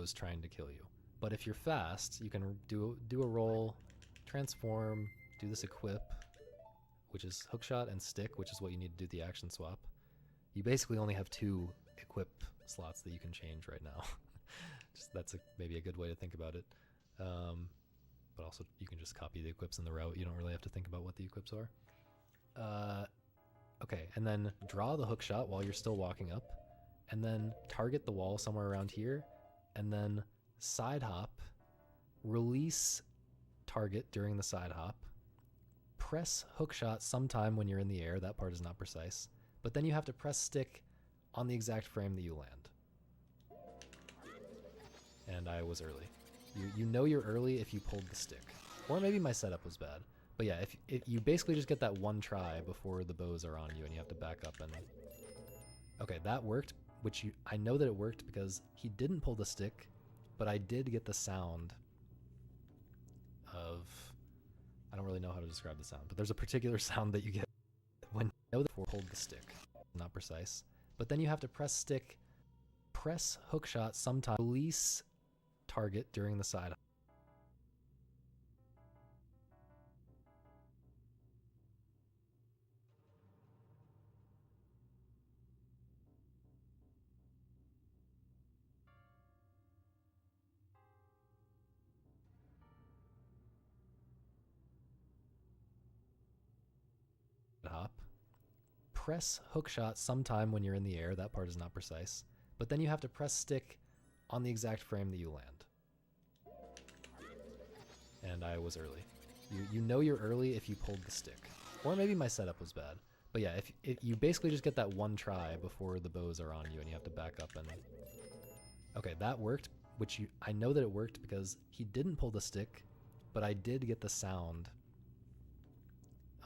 bows trying to kill you. But if you're fast, you can do a roll, transform, do this equip, which is hookshot, and stick, which is what you need to do the action swap. You basically only have 2 equip slots that you can change right now. That's maybe a good way to think about it. But also you can just copy the equips in the route. You don't really have to think about what the equips are. Okay, and then draw the hookshot while you're still walking up, and then target the wall somewhere around here, and then side hop, release target during the side hop, press hookshot sometime when you're in the air. That part is not precise. But then you have to press stick on the exact frame that you land. And I was early. You know you're early if you pulled the stick. Or maybe my setup was bad. But yeah, if you basically just get that one try before the bows are on you and you have to back up and... Okay, that worked, I know that it worked because he didn't pull the stick, but I did get the sound of... I don't really know how to describe the sound, but there's a particular sound that you get when you know that pulled the stick. Not precise. But then you have to press stick, press hookshot sometime, release target during the side hop. Press hookshot sometime when you're in the air. That part is not precise. But then you have to press stick on the exact frame that you land. And I was early. You know you're early if you pulled the stick. Or maybe my setup was bad. But yeah, if you basically just get that one try before the bows are on you and you have to back up and... Okay, that worked, I know that it worked because he didn't pull the stick, but I did get the sound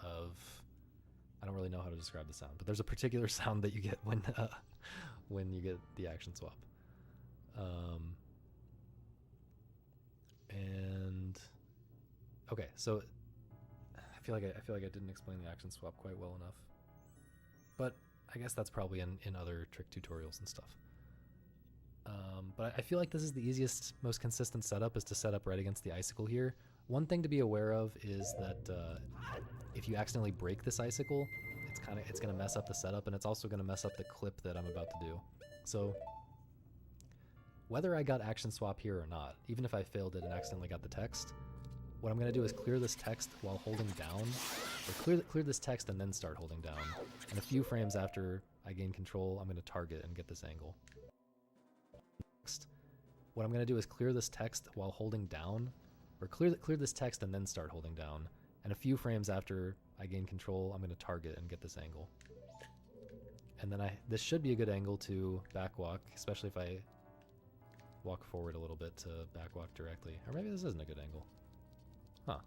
of... I don't really know how to describe the sound, but there's a particular sound that you get when you get the action swap. And okay, so I feel like I didn't explain the action swap quite well enough, but I guess that's probably in other trick tutorials and stuff. But I feel like this is the easiest, most consistent setup, is to set up right against the icicle here. One thing to be aware of is that if you accidentally break this icicle, it's gonna mess up the setup, and it's also gonna mess up the clip that I'm about to do. So whether I got action swap here or not, even if I failed it and accidentally got the text, what I'm gonna do is clear this text while holding down, or clear this text and then start holding down. And a few frames after I gain control, I'm gonna target and get this angle. Next, what I'm gonna do is clear this text while holding down, or clear this text and then start holding down. And a few frames after I gain control, I'm gonna target and get this angle. And then this should be a good angle to backwalk, especially if I walk forward a little bit to backwalk directly. Or maybe this isn't a good angle. Huh.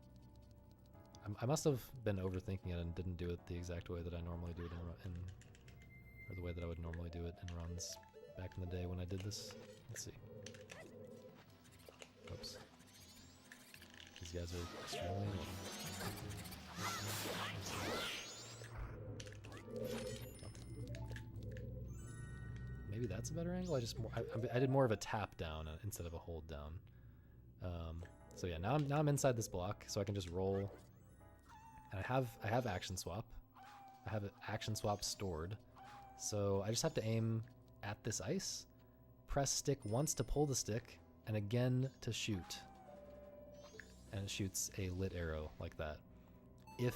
I must have been overthinking it and didn't do it the exact way that I normally do it or the way that I would normally do it in runs back in the day when I did this. Let's see. Oops. These guys are extremely annoying. Maybe that's a better angle. I did more of a tap down instead of a hold down. So yeah, now I'm inside this block, so I can just roll. And I have action swap. I have action swap stored. So I just have to aim at this ice, press stick once to pull the stick, and again to shoot. And it shoots a lit arrow like that. If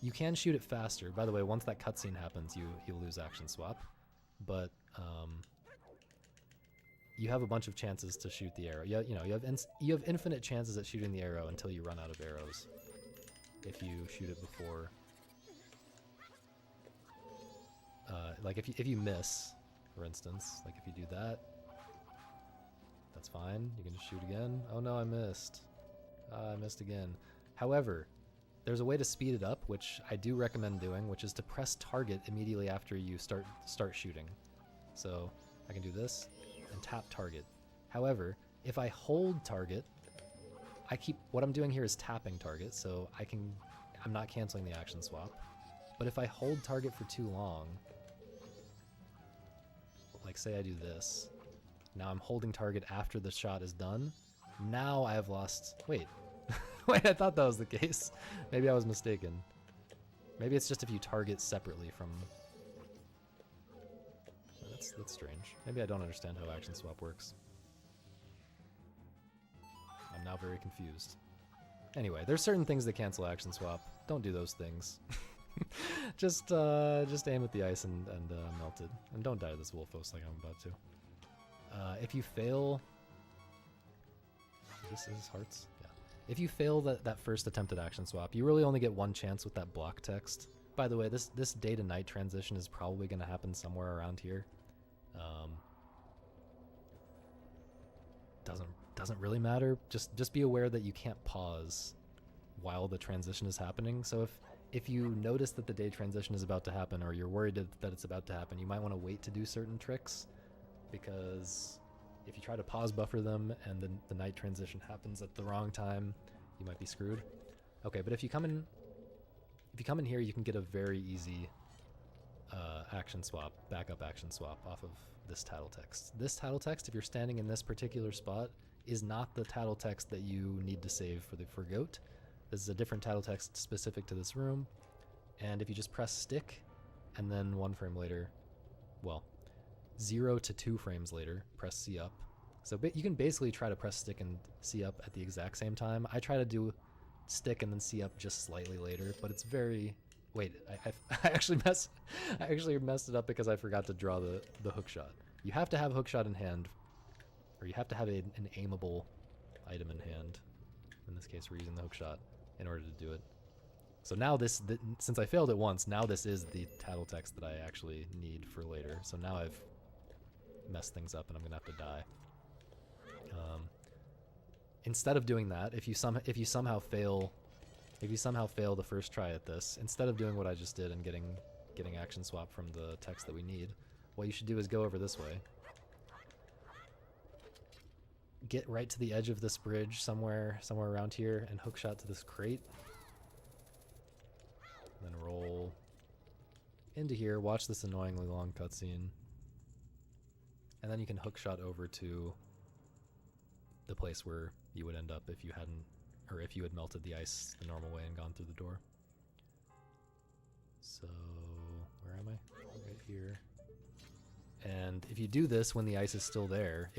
you can shoot it faster, by the way, once that cutscene happens, you lose action swap. But you have a bunch of chances to shoot the arrow. You have infinite chances at shooting the arrow until you run out of arrows. If you shoot it before, like if you miss, for instance, like if you do that, that's fine. You can just shoot again. Oh no, I missed. I missed again. However, there's a way to speed it up, which I do recommend doing, which is to press target immediately after you start shooting. So I can do this and tap target. However, if I hold target, what I'm doing here is tapping target, so I'm not canceling the action swap. But if I hold target for too long, like say I do this, Now I'm holding target after the shot is done. Now I have lost... Wait. Wait, I thought that was the case. Maybe I was mistaken. Maybe it's just if you target separately from... That's strange. Maybe I don't understand how action swap works. I'm now very confused. Anyway, there's certain things that cancel action swap. Don't do those things. just aim at the ice and melt it. And don't die to this Wolfos like I'm about to. If you fail... This is hearts? Yeah. If you fail that first attempted action swap, you really only get one chance with that block text. By the way, this day to night transition is probably going to happen somewhere around here. Doesn't really matter. Just be aware that you can't pause while the transition is happening. So if you notice that the day transition is about to happen, or you're worried that it's about to happen, you might want to wait to do certain tricks, because if you try to pause buffer them and then the night transition happens at the wrong time, you might be screwed. Okay, but if you come in here, you can get a very easy action swap, backup action swap off of this title text. This title text, if you're standing in this particular spot, is not the title text that you need to save for GOAT. This is a different title text specific to this room. And if you just press stick, and then 1 frame later, well, 0 to 2 frames later, press C up. So you can basically try to press stick and C up at the exact same time. I try to do stick and then C up just slightly later, but it's very... Wait, I actually messed it up because I forgot to draw the hook shot. You have to have hook shot in hand, or you have to have an aimable item in hand. In this case, we're using the hook shot in order to do it. So now since I failed it once, now this is the title text that I actually need for later. So now I've messed things up and I'm gonna have to die. Instead of doing that, if you somehow fail the first try at this, instead of doing what I just did and getting action swap from the text that we need, what you should do is go over this way. Get right to the edge of this bridge somewhere around here and hook shot to this crate. Then roll into here, watch this annoyingly long cutscene. And then you can hook shot over to the place where you would end up if you had melted the ice the normal way and gone through the door. So, where am I? Right here. And if you do this when the ice is still there,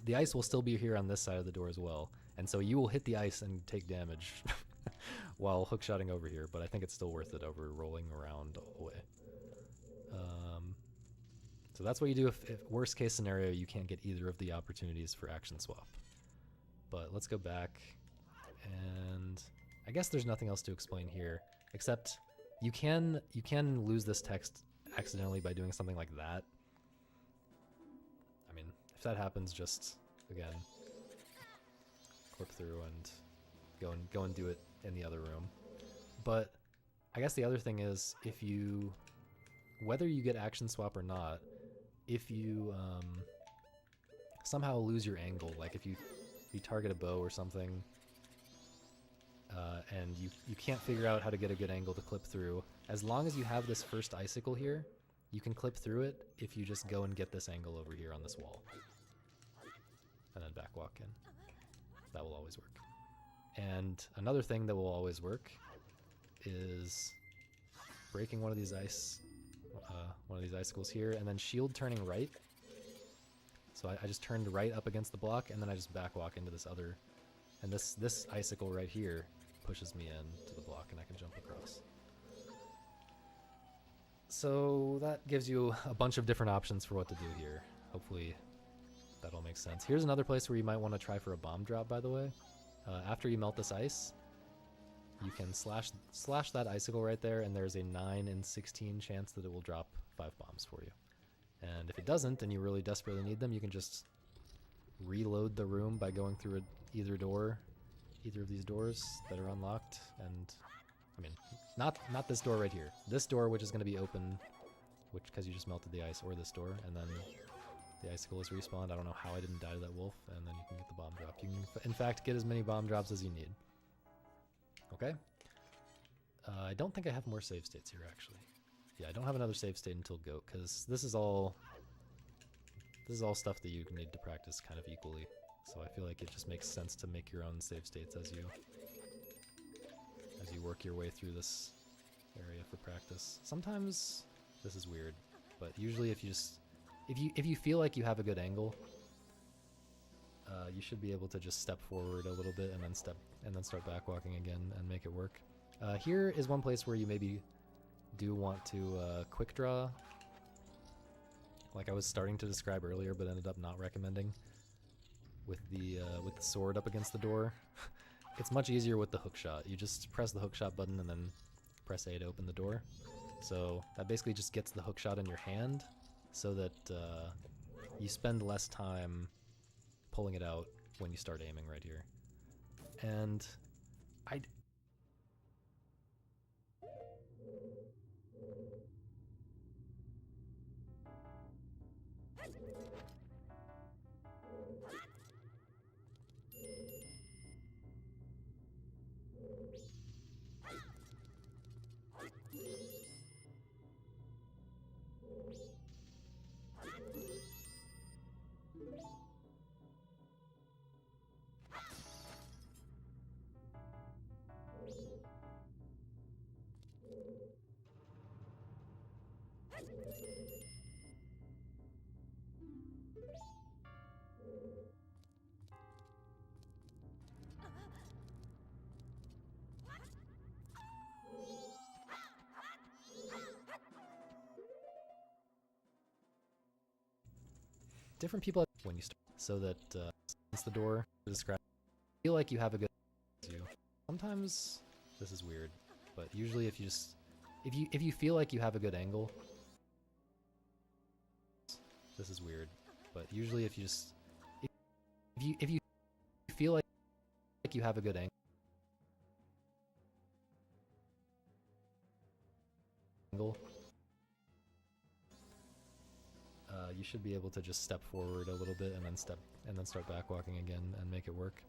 the ice will still be here on this side of the door as well. And so you will hit the ice and take damage while hookshotting over here, but I think it's still worth it over rolling around all the way. So that's what you do if worst case scenario, you can't get either of the opportunities for action swap. But let's go back, and I guess there's nothing else to explain here, except you can lose this text accidentally by doing something like that. I mean, if that happens, just, again, clip through and go and do it in the other room. But I guess the other thing is, whether you get action swap or not, if you somehow lose your angle, like if you target a bow or something, and you can't figure out how to get a good angle to clip through, as long as you have this first icicle here, you can clip through it if you just go and get this angle over here on this wall. And then back walk in. That will always work. And another thing that will always work is breaking one of these icicles here, and then shield turning right. So I just turned right up against the block, and then I just back walk into this other, and this icicle right here pushes me in to the block, and I can jump across. So that gives you a bunch of different options for what to do here. Hopefully that all makes sense. Here's another place where you might want to try for a bomb drop, by the way. After you melt this ice, you can slash that icicle right there, and there's a 9 in 16 chance that it will drop 5 bombs for you. And if it doesn't, and you really desperately need them, you can just reload the room by going through either of these doors that are unlocked. And I mean, not this door right here. This door, which is going to be open, because you just melted the ice, or this door, and then the icicle is respawned. I don't know how I didn't die to that wolf, and then you can get the bomb drop. You can, in fact, get as many bomb drops as you need. Okay. I don't think I have more save states here, actually. Yeah, I don't have another save state until GOAT, because this is all This is all stuff that you need to practice kind of equally, so I feel like it just makes sense to make your own save states as you work your way through this area for practice. Sometimes this is weird, but usually if you feel like you have a good angle, you should be able to just step forward a little bit and then start backwalking again and make it work. Here is one place where you maybe do want to quick draw, like I was starting to describe earlier, but ended up not recommending. With the sword up against the door, it's much easier with the hook shot. You just press the hook shot button and then press A to open the door. So that basically just gets the hook shot in your hand, so that you spend less time pulling it out when you start aiming right here. And different people when you start, so that it's the door to describe. Feel like you have a good. Sometimes this is weird, but usually if you feel like you have a good angle, this is weird, but usually if you feel like you have a good angle, you should be able to just step forward a little bit and then start backwalking again and make it work.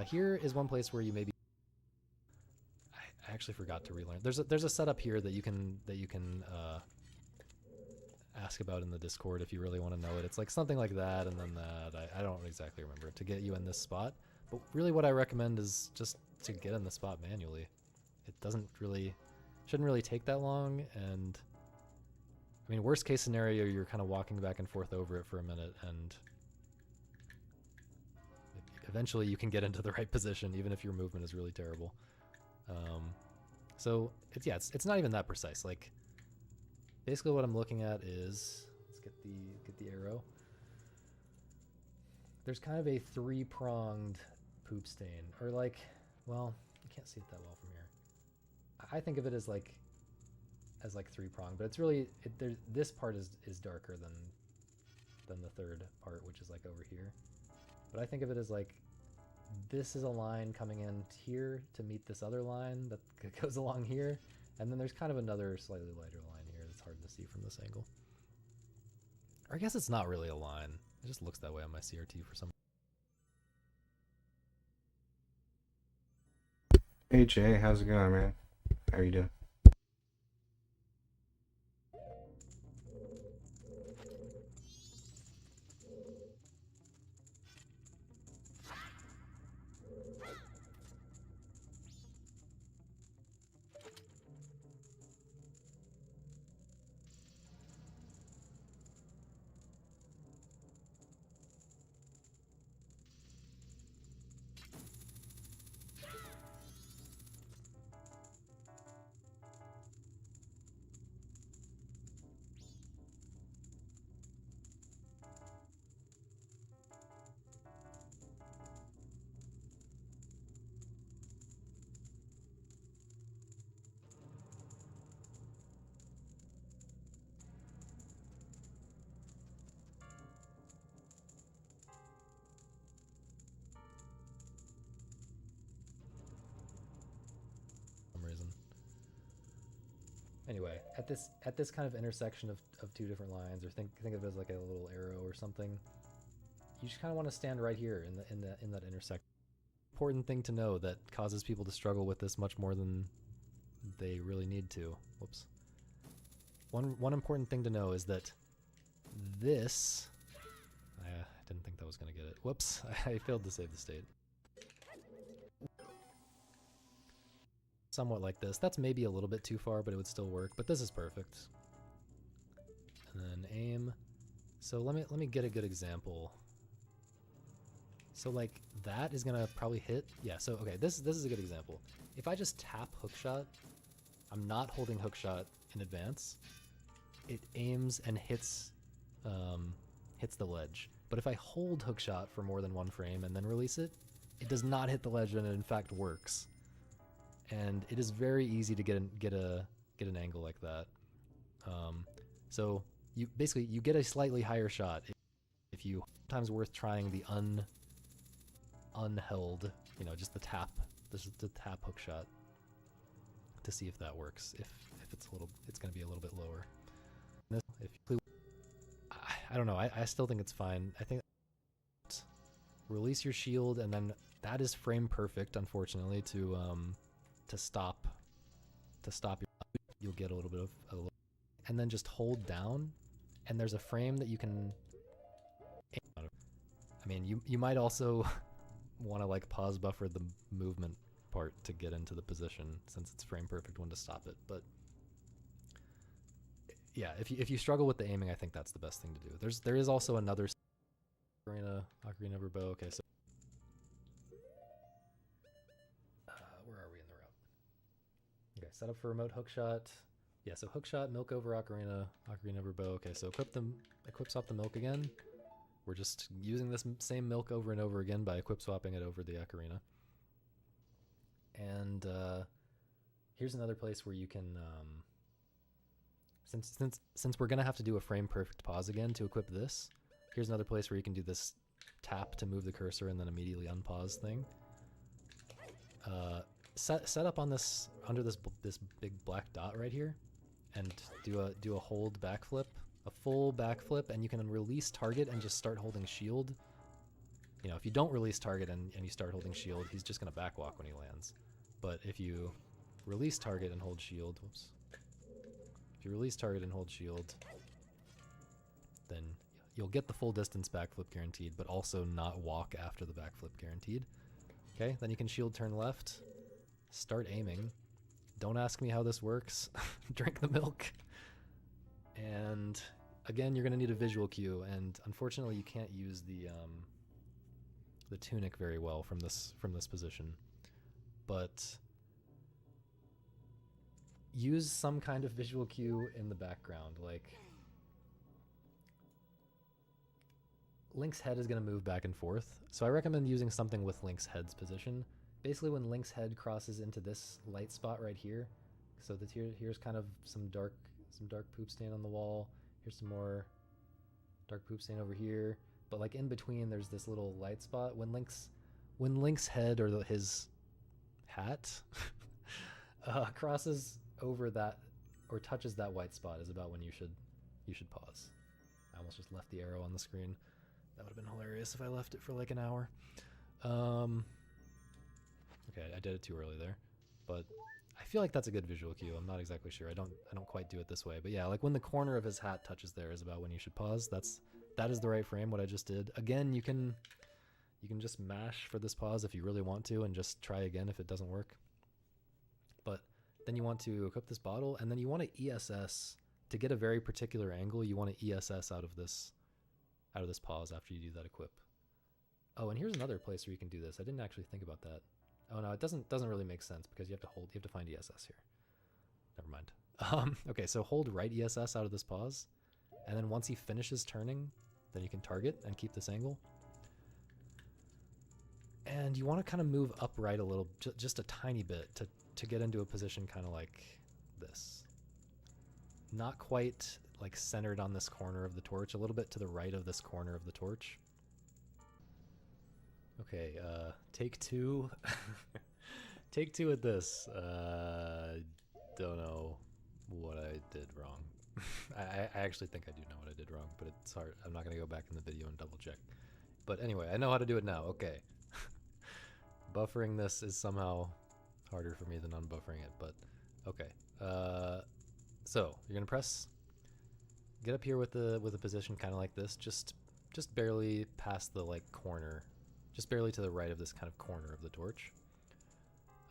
here is one place where you maybe. I actually forgot to relearn. There's a setup here that you can ask about in the Discord if you really want to know it. It's like something like that, and then that. I don't exactly remember to get you in this spot. But really, what I recommend is just to get in the spot manually. It shouldn't really take that long, and I mean, worst case scenario, you're kind of walking back and forth over it for a minute, and eventually you can get into the right position, even if your movement is really terrible. So it's not even that precise. Like, basically what I'm looking at is, let's get the arrow. There's kind of a 3-pronged poop stain, or like, well, you can't see it that well from here. I think of it as like 3-pronged, but it's really this part is darker than the third part, which is like over here. But I think of it as like, this is a line coming in here to meet this other line that goes along here, and then there's kind of another slightly lighter line here that's hard to see from this angle. Or I guess it's not really a line. It just looks that way on my CRT for some. Hey Jay, how's it going, man? How are you doing? Anyway, at this kind of intersection of two different lines, or think of it as like a little arrow or something, you just kind of want to stand right here in that intersection. Important thing to know that causes people to struggle with this much more than they really need to. Whoops. One important thing to know is that this. I didn't think that was gonna get it. Whoops! I failed to save the state. Somewhat like this. That's maybe a little bit too far, but it would still work. But this is perfect. And then aim. So let me get a good example. So like that is gonna probably hit. Yeah. So okay, this is a good example. If I just tap hookshot, I'm not holding hookshot in advance. It aims and hits the ledge. But if I hold hookshot for more than one frame and then release it, it does not hit the ledge, and it in fact works. And it is very easy to get an angle like that. So you get a slightly higher shot if you. Sometimes worth trying the unheld, just the tap hook shot to see if that works. If it's going to be a little bit lower. I don't know. I still think it's fine. I think release your shield, and then that is frame perfect. Unfortunately, to stop you'll get a little bit of and then just hold down, and there's a frame that you can aim out of. I mean, you might also want to like pause buffer the movement part to get into the position, since it's frame perfect when to stop it. But yeah, if you struggle with the aiming, I think that's the best thing to do. There is also another Ocarina of Bow. Okay, so where are we in the route? Okay, set up for remote hookshot. Yeah, so hookshot, milk over Ocarina of Bow. Okay, so equip swap the milk again. We're just using this same milk over and over again by equip swapping it over the Ocarina. And here's another place where you can, since we're gonna have to do a frame perfect pause again to equip this, here's another place where you can do this tap to move the cursor and then immediately unpause thing. Set up on this under this big black dot right here, and do a hold backflip, a full backflip, and you can release target and just start holding shield you know, if you don't release target and you start holding shield, he's just going to backwalk when he lands. But if you release target and hold shield, whoops. If you release target and hold shield, then you'll get the full distance backflip guaranteed, but also not walk after the backflip guaranteed. Okay, then you can shield turn left, start aiming. Don't ask me how this works. Drink the milk. And again, you're going to need a visual cue, and unfortunately you can't use the tunic very well from this position. But use some kind of visual cue in the background, like Link's head is going to move back and forth, so I recommend using something with Link's head's position. Basically, when Link's head crosses into this light spot right here, so that here's kind of some dark poop stain on the wall. Here's some more dark poop stain over here, but like in between, there's this little light spot. When Link's head or his hat crosses over that or touches that white spot is about when you should pause. I almost just left the arrow on the screen. That would have been hilarious if I left it for like an hour. Okay, I did it too early there, but I feel like that's a good visual cue. I'm not exactly sure. I don't quite do it this way, but yeah, like when the corner of his hat touches there is about when you should pause. That is the right frame. What I just did. Again, you can just mash for this pause if you really want to, and just try again if it doesn't work. But then you want to equip this bottle, and then you want to ESS to get a very particular angle. You want to ESS out of this pause after you do that equip. Oh, and here's another place where you can do this. I didn't actually think about that. Oh no, it doesn't really make sense because you have to find ESS here. Never mind. Okay, so hold right ESS out of this pause, and then once he finishes turning, then you can target and keep this angle. And you want to kind of move upright a little, just a tiny bit, to get into a position kind of like this. Not quite like centered on this corner of the torch, a little bit to the right of this corner of the torch. Okay, take two. Take two at this. Don't know what I did wrong. I actually think I do know what I did wrong, but it's hard. I'm not going to go back in the video and double check. But anyway, I know how to do it now. Okay. Buffering this is somehow harder for me than unbuffering it, but okay. So you're going to get up here with a position kind of like this, just barely past the like corner. Just barely to the right of this kind of corner of the torch.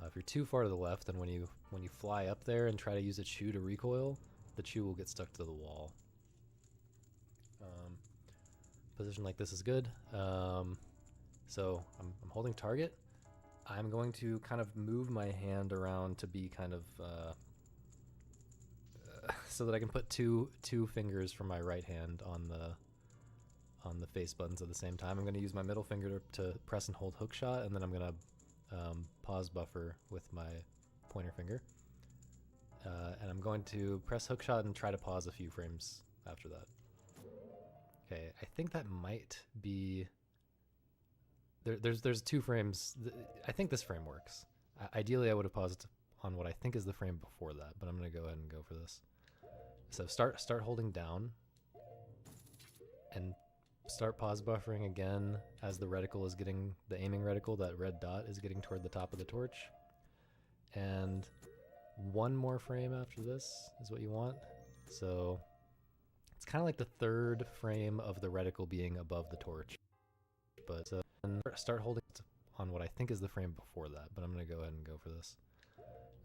If you're too far to the left, then when you fly up there and try to use a chew to recoil, the chew will get stuck to the wall. Position like this is good. So I'm holding target. I'm going to kind of move my hand around to be kind of so that I can put two fingers from my right hand on the face buttons at the same time. I'm going to use my middle finger to press and hold hookshot, and then I'm going to pause buffer with my pointer finger. And I'm going to press hookshot and try to pause a few frames after that. Okay, I think that might be... There's 2 frames. I think this frame works. Ideally, I would have paused on what I think is the frame before that, but I'm going to go ahead and go for this. So start holding down, and start pause buffering again as the reticle is getting, the aiming reticle, that red dot is getting toward the top of the torch. And 1 more frame after this is what you want. So it's kind of like the 3rd frame of the reticle being above the torch. But start holding on what I think is the frame before that, but I'm going to go ahead and go for this.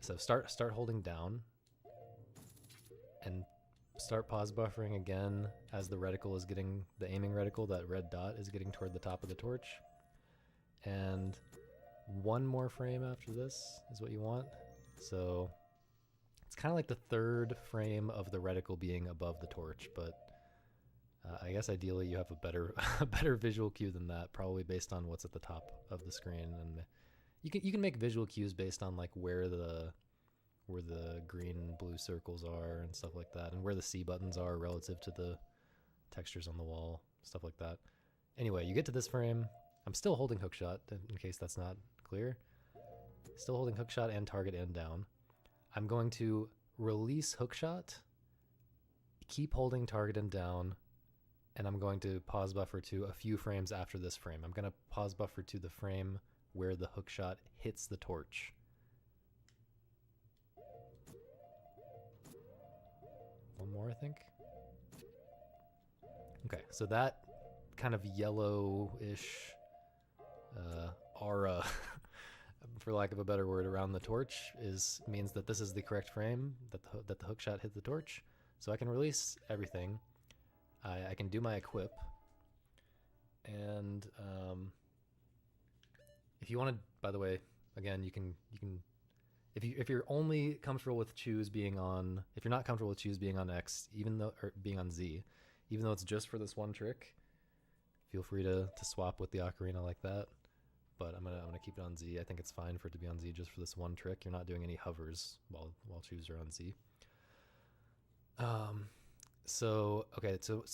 So start holding down and start pause buffering again as the reticle is getting, the aiming reticle, that red dot is getting toward the top of the torch. And 1 more frame after this is what you want. So it's kind of like the 3rd frame of the reticle being above the torch, but I guess ideally you have a better visual cue than that, probably based on what's at the top of the screen. And you can make visual cues based on like where the green and blue circles are and stuff like that, and where the C buttons are relative to the textures on the wall, stuff like that. Anyway, you get to this frame. I'm still holding hookshot in case that's not clear. Still holding hookshot and target and down. I'm going to release hookshot, keep holding target and down, and I'm going to pause buffer to a few frames after this frame. I'm going to pause buffer to the frame where the hook shot hits the torch. One more, I think. Okay, so that kind of yellowish aura, for lack of a better word, around the torch means that this is the correct frame, that the hook shot hit the torch. So I can release everything. I can do my equip, and if you want to, by the way, again, you can if you're only comfortable with choose being on, if you're not comfortable with choose being on X, even though, or being on Z, even though it's just for this one trick, feel free to swap with the ocarina like that. But I'm gonna keep it on Z. I think it's fine for it to be on Z just for this one trick. You're not doing any hovers while choose are on Z. So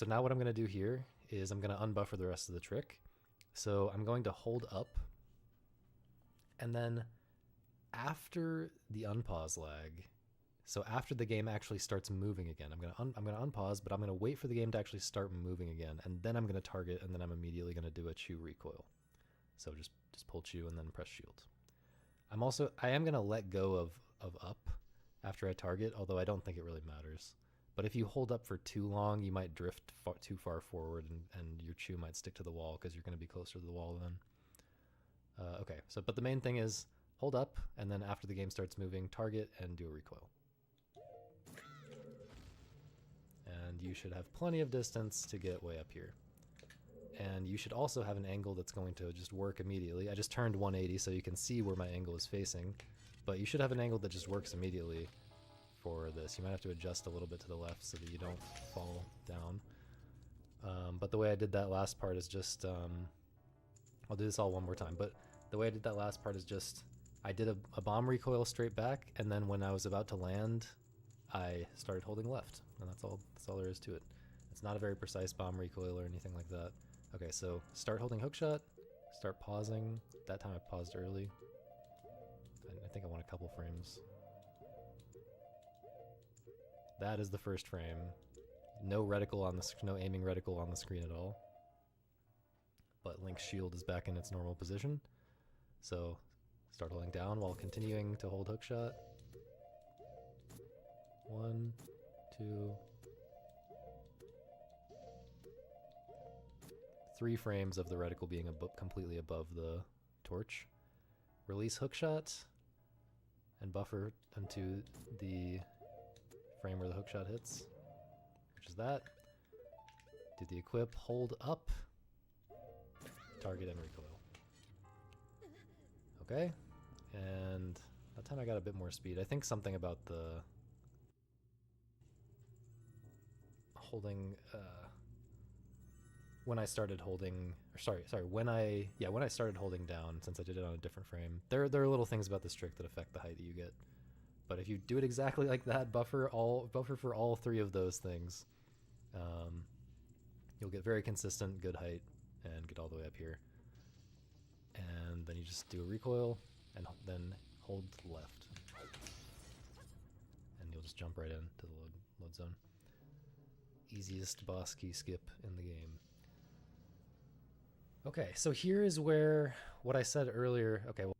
now what I'm gonna do here is I'm gonna unbuffer the rest of the trick. So I'm going to hold up, and then after the unpause lag, so after the game actually starts moving again, I'm gonna unpause, but I'm gonna wait for the game to actually start moving again, and then I'm gonna target, and then I'm immediately gonna do a chew recoil. So just pull chew and then press shield. I am gonna let go of up after I target, although I don't think it really matters. But if you hold up for too long, you might drift too far forward, and your chew might stick to the wall because you're going to be closer to the wall then. Okay, but the main thing is hold up, and then after the game starts moving, target and do a recoil. And you should have plenty of distance to get way up here. And you should also have an angle that's going to just work immediately. I just turned 180 so you can see where my angle is facing, but you should have an angle that just works immediately. For this, you might have to adjust a little bit to the left so that you don't fall down. But the way I did that last part is just, I'll do this all one more time, but the way I did that last part is just, I did a bomb recoil straight back, and then when I was about to land, I started holding left, and that's all there is to it. It's not a very precise bomb recoil or anything like that. Okay, so start holding hookshot, start pausing. That time I paused early. I think I want a couple frames. That is the first frame. No reticle on no aiming reticle on the screen at all. But Link's shield is back in its normal position. So start holding down while continuing to hold hookshot. 1, 2, 3 frames of the reticle being completely above the torch. Release hookshot and buffer into the frame where the hookshot hits, which is that. Do the equip, hold up, target and recoil. Okay, and that time I got a bit more speed. I think something about the holding, when I started holding, or when I started holding down, since I did it on a different frame. There are little things about this trick that affect the height that you get. But if you do it exactly like that, buffer for all 3 of those things, you'll get very consistent, good height, and get all the way up here. And then you just do a recoil, and then hold left. And you'll just jump right into the load zone. Easiest boss key skip in the game. Okay, so here is where what I said earlier, okay, well,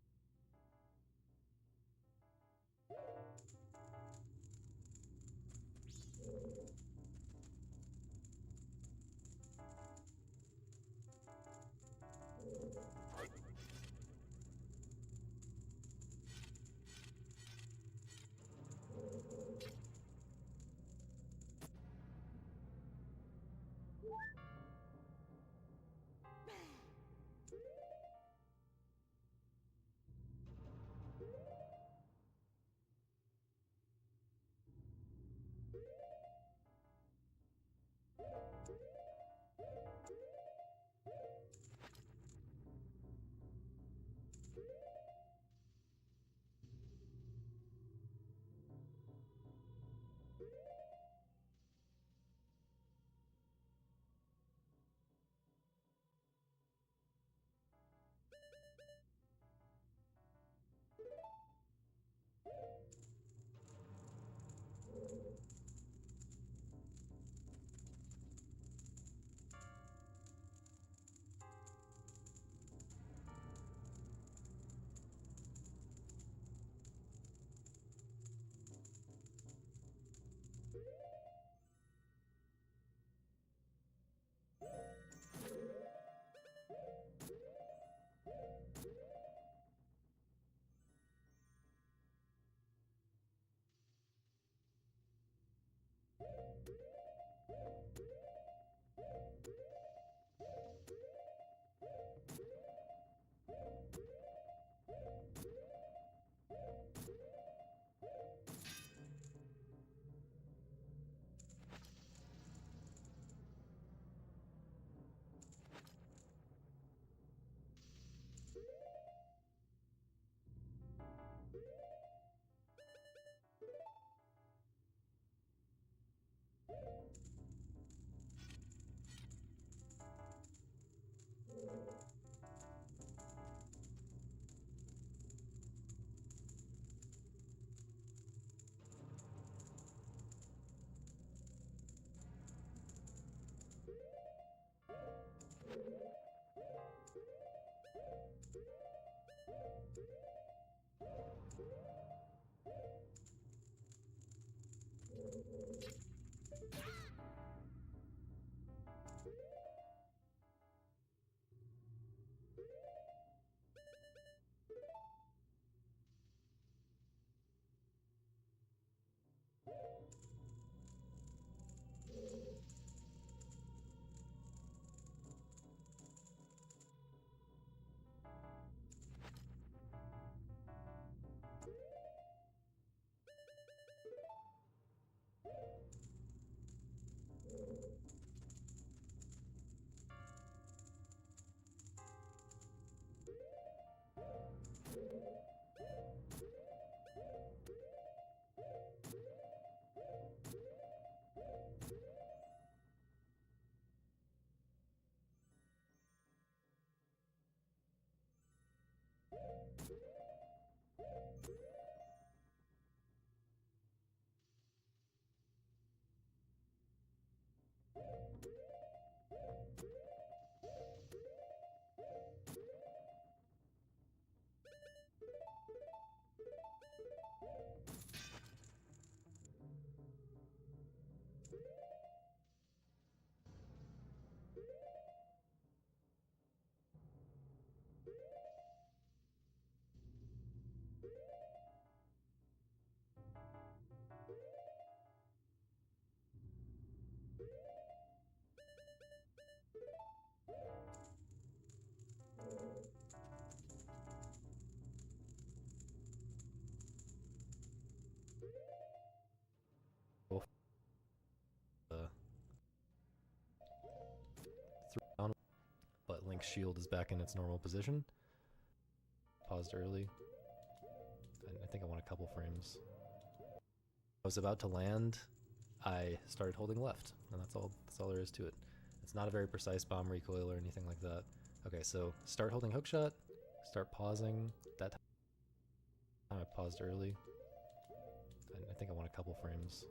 Link's shield is back in its normal position. Paused early. I think I want a couple frames. I was about to land. I started holding left, and that's all there is to it. It's not a very precise bomb recoil or anything like that. Okay, so start holding hookshot, start pausing. That time I paused early. I think I want a couple frames.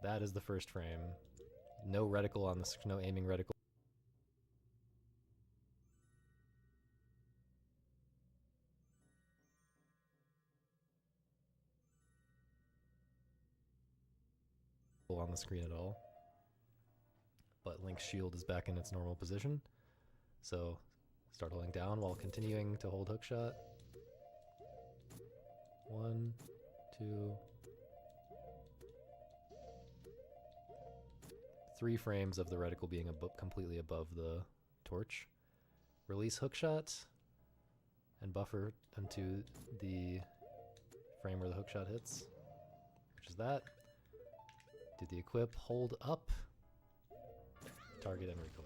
That is the first frame. No reticle on the no aiming reticle. On the screen at all. But Link's shield is back in its normal position. So start holding down while continuing to hold hookshot. 1, 2, 3 frames of the reticle being completely above the torch. Release hookshot and buffer into the frame where the hookshot hits, which is that. Do the equip, hold up, target and recoil.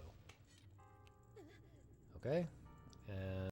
Okay, and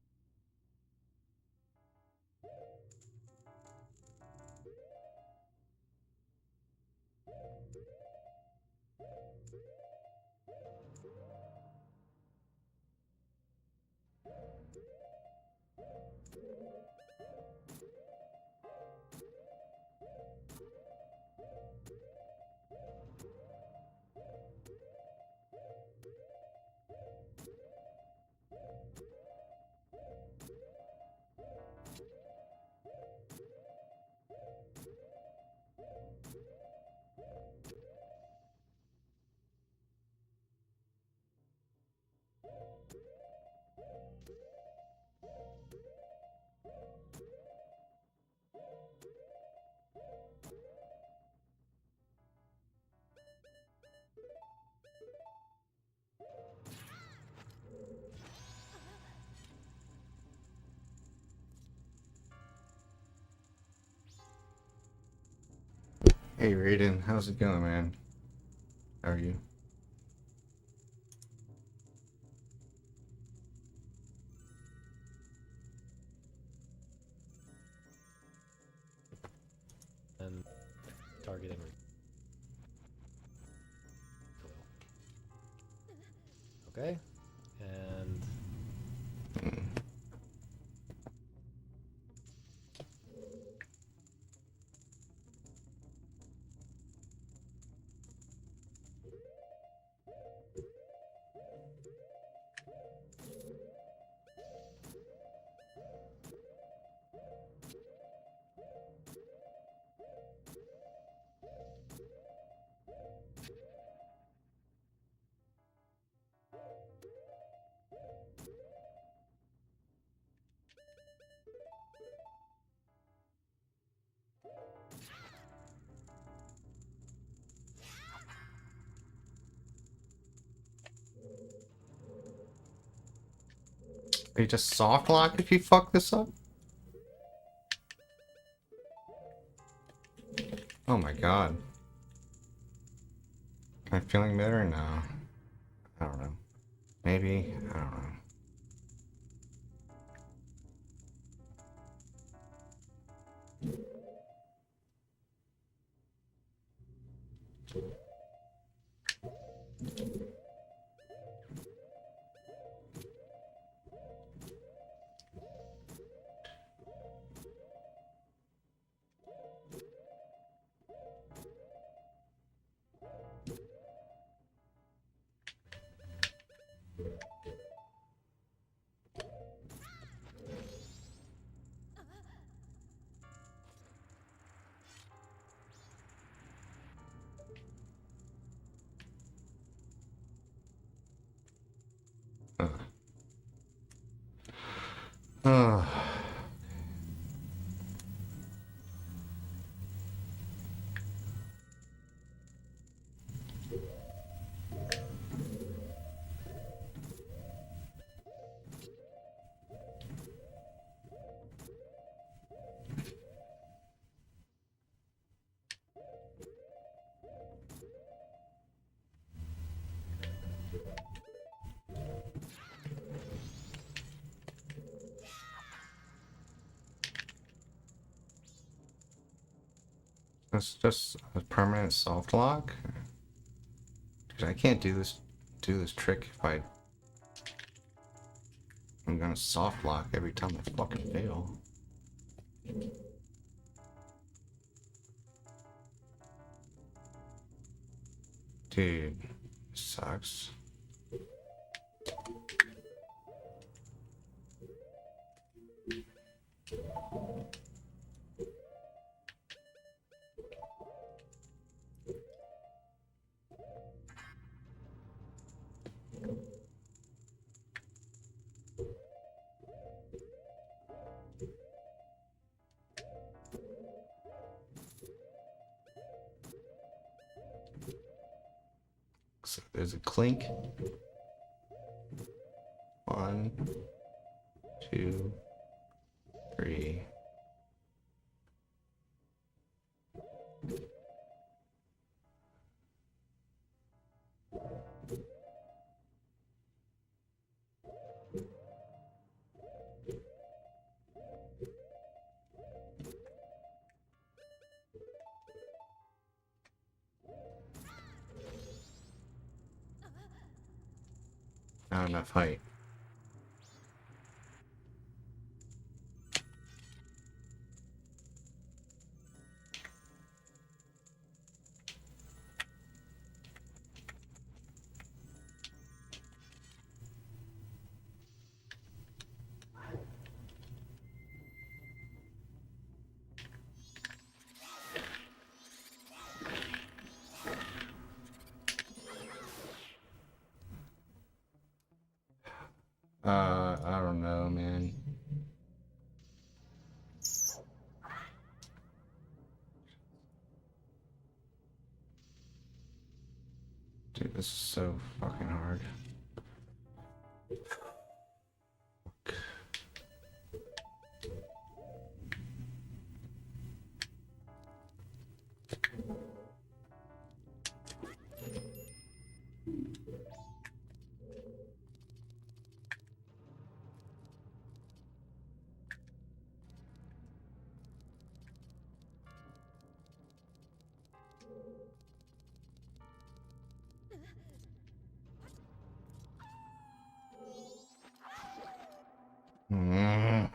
Hey Raiden, how's it going, man? How are you? target and recoil. Okay, and They just soft lock if you fuck this up? Oh my god. Am I feeling better? No. I don't know. Maybe? I don't know. Uh. That's just a permanent soft lock? Because I can't do this trick if I'm gonna soft lock every time I fucking fail. Dude, this sucks. So there's a clink. 1, 2, 3. Not enough height. I don't know, man. Dude, this is so fucking hard. Fuck. Mm.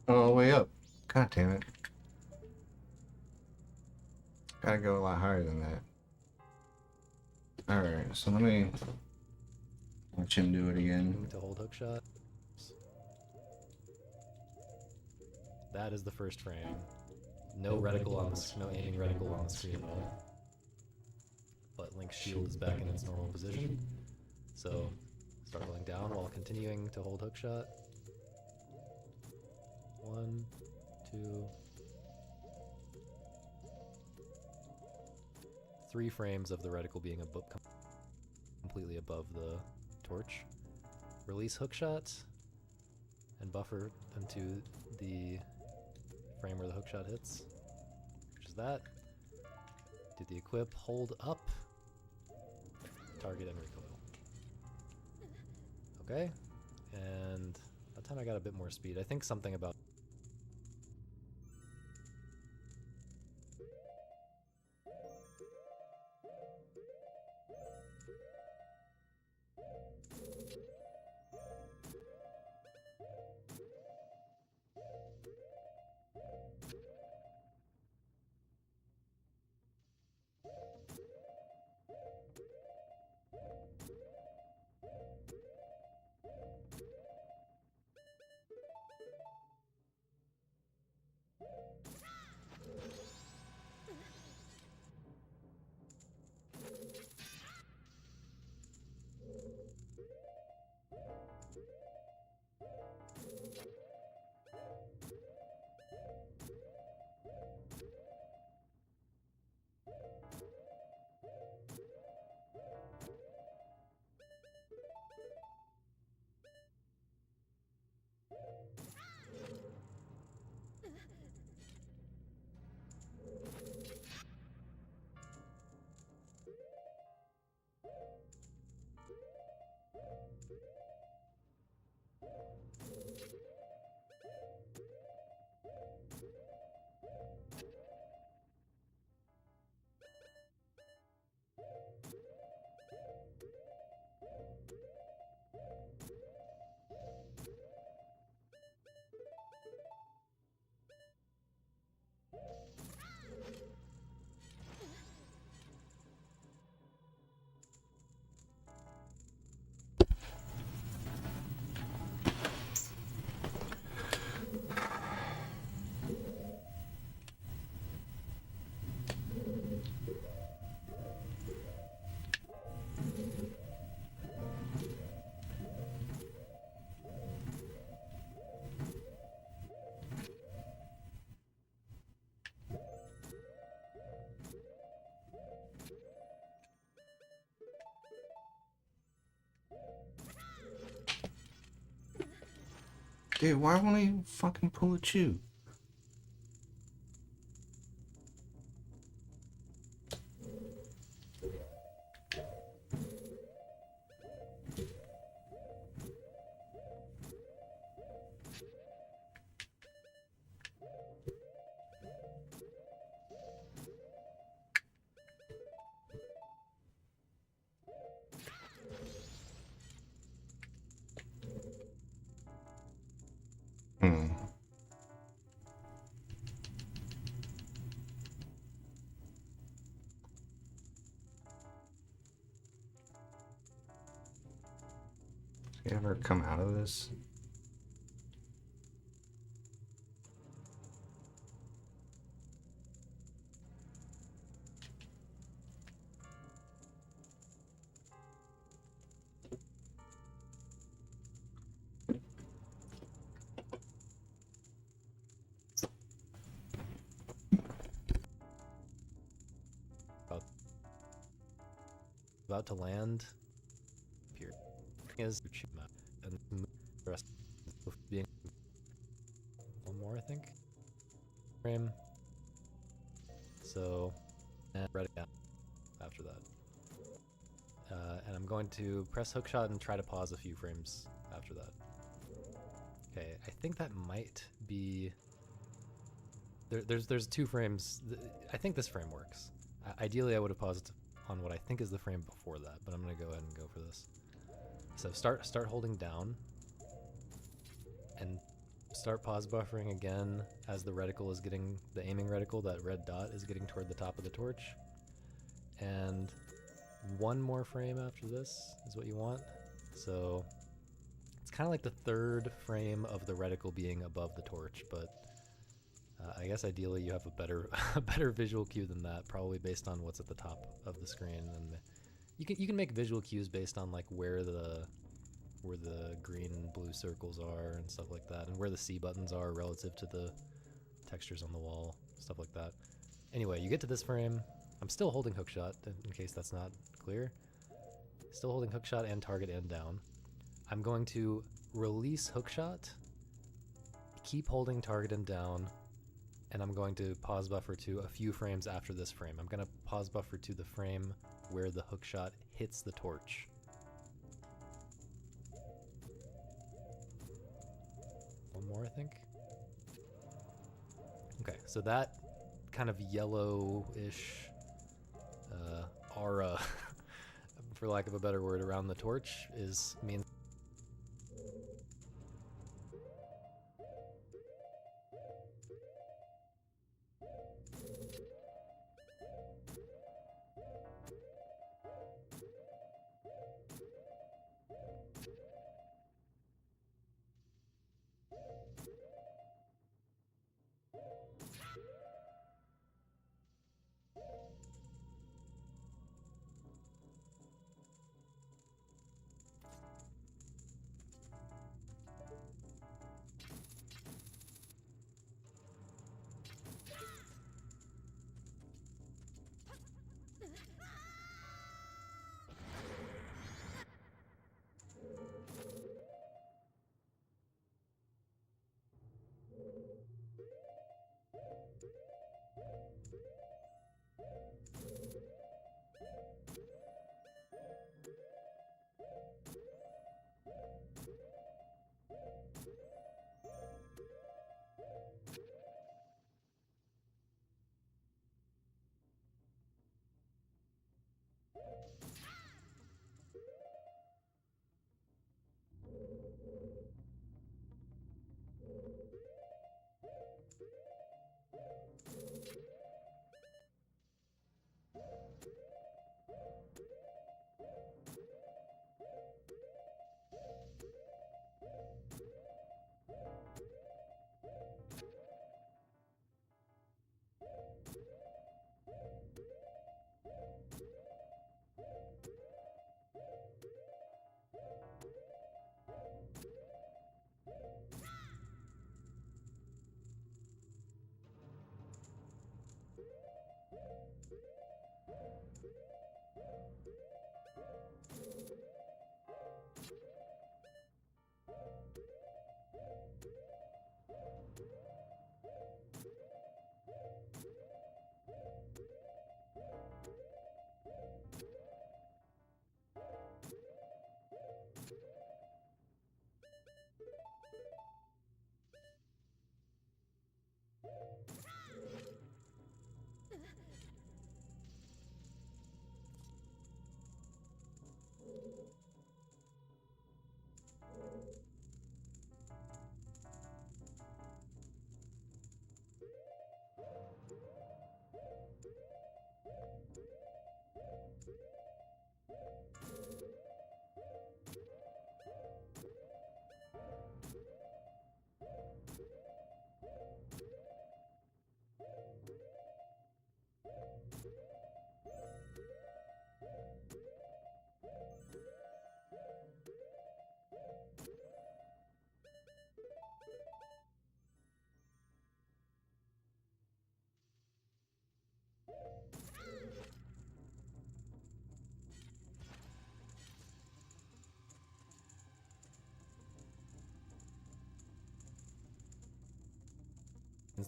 all the way up. God damn it. Gotta go a lot higher than that. Alright, so let me watch him do it again. To hold hook shot. That is the first frame. No reticle on the no aiming reticle on the screen at all. But Link's shield is back in its normal position. So start rolling down while continuing to hold hook shot. 1, 2, 3 frames of the reticle being completely above the torch. Release hook shot and buffer into the frame where the hook shot hits, which is that. Do the equip, hold up, target and recoil. Okay, and that time I got a bit more speed. I think something about Dude, why won't he fucking pull a chew? You ever come out of this? about to land. Here is and the rest being one more, I think. Frame. So, and ready after that. And I'm going to press hookshot and try to pause a few frames after that. Okay, I think that might be. There's 2 frames. I think this frame works. Ideally, I would have paused on what I think is the frame before that, but I'm gonna go ahead and go for this. So start holding down, and start pause buffering again as the reticle is getting, the aiming reticle, that red dot is getting toward the top of the torch. And one more frame after this is what you want. So it's kind of like the third frame of the reticle being above the torch, but I guess ideally you have a better a better visual cue than that, probably based on what's at the top of the screen. And you can make visual cues based on like where the green and blue circles are and stuff like that, and where the C buttons are relative to the textures on the wall, stuff like that. Anyway, you get to this frame. I'm still holding hookshot, in case that's not clear. Still holding hookshot and target and down. I'm going to release hookshot, keep holding target and down, and I'm going to pause buffer to a few frames after this frame. I'm going to pause buffer to the frame where the hookshot hits the torch. One more, I think. Okay, so that kind of yellowish aura, for lack of a better word, around the torch means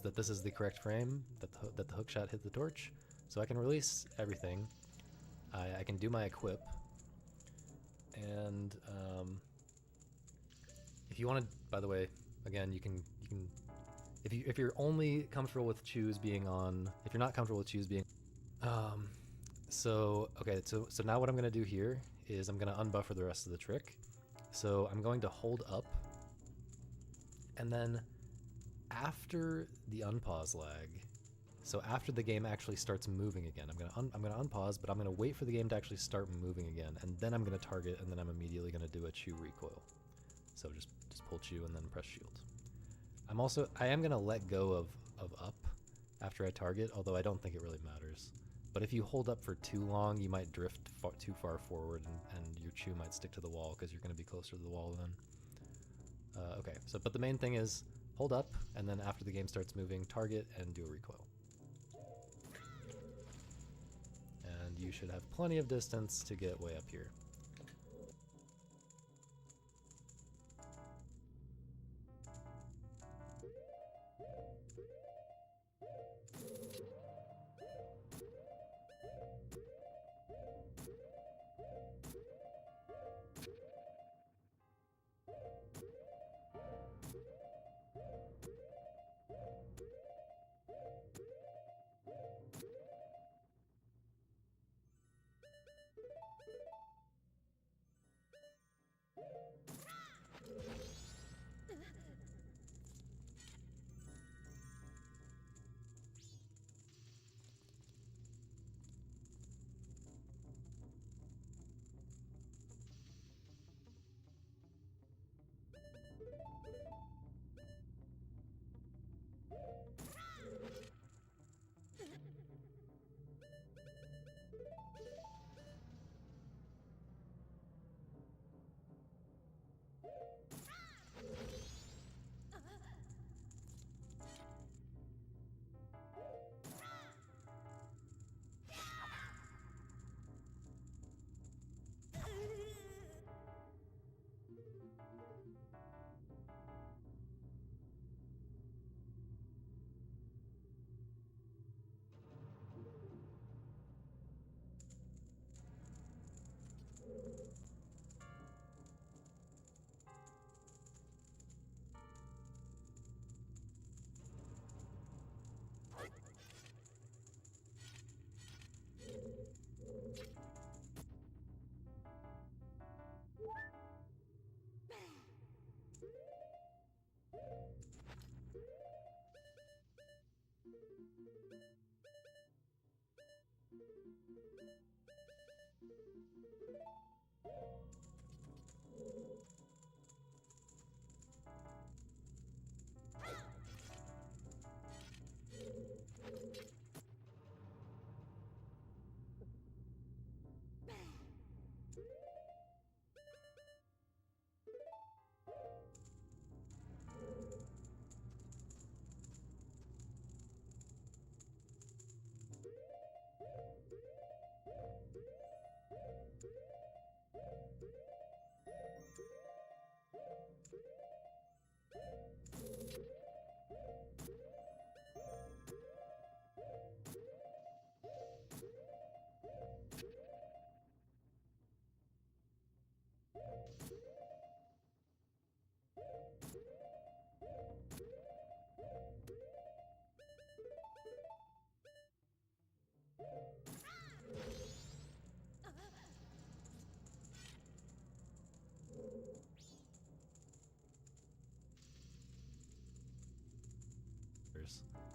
that this is the correct frame that the hookshot hit the torch. So I can release everything. I can do my equip, and if you want to, by the way, again, you can if you're only comfortable with choose being on, if you're not comfortable with choose being, so now what I'm gonna do here is I'm gonna unbuffer the rest of the trick. So I'm going to hold up, and then after the unpause lag, so after the game actually starts moving again, I'm gonna unpause, but I'm gonna wait for the game to actually start moving again, and then I'm gonna target, and then I'm immediately gonna do a chew recoil. So just pull chew and then press shield. I am gonna let go of up after I target, although I don't think it really matters. But if you hold up for too long, you might drift too far forward, and your chew might stick to the wall because you're gonna be closer to the wall then. Okay, so but the main thing is hold up, and then after the game starts moving, target and do a recoil. And you should have plenty of distance to get way up here.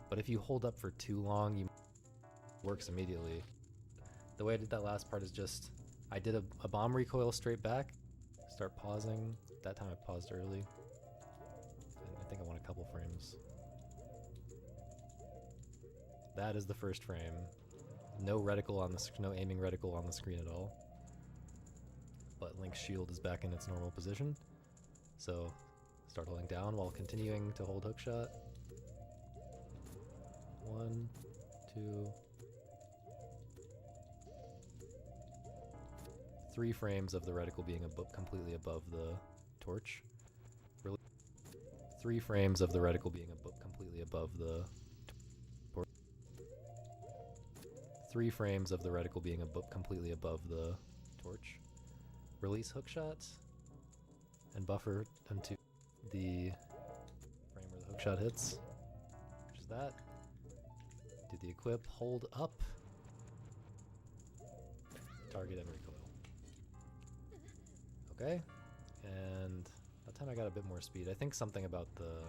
But if you hold up for too long, you works immediately. The way I did that last part is just I did a bomb recoil straight back, start pausing. That time I paused early. I think I won a couple frames. That is the first frame. No reticle on the no aiming reticle on the screen at all. But Link's shield is back in its normal position. So start holding down while continuing to hold hookshot. 1, 2, 3 frames of the reticle being completely above the torch. 3 frames of the reticle being completely above the torch. 3 frames of the reticle being completely above the torch. Release hookshot and buffer until the frame where the hookshot hits, which is that. Do the equip, hold up, target and recoil. Okay, and that time I got a bit more speed. I think something about the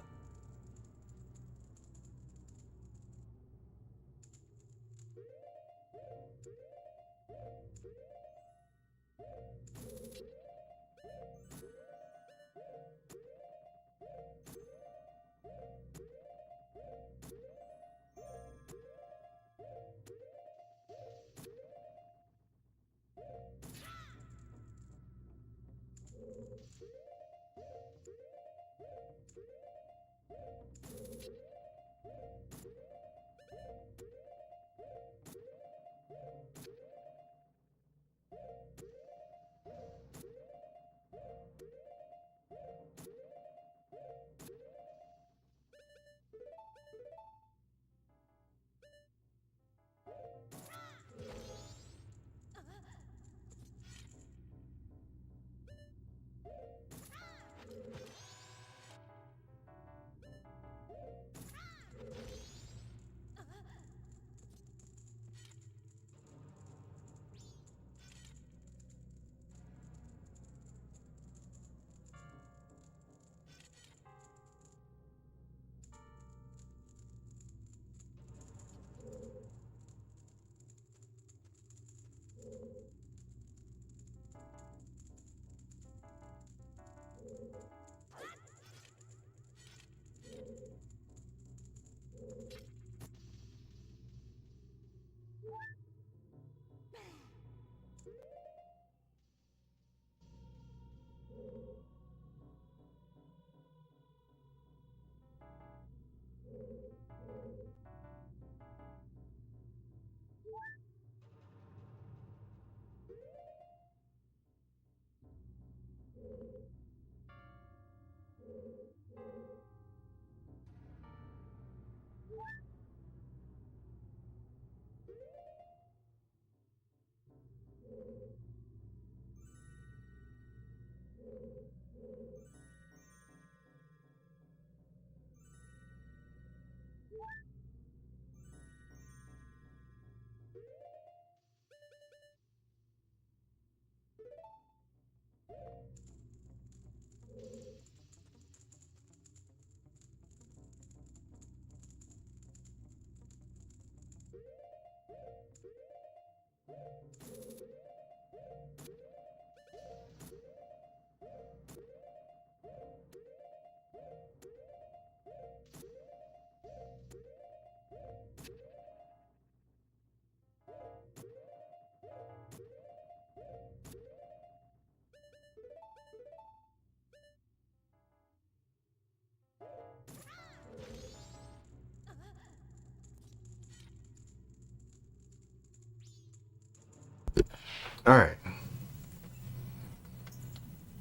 All right.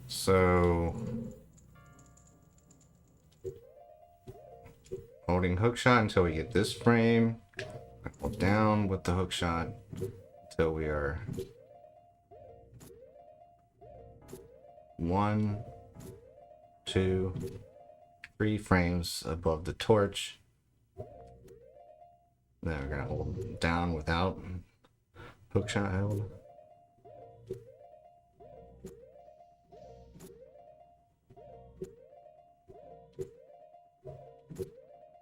So holding hook shot until we get this frame. Hold down with the hook shot until we are 1, 2, 3 frames above the torch. Then we're gonna hold down without hook shot held.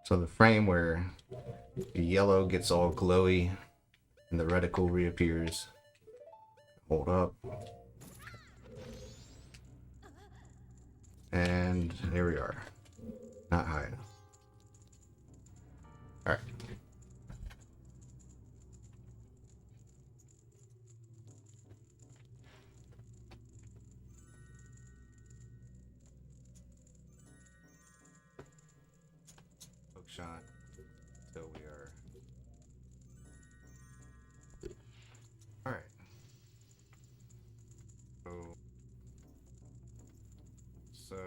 So the frame where the yellow gets all glowy and the reticle reappears. Hold up. And there we are. Not high enough. Alright. Hook shot until we are. Alright. So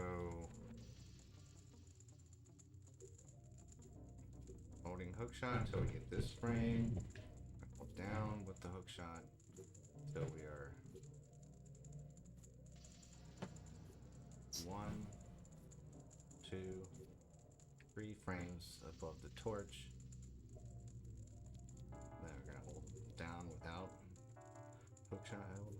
holding hook shot until we get this frame. Hold down with the hook shot until we are 1, 2, 3 frames above the torch. Then we're gonna hold down without hook shot held.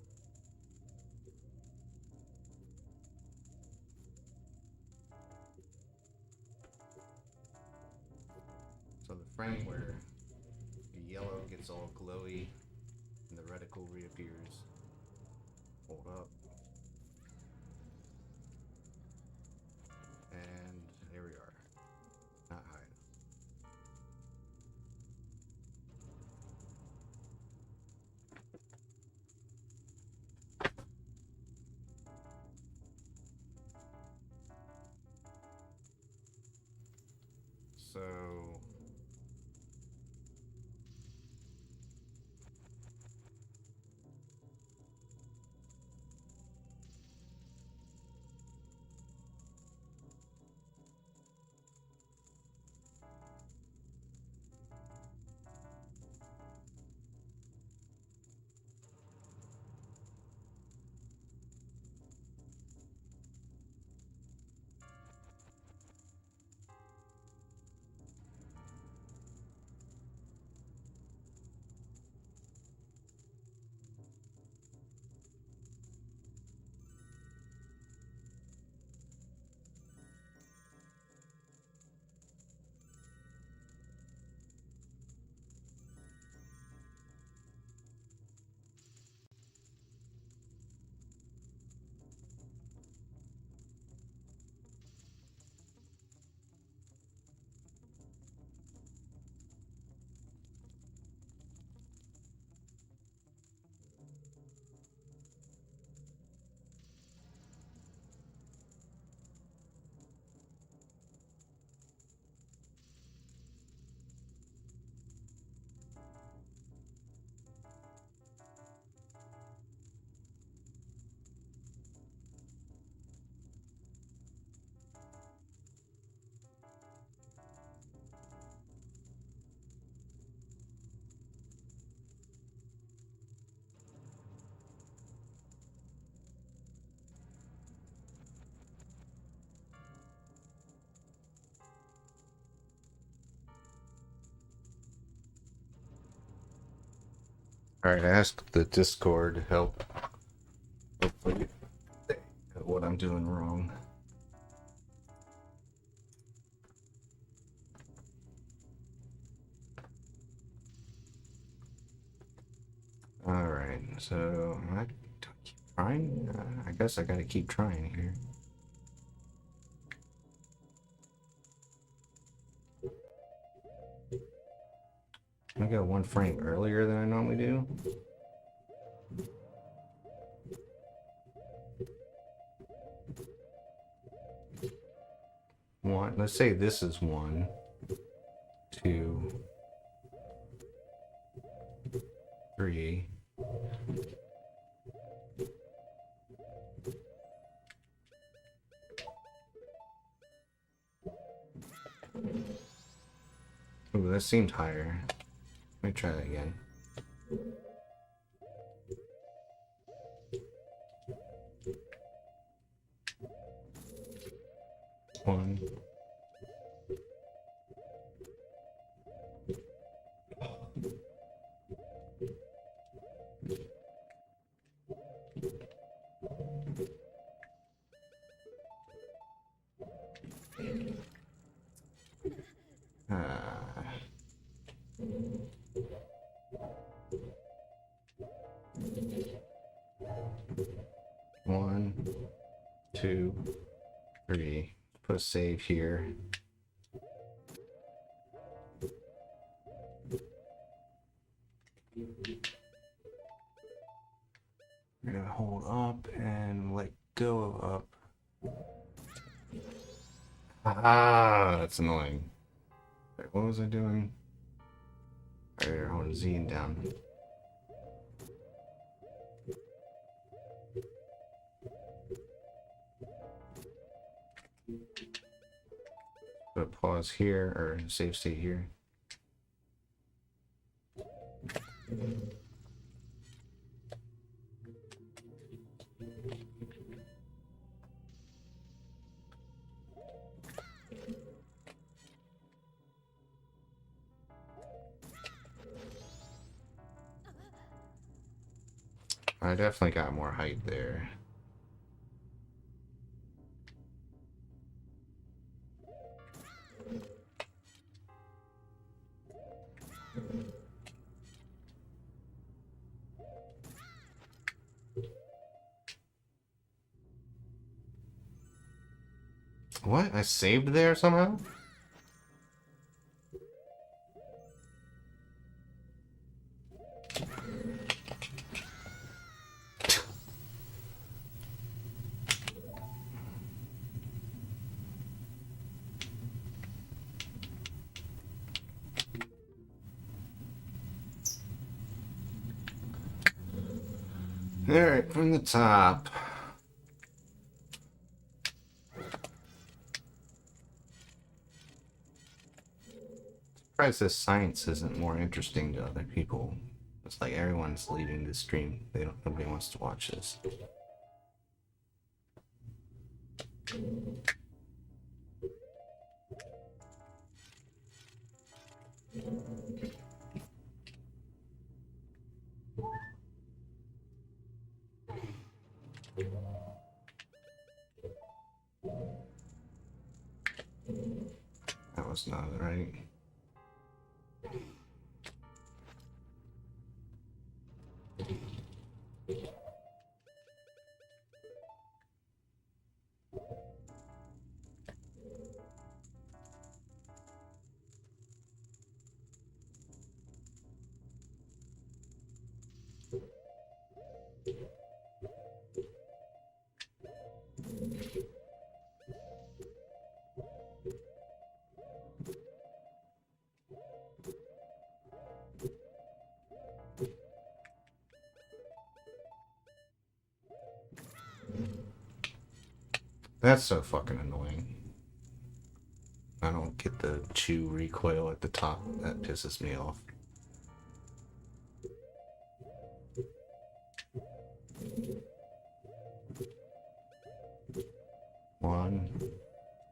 So the frame where the yellow gets all glowy and the reticle reappears. Hold up. And there we are. Not high enough. So alright, I asked the Discord to help. Hopefully they know what I'm doing wrong. Alright, so I keep trying. I guess I gotta keep trying here. I got one frame earlier than I normally do. One, let's say this is 1, 2, 3. that seemed higher. Let me try that again. One. One, two, three. Put a save here. We're gonna hold up and let go of up. Ah, that's annoying. Wait, what was I doing? Alright, hold Z and down. Put a pause here, or save state here. I definitely got more height there. What? I saved there somehow? Alright, from the top. Surprised this science isn't more interesting to other people. It's like everyone's leaving the stream. Nobody wants to watch this. That was not right. That's so fucking annoying. I don't get the chew recoil at the top. That pisses me off. One,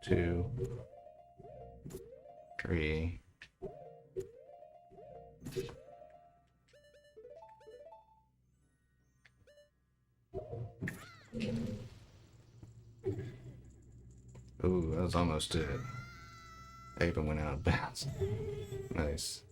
two, three. Ooh, that was almost it. I even went out of bounds. Nice.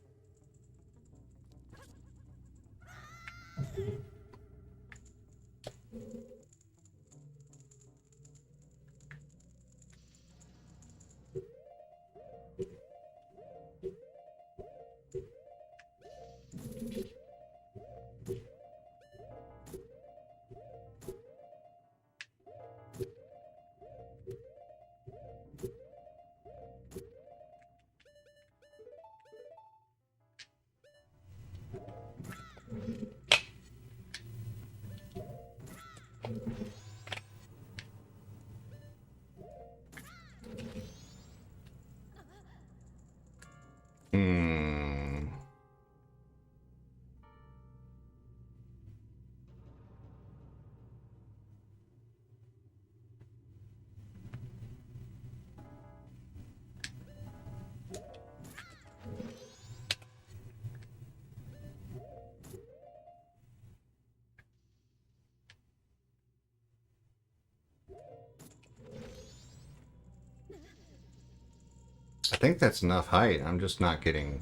I think that's enough height. I'm just not getting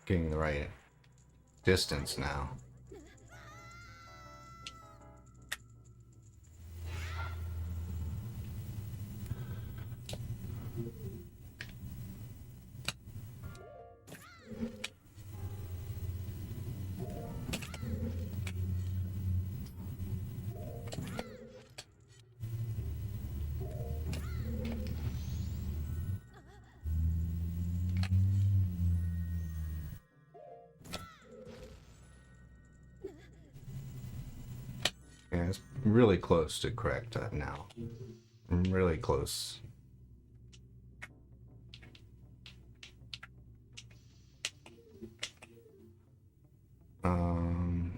the right distance now. Yeah, it's really close to correct now. I'm really close. Um,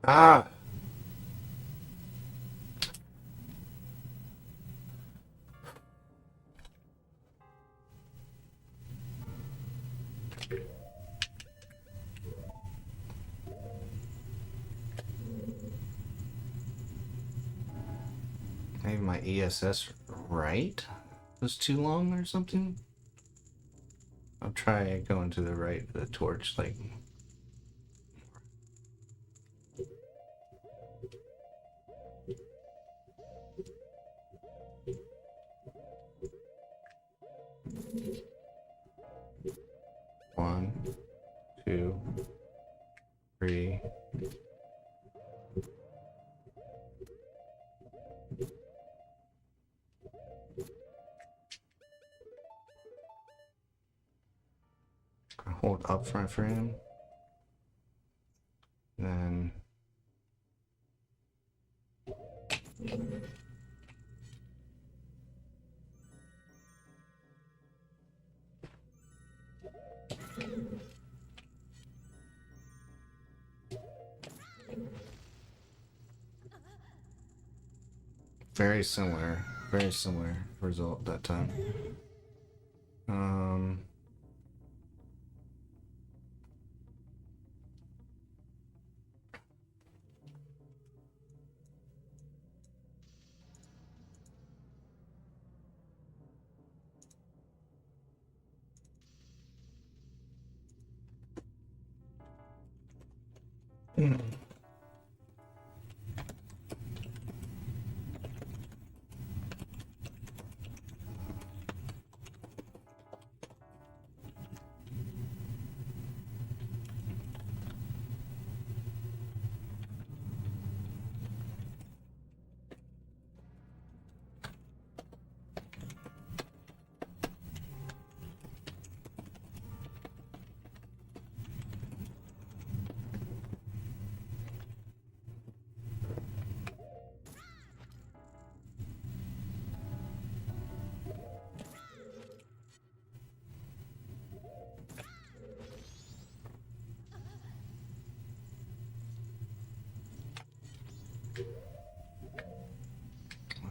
ah! Maybe my ESS right was too long or something? I'll try going to the right of the torch, like... One, two, three. Hold up front frame. Then very similar result that time.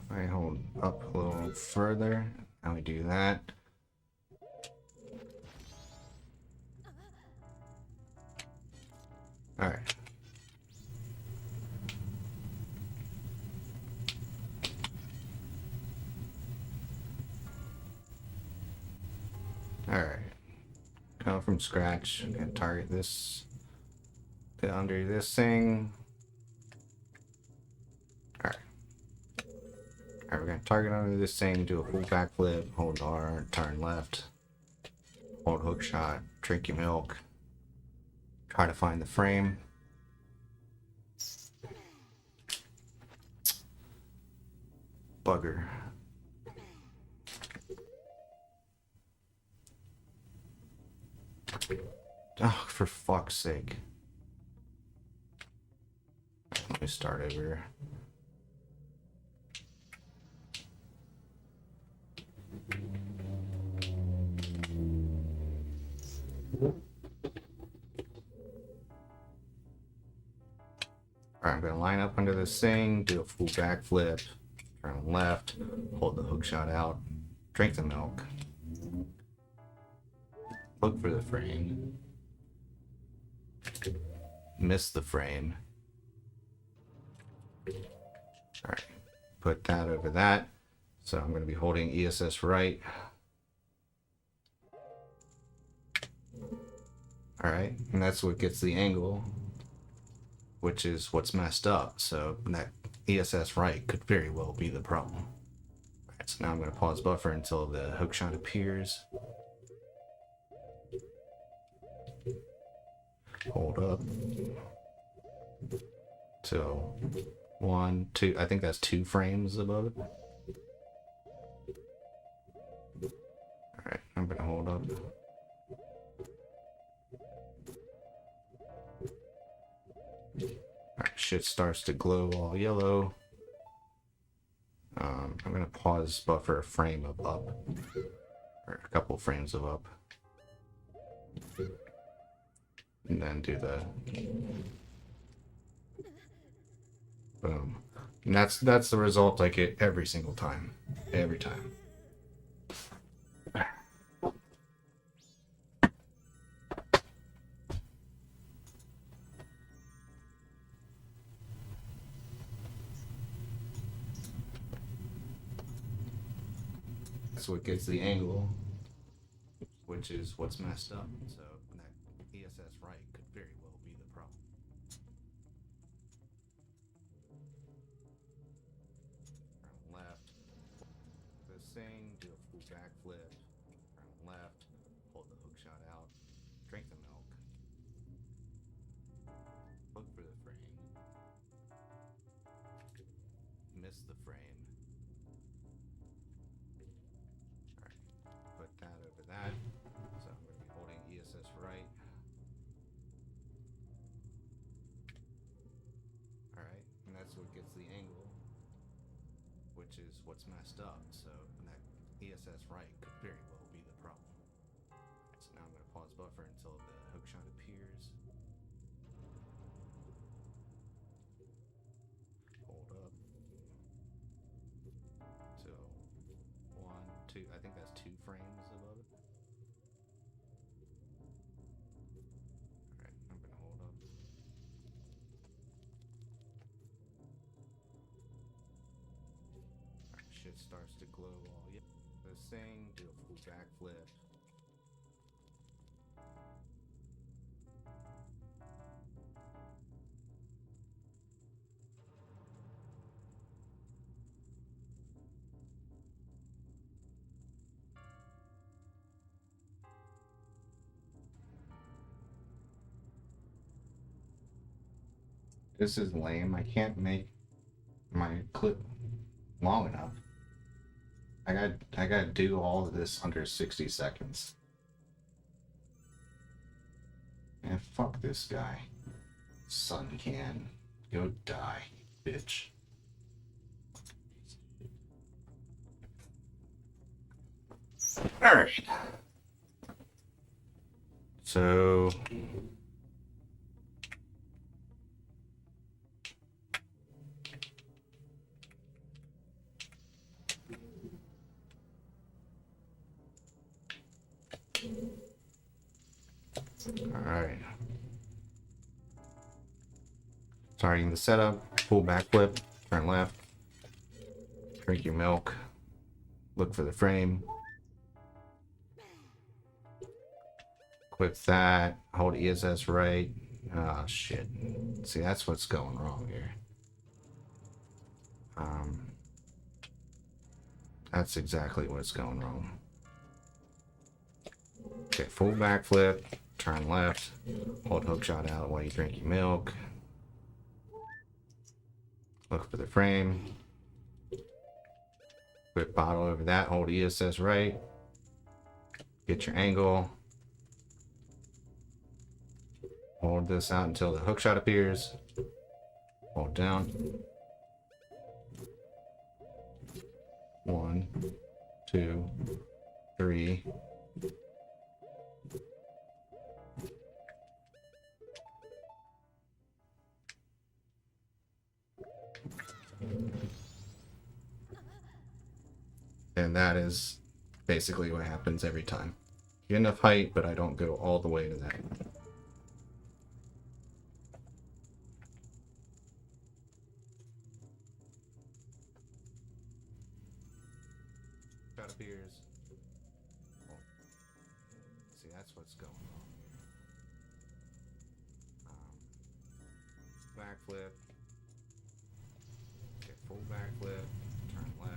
If I hold up a little further, now we do that. All right. All right. Come from scratch. I'm gonna target this. Get under this thing. All right. All right. We're gonna target under this thing. Do a full backflip. Hold R. Turn left. Hold hook shot. Drink your milk. Try to find the frame. Bugger. Oh, for fuck's sake. Let me start over. Alright, I'm gonna line up under this thing, do a full backflip, turn left, hold the hook shot out, drink the milk, look for the frame, miss the frame. Alright, put that over that. So I'm going to be holding ESS right. Alright, and that's what gets the angle, which is what's messed up. So that ESS right could very well be the problem. Alright, so now I'm going to pause buffer until the hookshot appears. Hold up. So 1, 2, I think that's 2 frames above it. Alright, I'm going to hold up. Alright, shit starts to glow all yellow. I'm going to pause buffer a frame of up. Or a couple frames of up. And then do the boom. And that's the result I get every single time. Every time. That's what gets the angle, which is what's messed up. So that ESS right could very well be the problem. Turn left, this thing, do a full backflip, turn left, hold the hook shot out, drink the milk, look for the frame, miss the frame. Alright, put that over that. So I'm going to be holding ESS right. Alright, and that's what gets the angle, which is what's messed up. So that ESS right could very well be the problem. Alright, so now I'm going to pause buffer until the hookshot appears. Hold up. So 1, 2, I think that's 2 frames above it. Alright, I'm going to hold up. Alright, shit starts to glow all yet. This thing, do a full backflip. This is lame. I can't make my clip long enough. I gotta do all of this under 60 seconds. Man, fuck this guy. Sun can. Go die, bitch. Alright. So alright. Starting the setup, full backflip, turn left, drink your milk, look for the frame, equip that, hold ESS right. Oh shit. See, that's what's going wrong here. That's exactly what's going wrong. Okay, full backflip, turn left, hold hookshot out while you drink your milk. Look for the frame. Quick bottle over that, hold ESS right. Get your angle. Hold this out until the hookshot appears. Hold down. 1, 2, 3. And that is basically what happens every time. Get enough height, but I don't go all the way to that. Shot appears. Oh. See, that's what's going on. Backflip. Get full backflip. Turn left.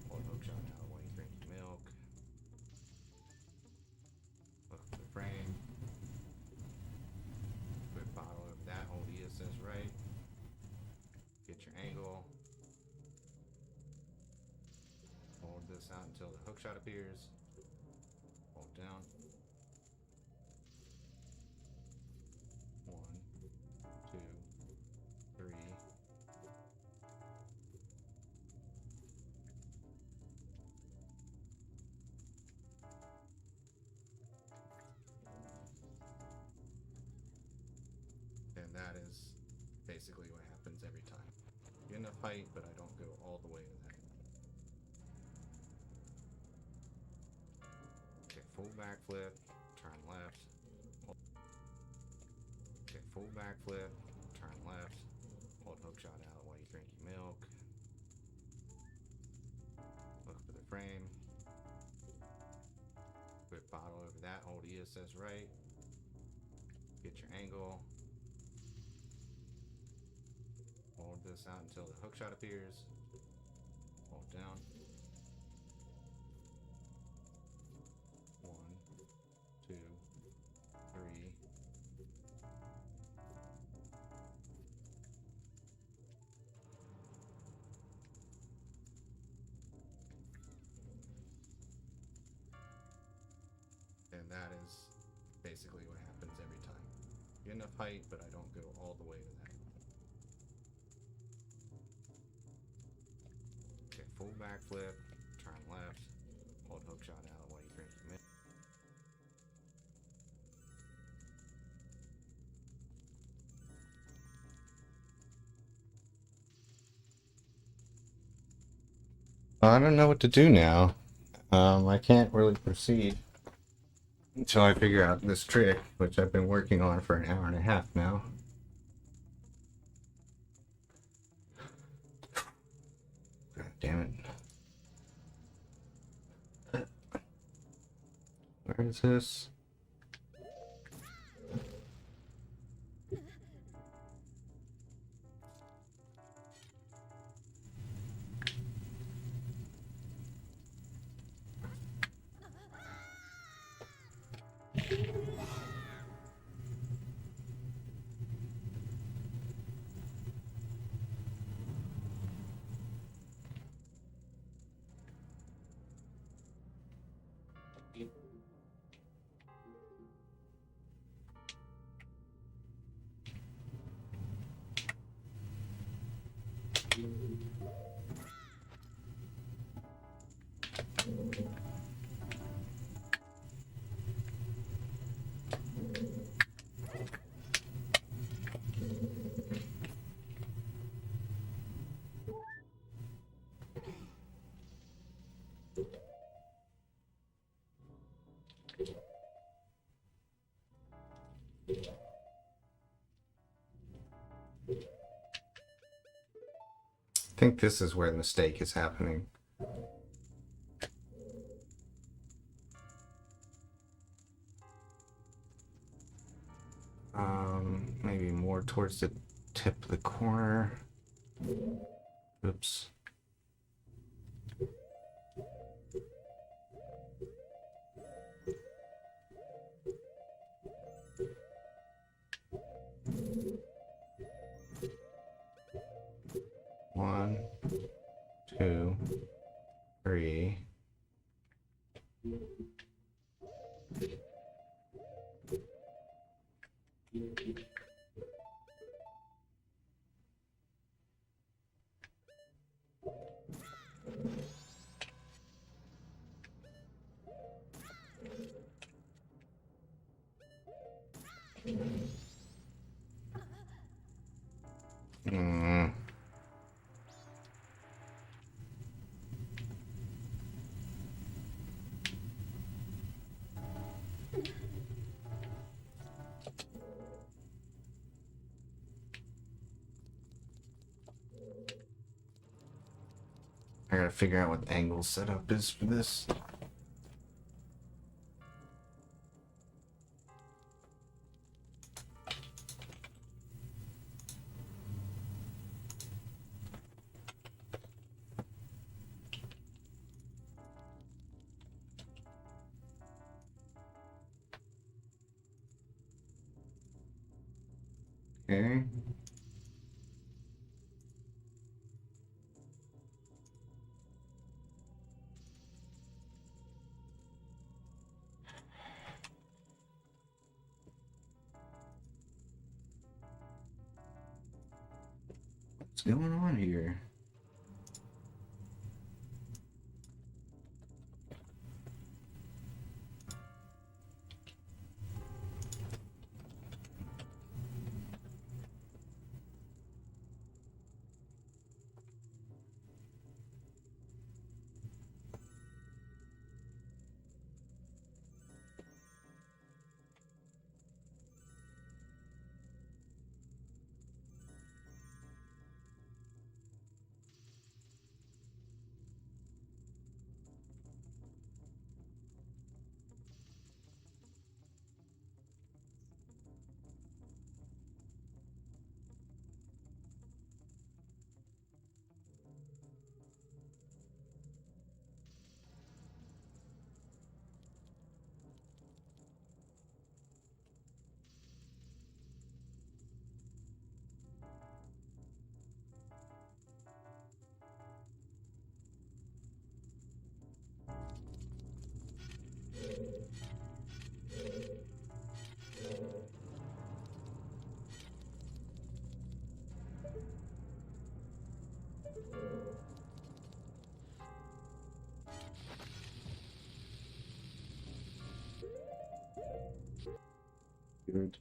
Hold hook shot out while you drink milk. Look for the frame. Quick bottle of that. Hold ESS right. Get your angle. Hold this out until the hook shot appears. Hold down. 1, 2, 3. And that is basically what happens every time. Get enough height, but I don't go all the way to that. Okay, full backflip, turn left. Okay, full backflip, turn left. Hold hook shot out while you drink your milk. Look for the frame. Quick bottle over that, hold ESS right. Get your angle. Hold this out until the hook shot appears. Hold down. 1, 2, 3. And that is basically what happens every time. Get enough height, but I don't go all the way to that. Okay, full backflip, turn left, hold hook shot out while you drink your milk. I don't know what to do now. I can't really proceed until I figure out this trick, which I've been working on for an hour and a half now. God damn it. Where is this? I think this is where the mistake is happening. Maybe more towards the tip of the corner. Oops. One, 2, 3. I gotta figure out what the angle setup is for this. Okay. What's going on here? Good.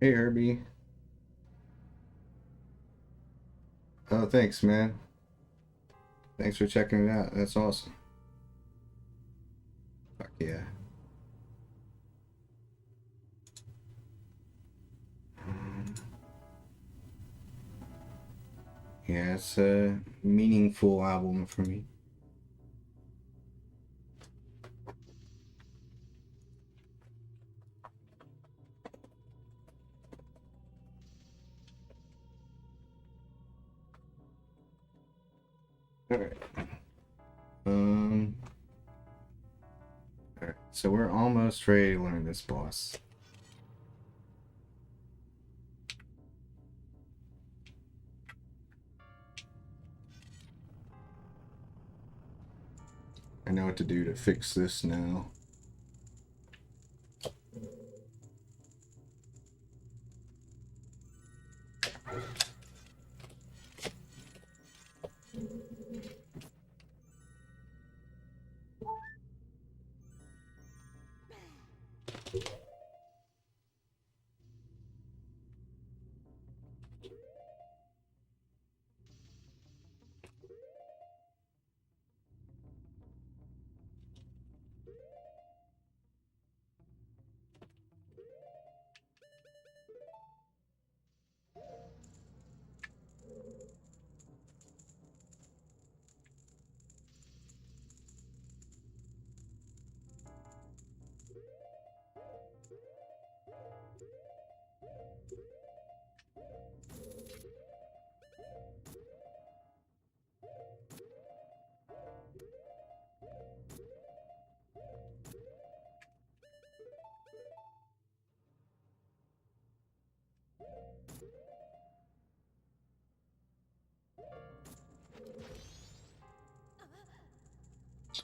Hey, Herbie. Oh, thanks, man. Thanks for checking it out. That's awesome. Fuck yeah. Yeah, it's a meaningful album for me. Alright. Um. Alright, so we're almost ready to learn this boss. I know what to do to fix this now.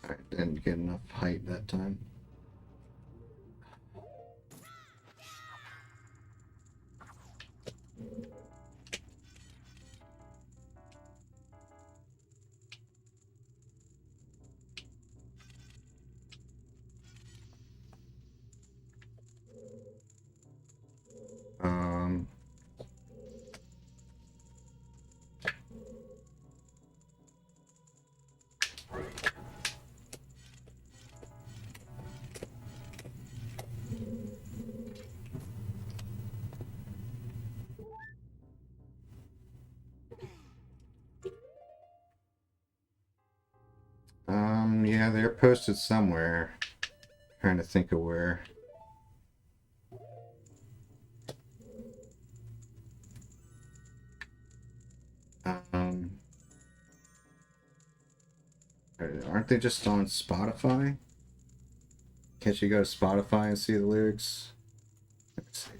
I didn't get enough height that time. Um. Yeah, they're posted somewhere. Trying to think of where. Um, aren't they just on Spotify? Can't you go to Spotify and see the lyrics? Let's see.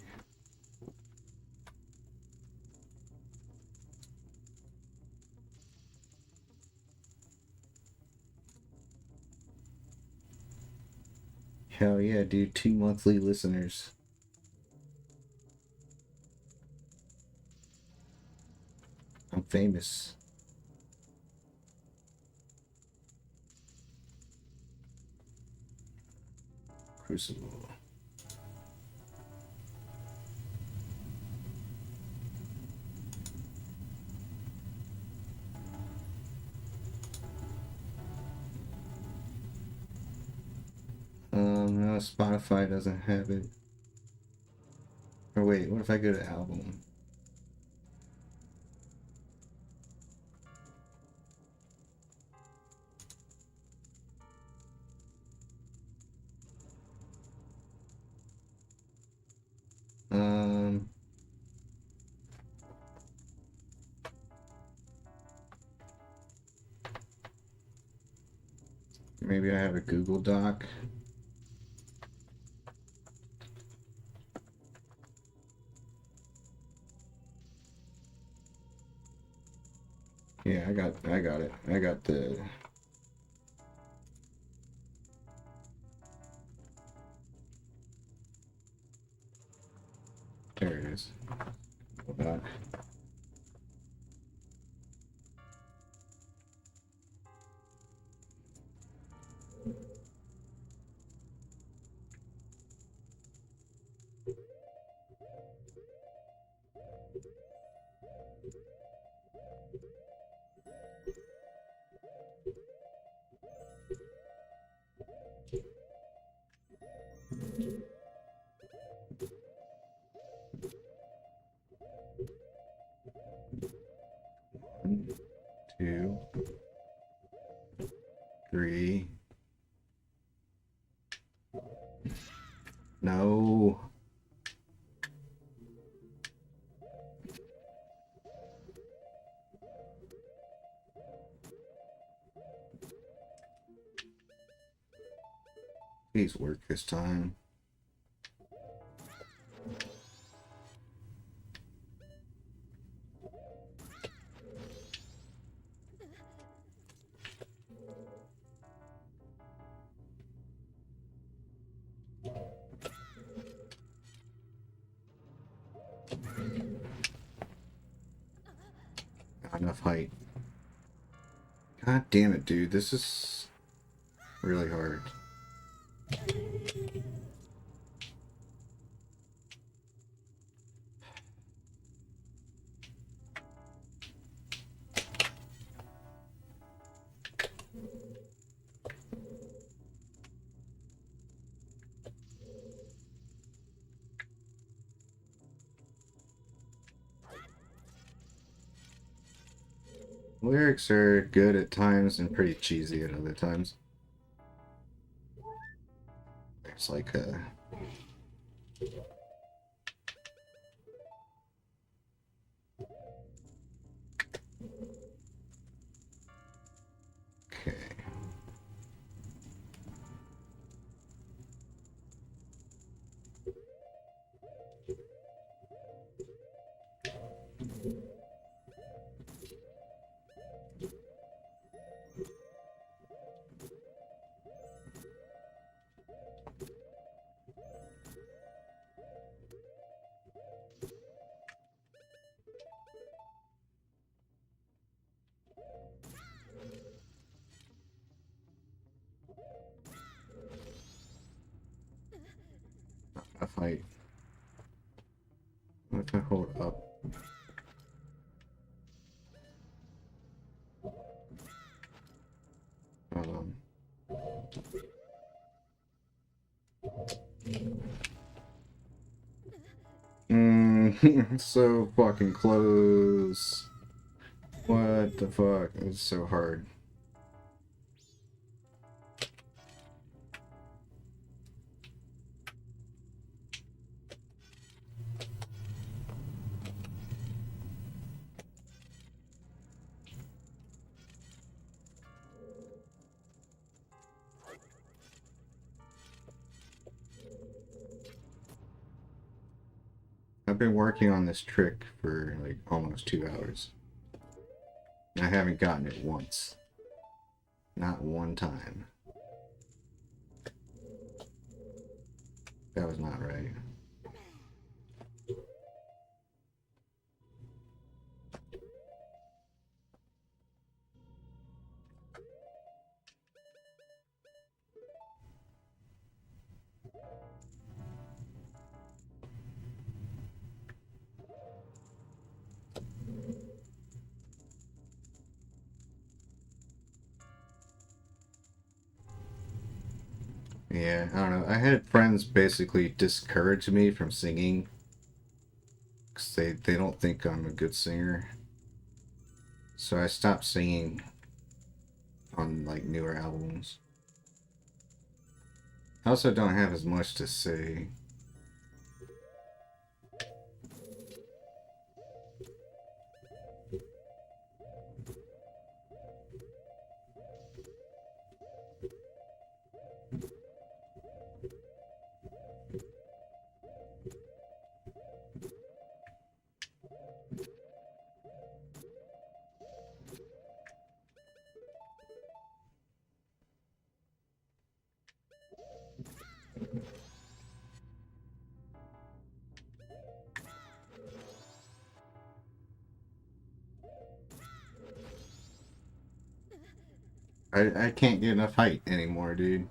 Hell yeah, dude. 2 monthly listeners. I'm famous. Crucible. No, Spotify doesn't have it. Or wait, what if I go to album? Um, Maybe I have a Google Doc. Yeah, I got it. I got the. There it is. Hold on. One, two, three. No. Please work this time. Not enough height. God damn it, dude. This is really hard. Lyrics are good at times and pretty cheesy at other times. There's like a... Okay. A fight. What to hold up? Um. So fucking close. What the fuck? It's so hard. I've been working on this trick for like almost 2 hours. I haven't gotten it once. Not one time. That was not right. Yeah, I don't know. I had friends basically discourage me from singing because they don't think I'm a good singer. So I stopped singing on like newer albums. I also don't have as much to say. I can't get enough height anymore, dude.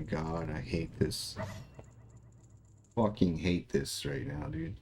my god, I hate this. Fucking hate this right now, dude.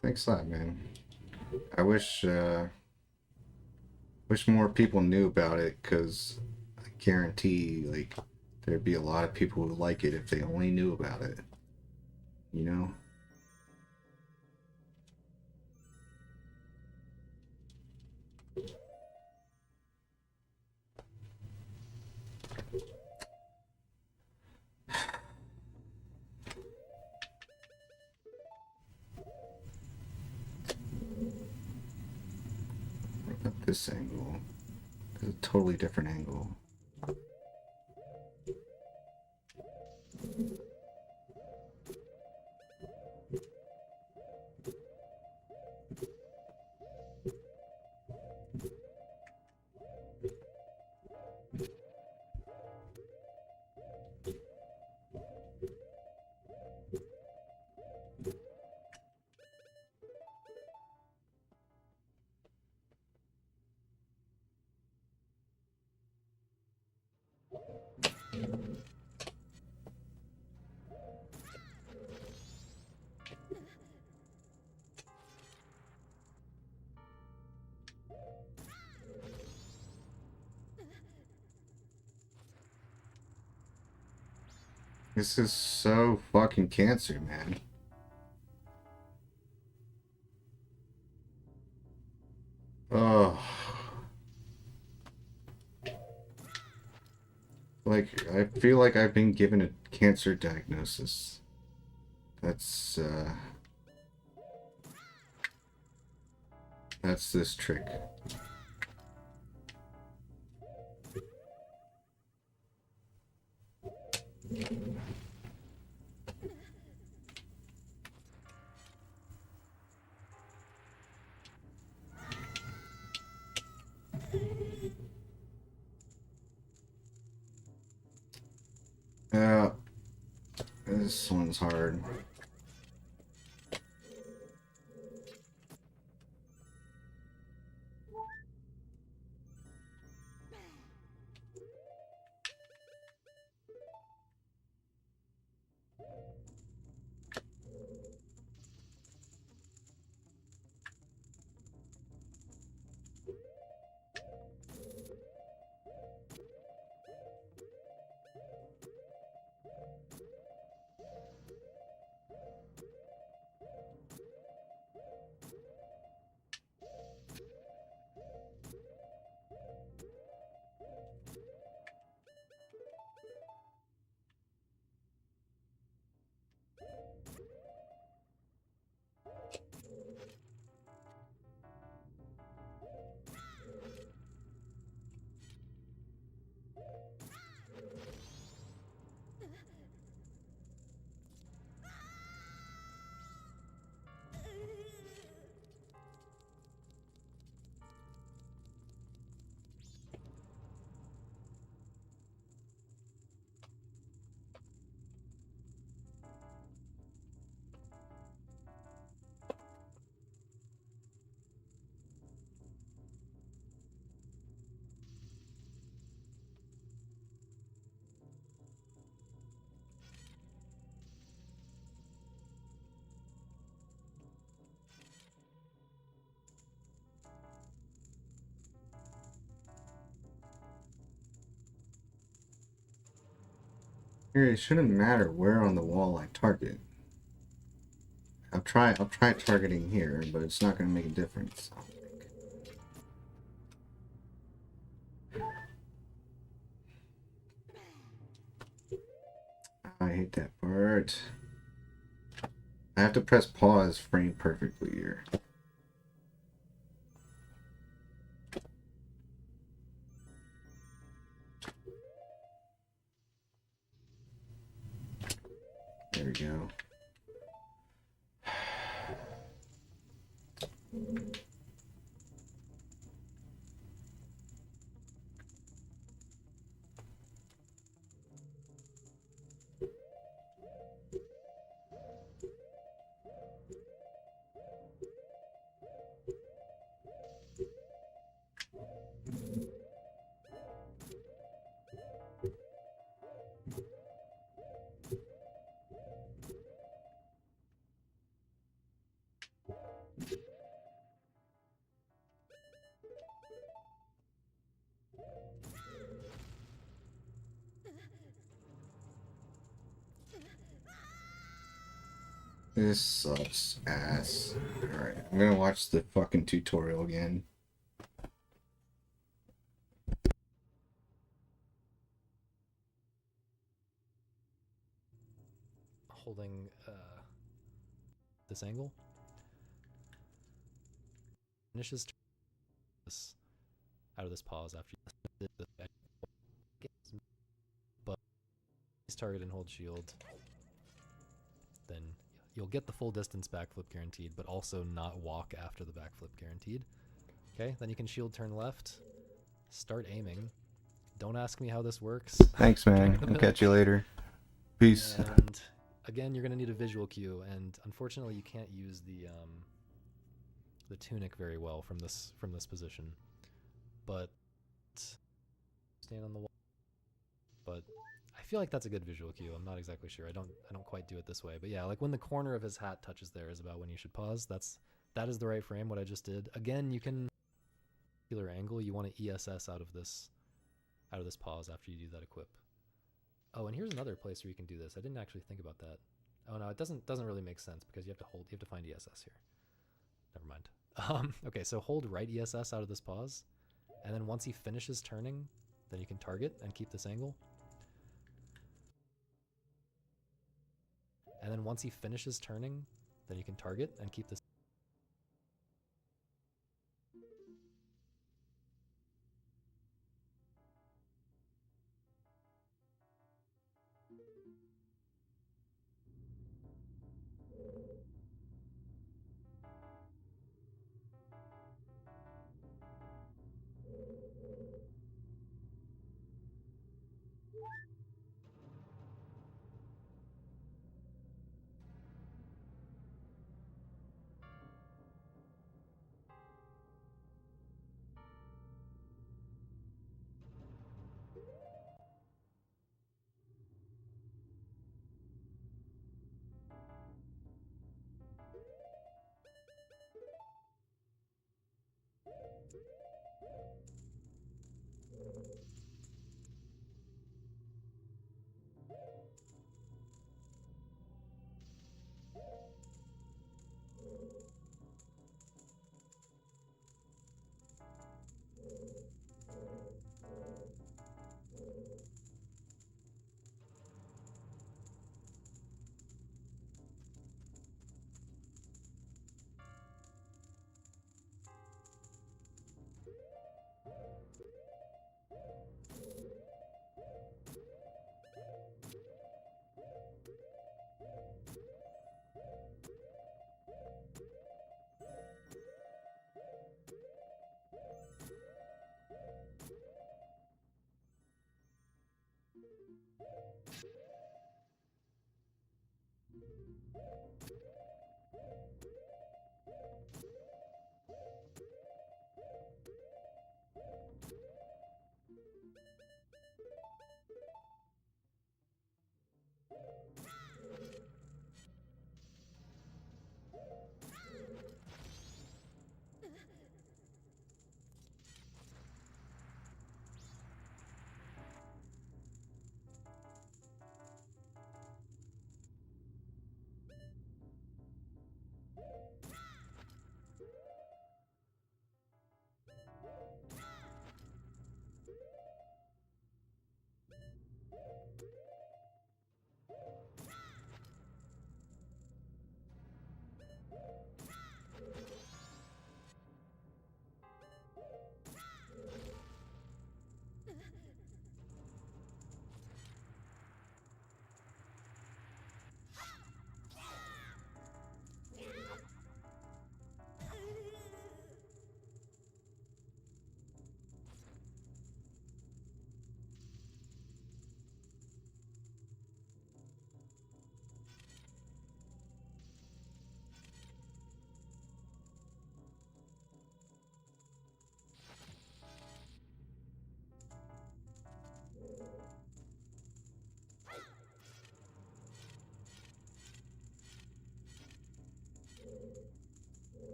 Thanks a lot, man. I wish more people knew about it, because I guarantee, like, there'd be a lot of people who like it if they only knew about it. You know? What about this angle? It's a totally different angle. This is so fucking cancer, man. Oh. Like, I feel like I've been given a cancer diagnosis. That's this trick. Yeah, this one's hard. Here, it shouldn't matter where on the wall I target. I'll try targeting here, but it's not going to make a difference. I hate that part. I have to press pause frame perfectly here. There we go. This sucks ass. Alright, I'm gonna watch the fucking tutorial again. Holding this angle. Finishes this out of this pause after you did the but target and hold shield. Then you'll get the full distance backflip guaranteed, but also not walk after the backflip guaranteed. Okay, then you can shield turn left, start aiming. Don't ask me how this works. Thanks, man. I'll catch you later. Peace. And again, you're gonna need a visual cue, and unfortunately, you can't use the tunic very well from this position. But stand on the wall. But I feel like that's a good visual cue. I'm not exactly sure. I don't quite do it this way. But yeah, like when the corner of his hat touches there is about when you should pause. That is the right frame, what I just did. Again, you can particular angle, you want to ESS out of this pause after you do that equip. Oh, and here's another place where you can do this. I didn't actually think about that. Oh no, it doesn't really make sense because you have to find ESS here. Never mind. Okay, so hold right ESS out of this pause, and then once he finishes turning, then you can target and keep this angle. And then once he finishes turning, then you can target and keep this.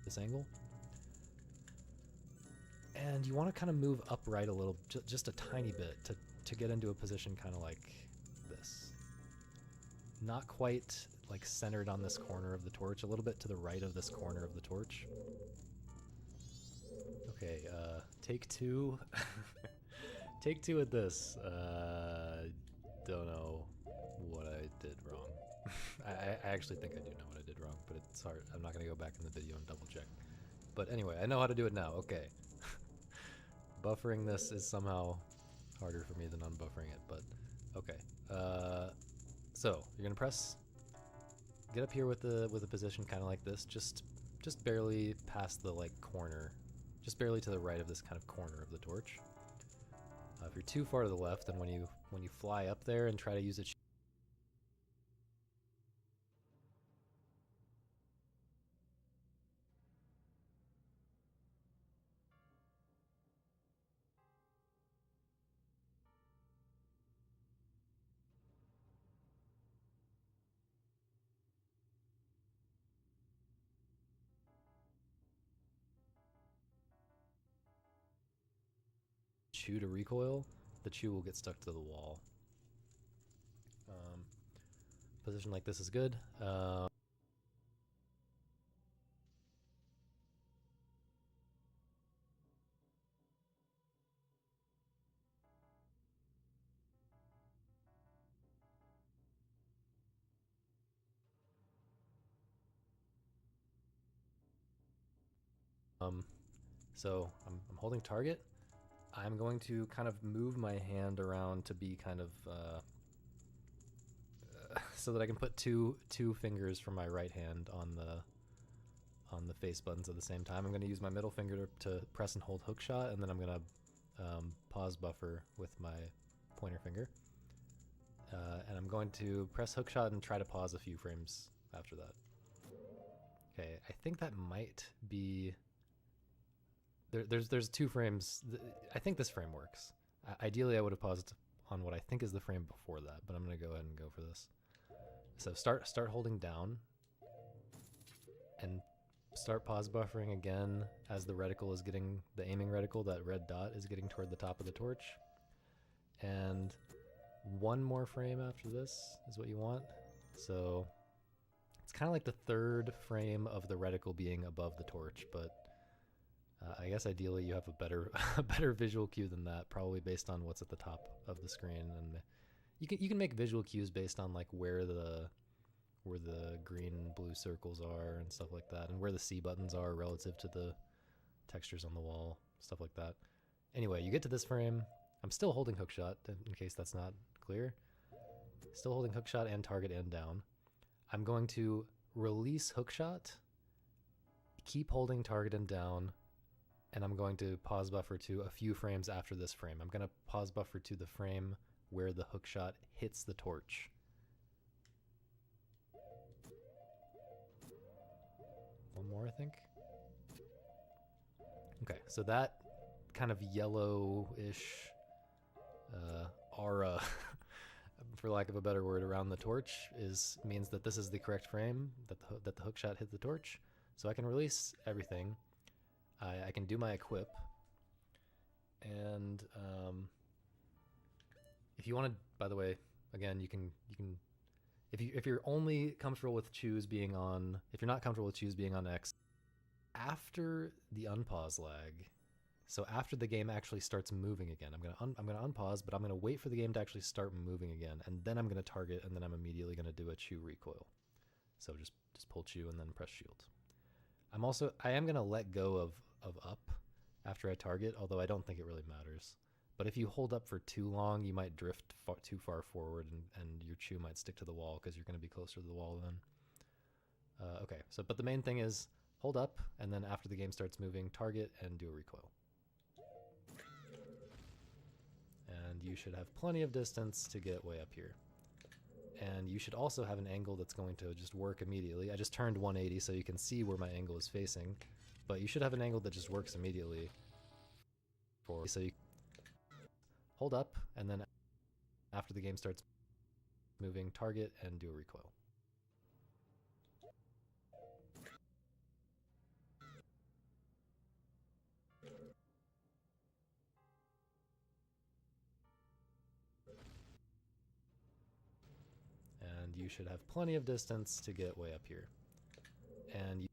this angle. And you want to kind of move upright a little, just a tiny bit, to get into a position kind of like this. Not quite like centered on this corner of the torch, a little bit to the right of this corner of the torch. Okay, take two. Take two at this. Don't know what I did wrong. I actually think I do know what I did wrong, but it's hard. I'm not going to go back in the video and double check. But anyway, I know how to do it now. Okay. Buffering this is somehow harder for me than unbuffering it, but okay. So you're gonna press, get up here with a position kind of like this, just barely past the like corner, just barely to the right of this kind of corner of the torch. If you're too far to the left, then when you fly up there and try to use it. Chew to recoil, the chew will get stuck to the wall. Position like this is good. So I'm holding target. I'm going to kind of move my hand around to be kind of so that I can put two fingers from my right hand on the face buttons at the same time. I'm going to use my middle finger to press and hold hook shot, and then I'm going to pause buffer with my pointer finger. And I'm going to press hook shot and try to pause a few frames after that. Okay, I think that might be... There's 2 frames. I think this frame works. Ideally, I would have paused on what I think is the frame before that, but I'm going to go ahead and go for this. So start holding down and start pause buffering again as the reticle is getting, the aiming reticle, that red dot is getting toward the top of the torch. And 1 more frame after this is what you want. So it's kind of like the 3rd frame of the reticle being above the torch, but I guess ideally you have a better visual cue than that, probably based on what's at the top of the screen. And you can make visual cues based on like where the green and blue circles are and stuff like that, and where the C buttons are relative to the textures on the wall, stuff like that. Anyway, you get to this frame. I'm still holding hookshot in case that's not clear. Still holding hookshot and target and down. I'm going to release hookshot, keep holding target and down, and I'm going to pause buffer to a few frames after this frame. I'm going to pause buffer to the frame where the hookshot hits the torch. One more, I think. Okay, so that kind of yellow-ish aura, for lack of a better word, around the torch means that this is the correct frame, that the hookshot hit the torch. So I can release everything. I can do my equip, and if you want to, by the way, again, you can if you're only comfortable with choose being on, if you're not comfortable with choose being on X, after the unpause lag, so after the game actually starts moving again, I'm gonna unpause, but I'm gonna wait for the game to actually start moving again, and then I'm gonna target, and then I'm immediately gonna do a chew recoil. So just pull chew and then press shield. I am gonna let go of up after I target, although I don't think it really matters. But if you hold up for too long, you might drift too far forward, and your chew might stick to the wall because you're going to be closer to the wall then. Okay, but the main thing is hold up, and then after the game starts moving, target and do a recoil. And you should have plenty of distance to get way up here. And you should also have an angle that's going to just work immediately. I just turned 180 so you can see where my angle is facing, but you should have an angle that just works immediately. So you hold up, and then after the game starts moving, target and do a recoil. you should have plenty of distance to get way up here. And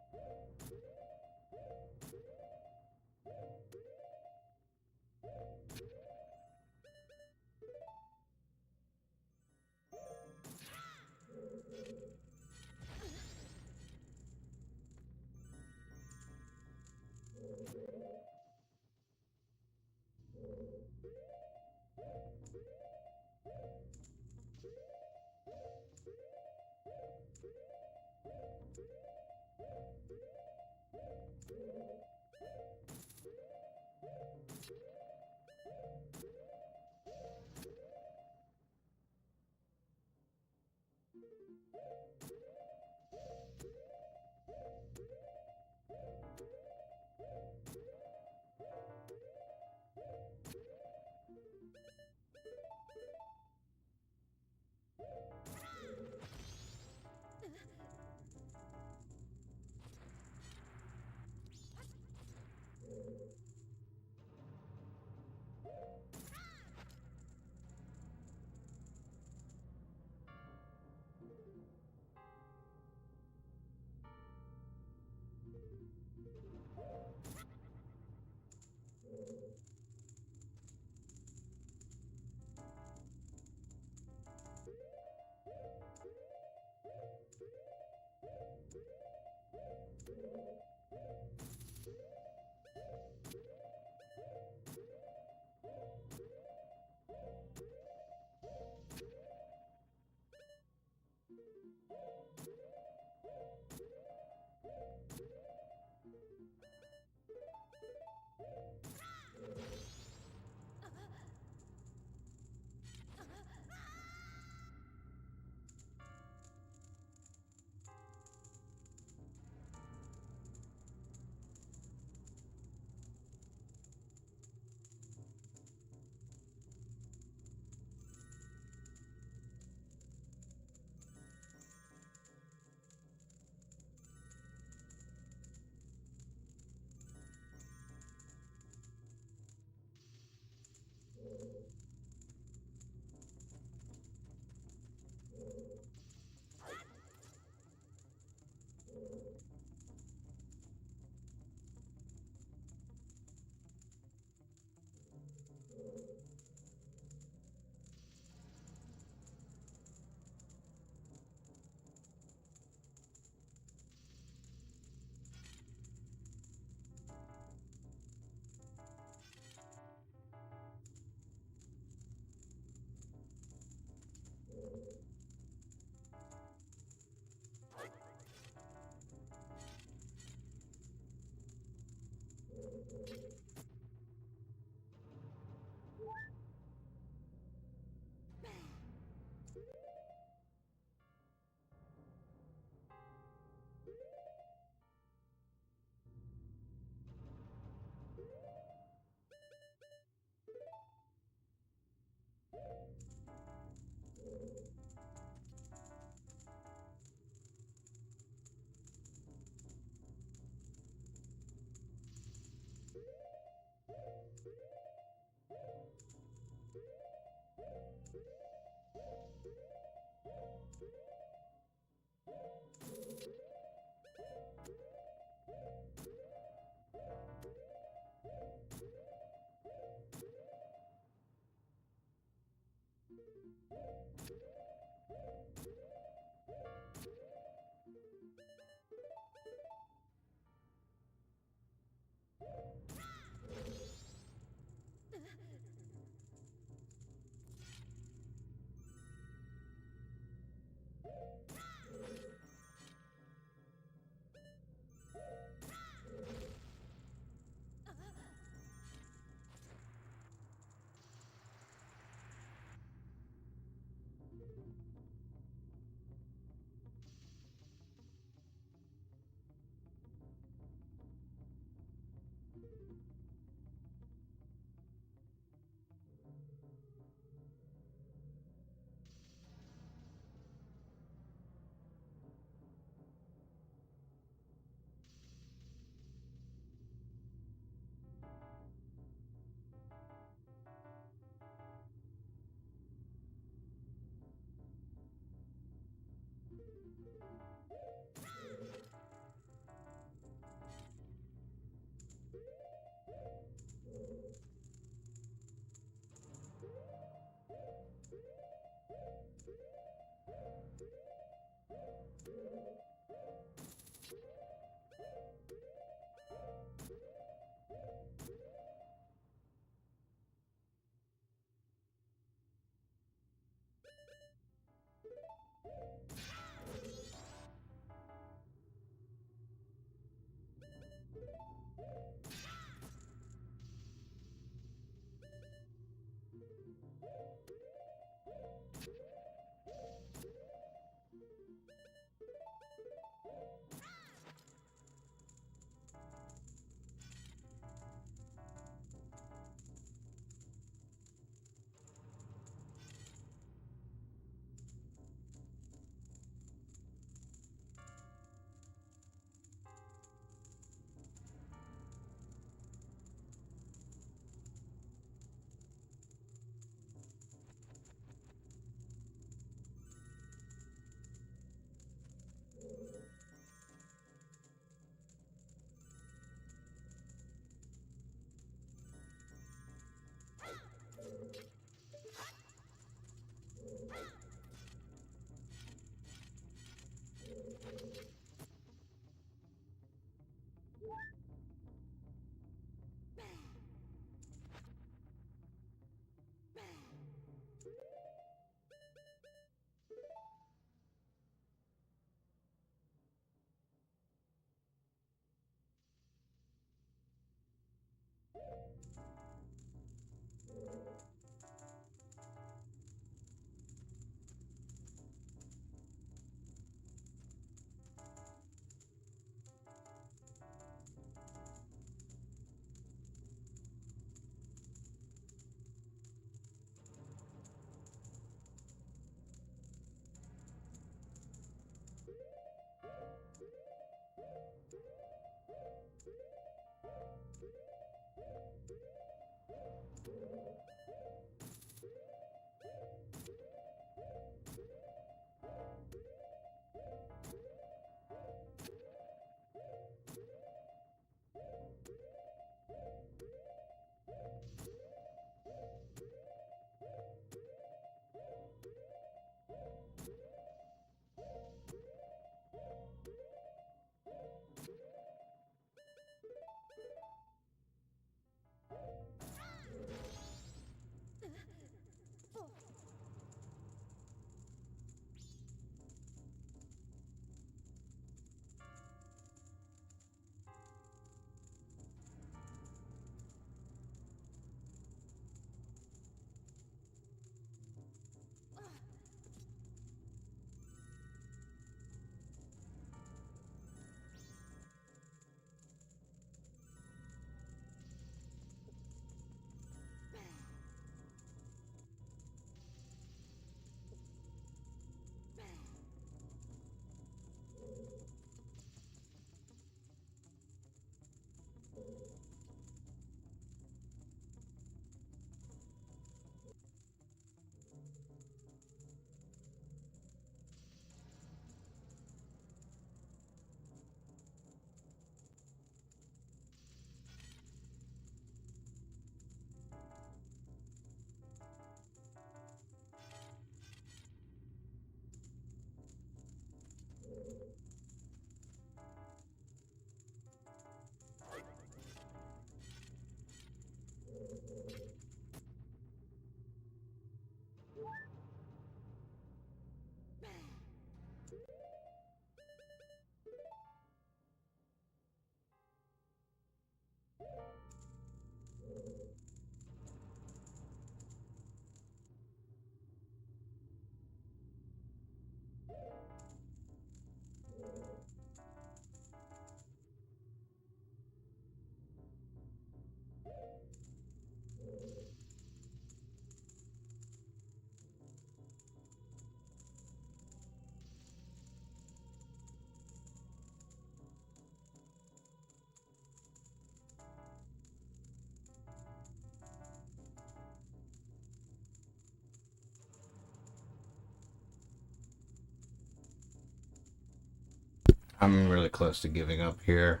I'm really close to giving up here.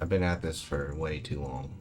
I've been at this for way too long.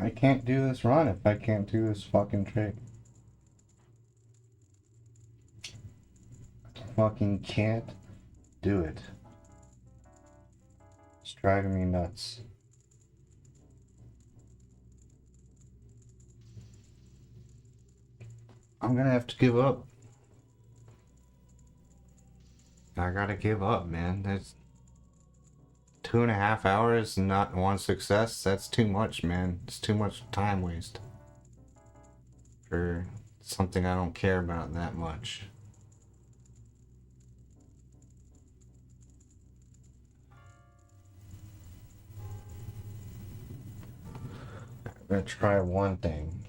I can't do this run if I can't do this fucking trick. I fucking can't do it. It's driving me nuts. I'm gonna have to give up. I gotta give up, man. That's 2.5 hours and not one success. That's too much, man. It's too much time waste for something I don't care about that much. I'm gonna try one thing.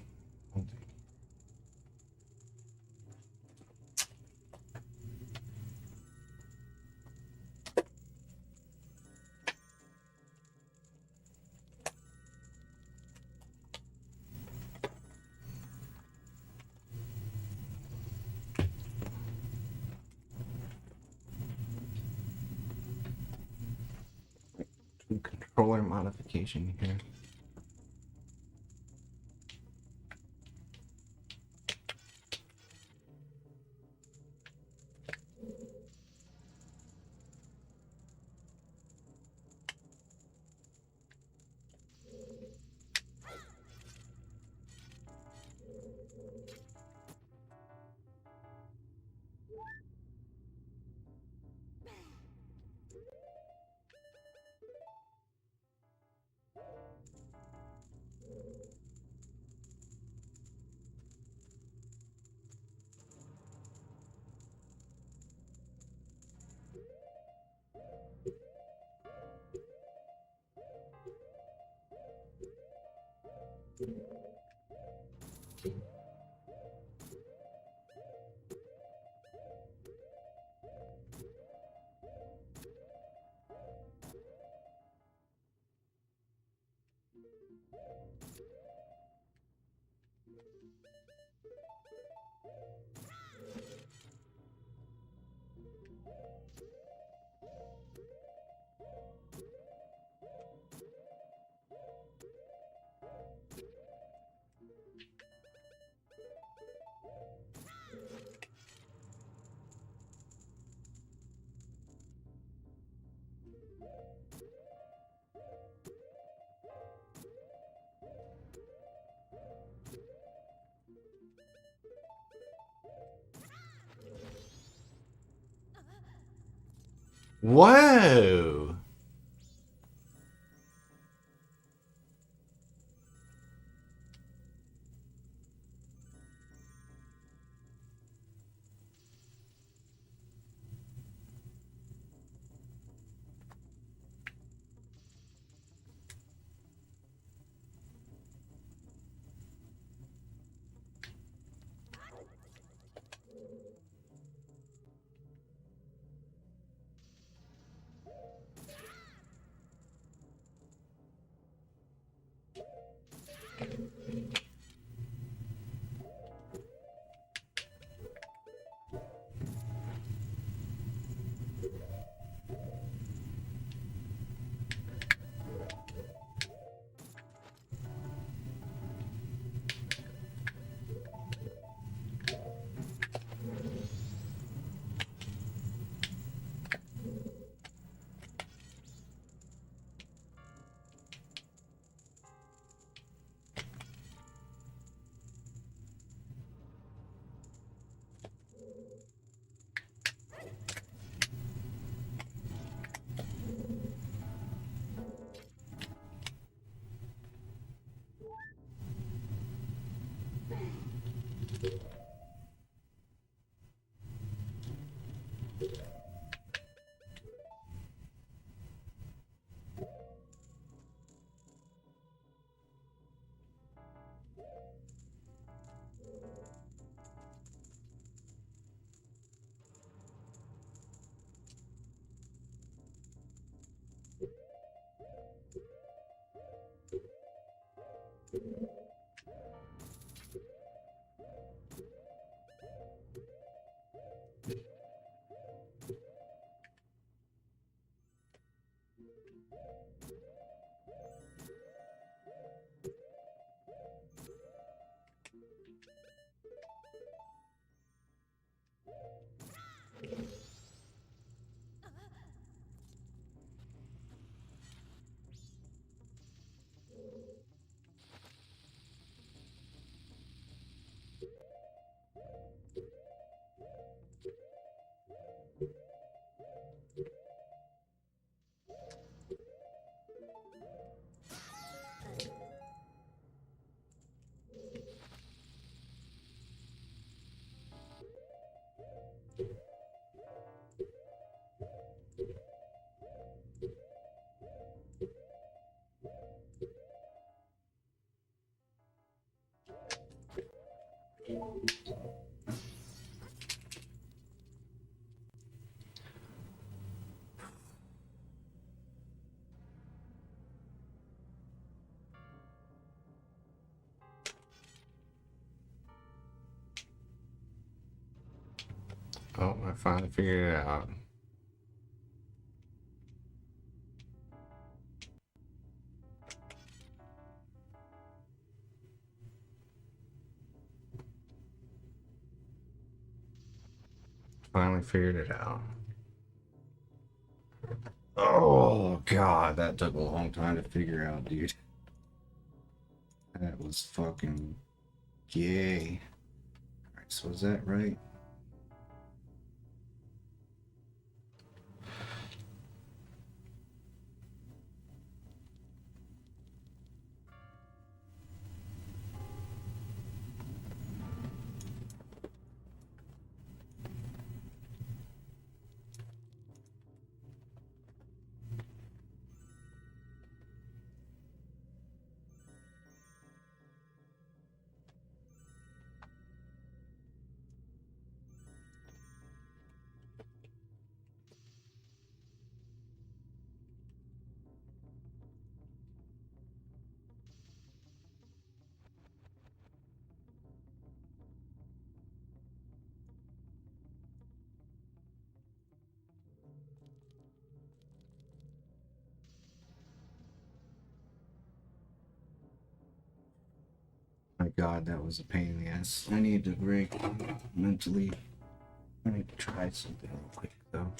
Controller modification here. Whoa! Oh, I finally figured it out. Finally figured it out. Oh, God, that took a long time to figure out, dude. That was fucking gay. Alright, so is that right? My God, that was a pain in the ass. I need to break mentally. I need to try something real quick, though.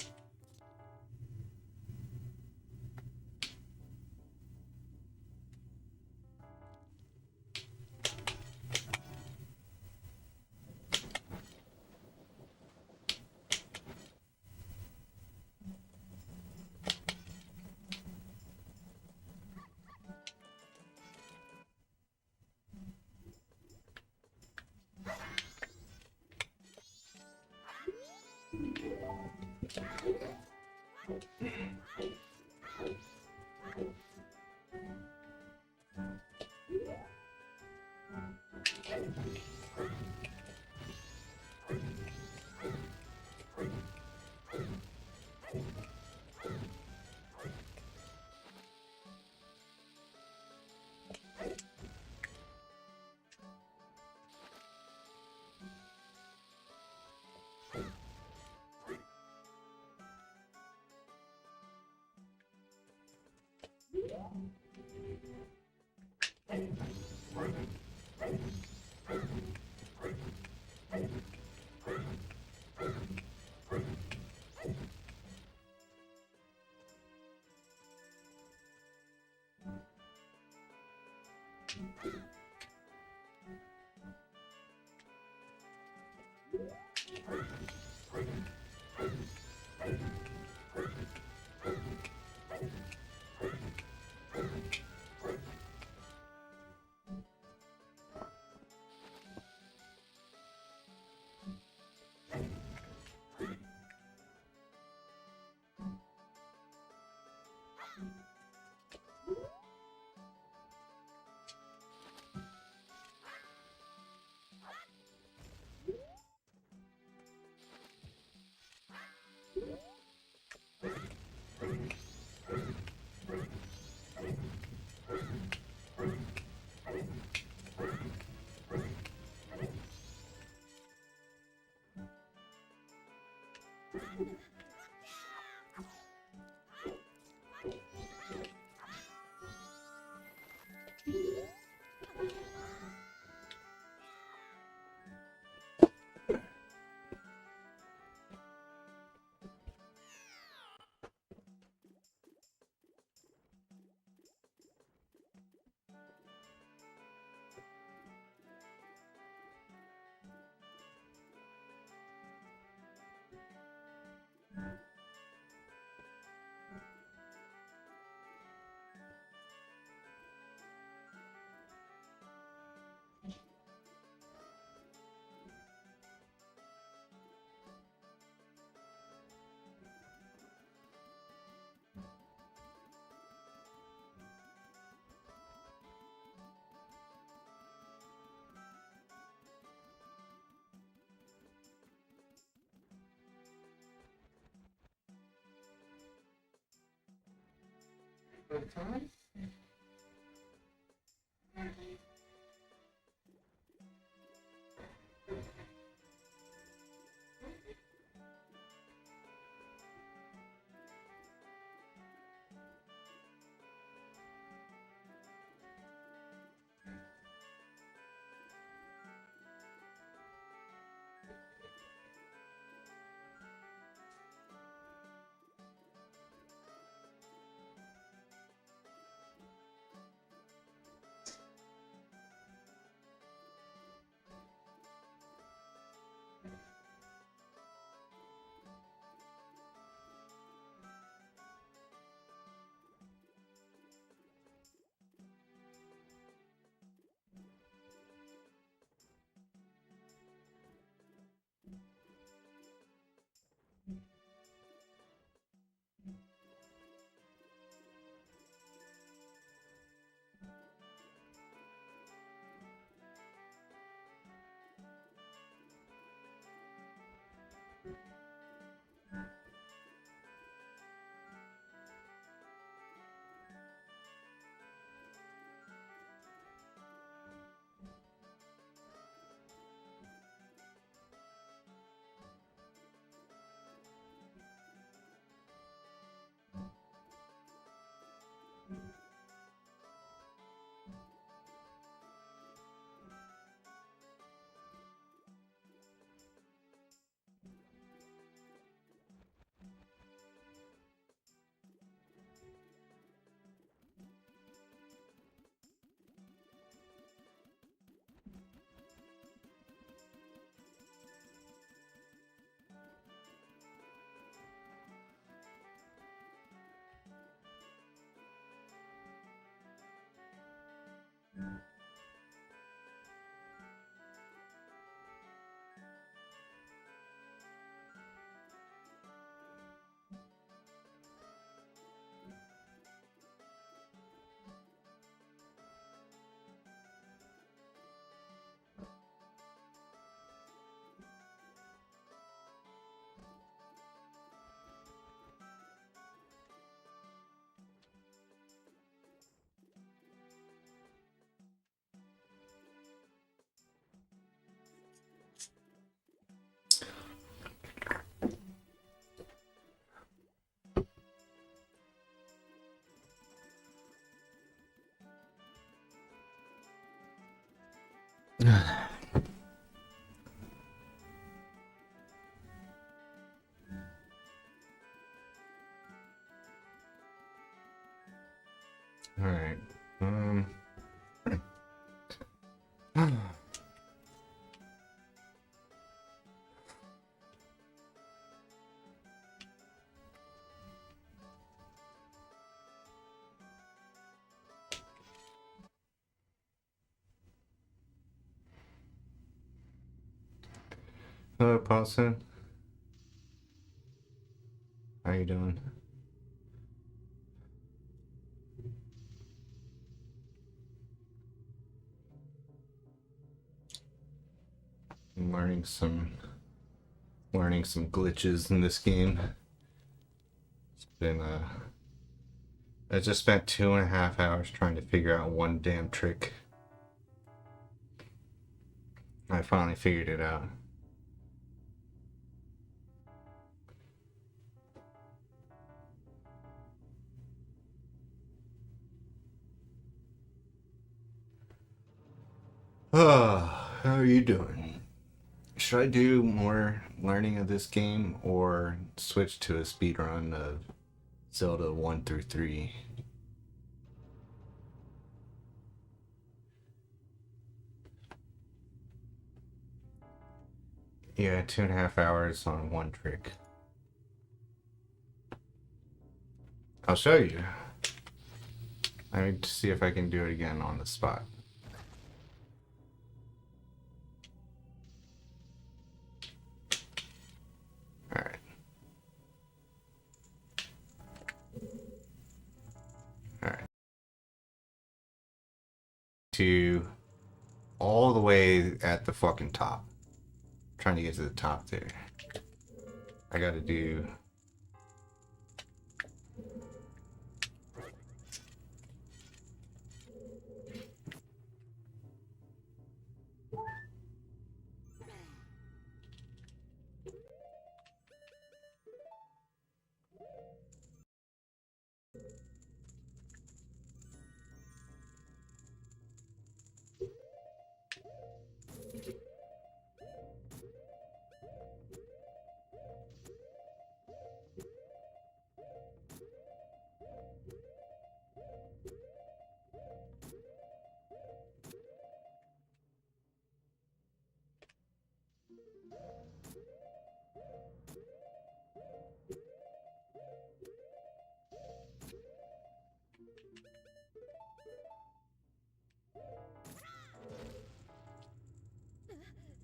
Alright. Hello, Paulson. How you doing? I'm learning some glitches in this game. It's been I just spent 2.5 hours trying to figure out one damn trick. I finally figured it out. Oh, how are you doing? Should I do more learning of this game or switch to a speedrun of Zelda 1 through 3? Yeah, 2.5 hours on one trick. I'll show you. I need to see if I can do it again on the spot. Alright. Alright. To all the way at the fucking top. Trying to get to the top there. I gotta do...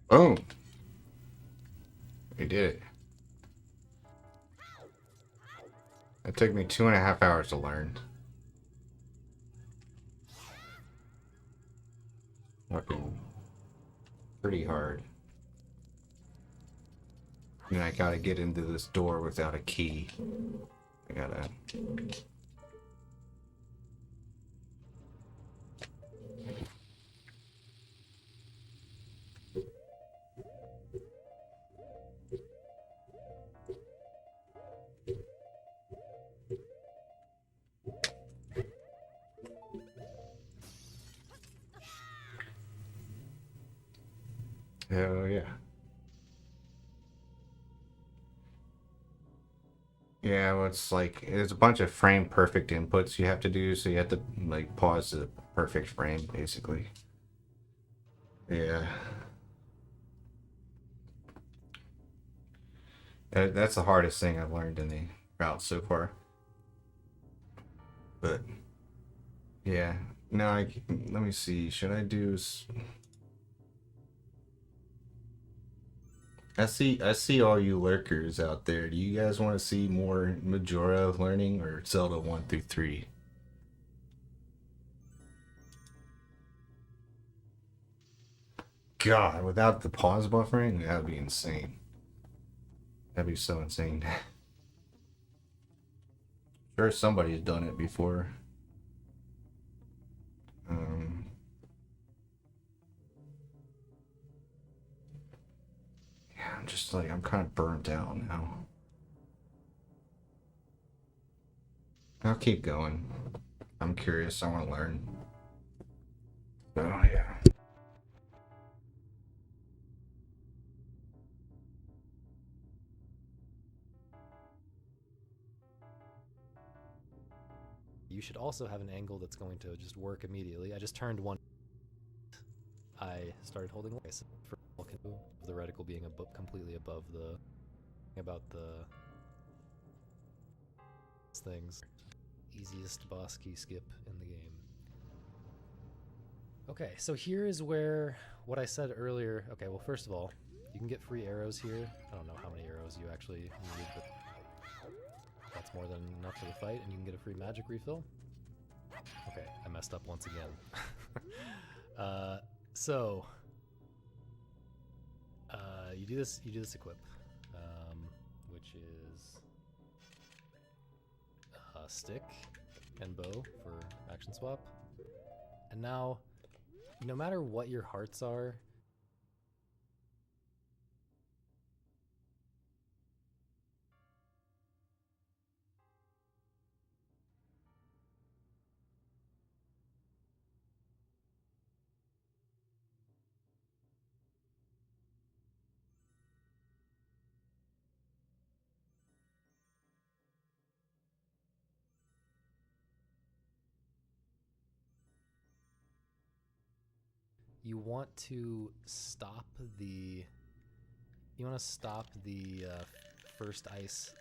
Boom! We did it. It took me 2.5 hours to learn. Fucking pretty hard. And I gotta get into this door without a key. I gotta... Hell yeah. Yeah, well, it's like, there's a bunch of frame perfect inputs you have to do, so you have to, like, pause the perfect frame, basically. Yeah. That's the hardest thing I've learned in the route so far. But, yeah. Now, let me see, should I do... I see all you lurkers out there. Do you guys want to see more Majora learning or Zelda 1 through 3? God, without the pause buffering, that would be insane. That'd be so insane. Sure, somebody's done it before. Yeah, I'm just like, I'm kind of burnt out now. I'll keep going. I'm curious. I want to learn. Oh, yeah. you should also have an angle that's going to just work immediately. I just turned one. I started holding for the reticle being completely above the things. Easiest boss key skip in the game. Okay, so here is where what I said earlier. Okay, well, first of all, you can get free arrows here. I don't know how many arrows you actually need, but that's more than enough for the fight, and you can get a free magic refill. Okay, I messed up once again. So you do this equip, which is stick and bow for action swap. And now, no matter what your hearts are, you want to stop the first ice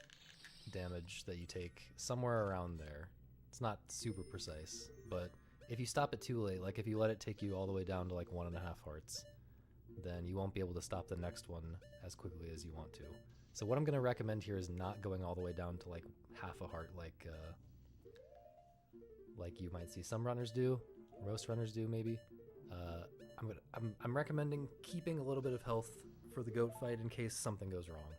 damage that you take somewhere around there. It's not super precise, but if you stop it too late, like if you let it take you all the way down to like 1.5 hearts, then you won't be able to stop the next one as quickly as you want to. So what I'm going to recommend here is not going all the way down to like half a heart like you might see some runners do, most runners do maybe. I'm recommending keeping a little bit of health for the goat fight in case something goes wrong.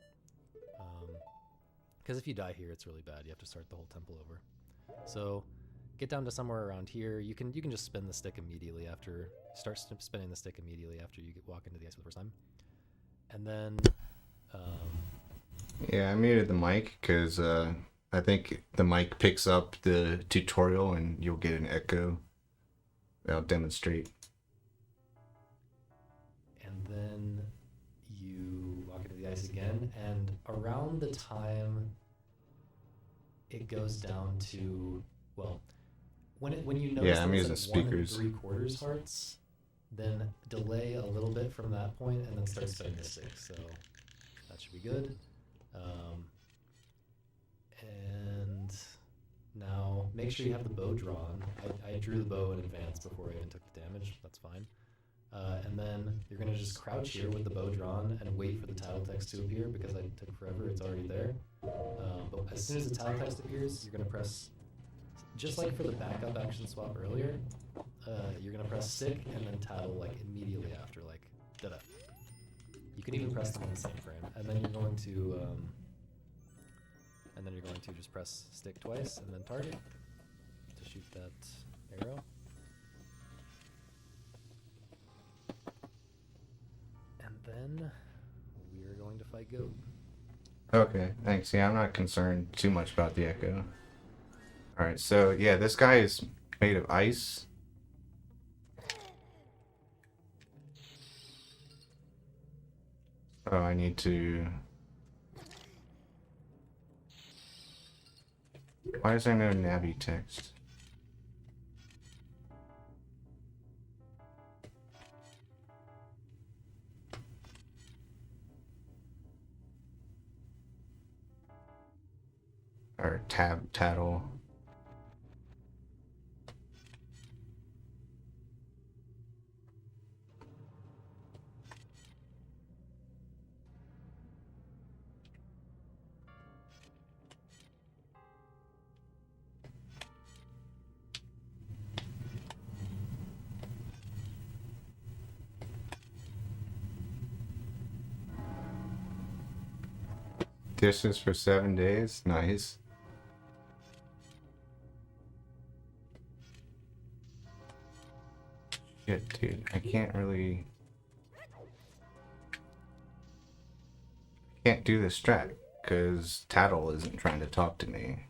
Because if you die here, it's really bad. You have to start the whole temple over. So get down to somewhere around here. You can just spin the stick immediately after. Start spinning the stick immediately after you walk into the ice for the first time. And then... yeah, I muted the mic because I think the mic picks up the tutorial and you'll get an echo. I'll demonstrate. And then you walk into the ice again, and around the time it goes down to, well, when you notice I'm using speakers. 1 3/4 hearts, then delay a little bit from that point and then start spinning the stick. So that should be good. And now make sure you have the bow drawn. I drew the bow in advance before I even took the damage. That's fine. And then you're going to just crouch here with the bow drawn and wait for the title text to appear because it took forever. It's already there. But as soon as the title text appears, you're going to press, just like for the backup action swap earlier, you're going to press stick and then title like immediately after, like da-da. You can even press them in the same frame. And then you're going to just press stick twice and then target to shoot that arrow. And then we are going to fight Goat. Okay, thanks. Yeah, I'm not concerned too much about the echo. Alright, so yeah, this guy is made of ice. So I need to... Why is there no Navi text? Or tattle. Distance for 7 days? Nice. Shit, dude. I can't really... Can't do this strat, because Tattle isn't trying to talk to me.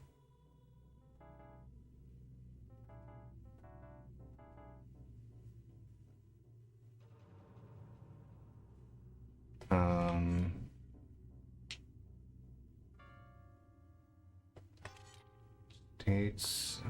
Dates.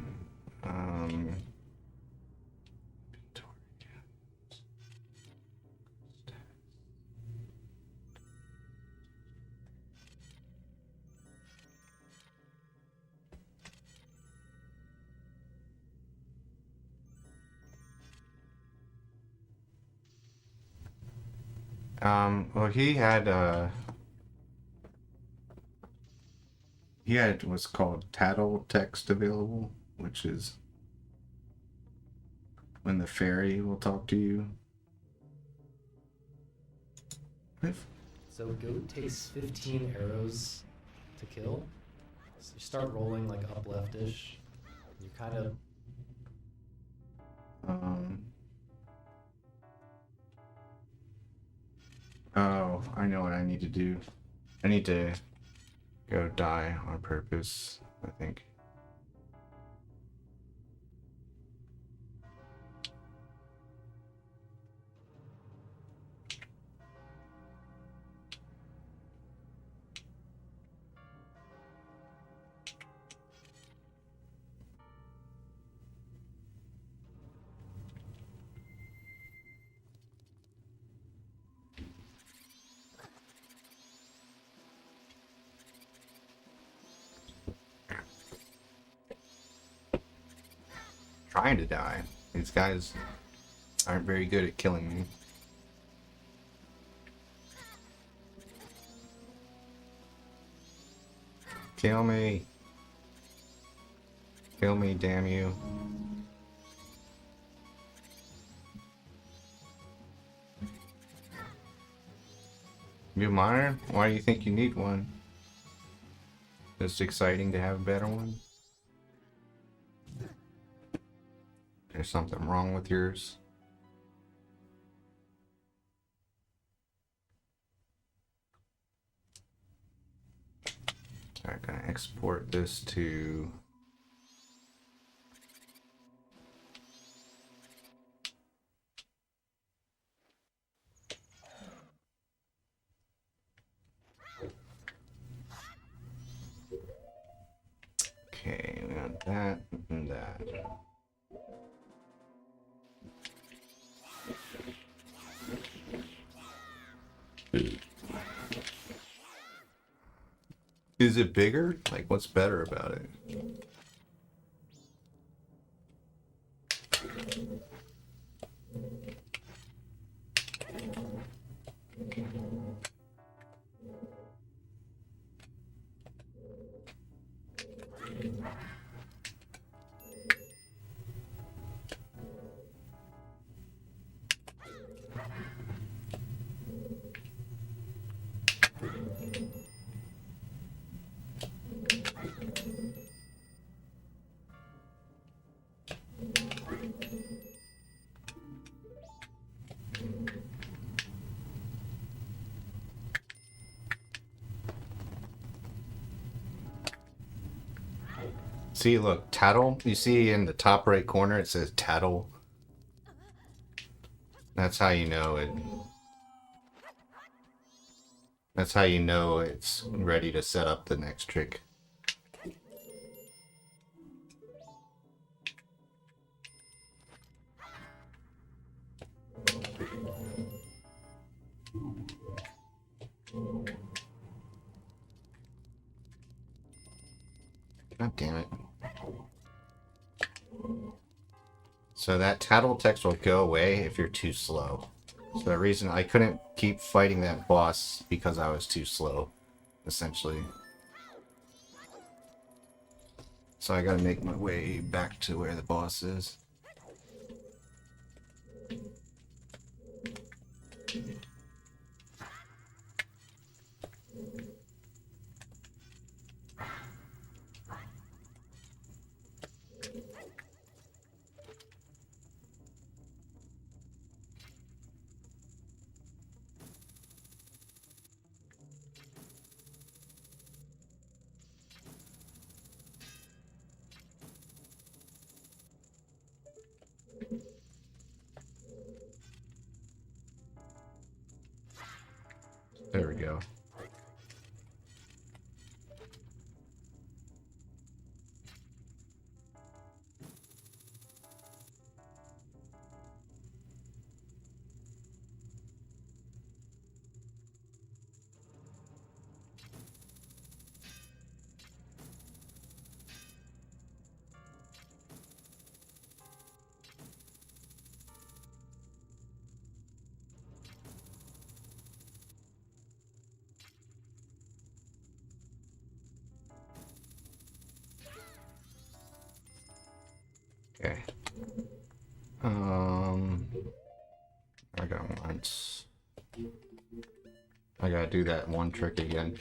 Well, he had what's called tattle text available, which is when the fairy will talk to you. If So goat takes 15 arrows to kill. So you start rolling like up leftish. You kind of um oh, I know what I need to do. I need to go die on purpose, I think. Trying to die. These guys aren't very good at killing me. Kill me. Kill me, damn you. You mine? Why do you think you need one? It's exciting to have a better one. There's something wrong with yours. Alright, gonna export this to okay, we got that and that. Is it bigger? Like, what's better about it? See, look, tattle. You see in the top right corner it says tattle. That's how you know it. That's how you know it's ready to set up the next trick. God damn it. So that tattle text will go away if you're too slow. So the reason I couldn't keep fighting that boss because I was too slow, essentially. So I gotta make my way back to where the boss is. There we go. Okay. I got once. I gotta do that one trick again.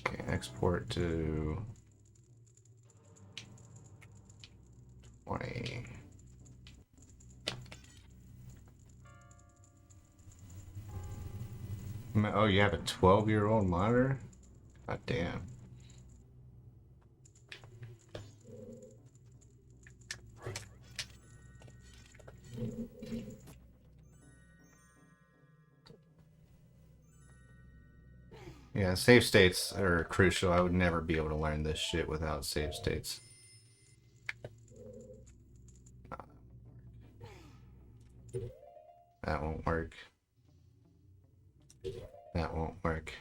Okay, export to 20. Oh, you have a 12-year-old monitor? God damn. Yeah, save states are crucial. I would never be able to learn this shit without save states. That won't work. That won't work.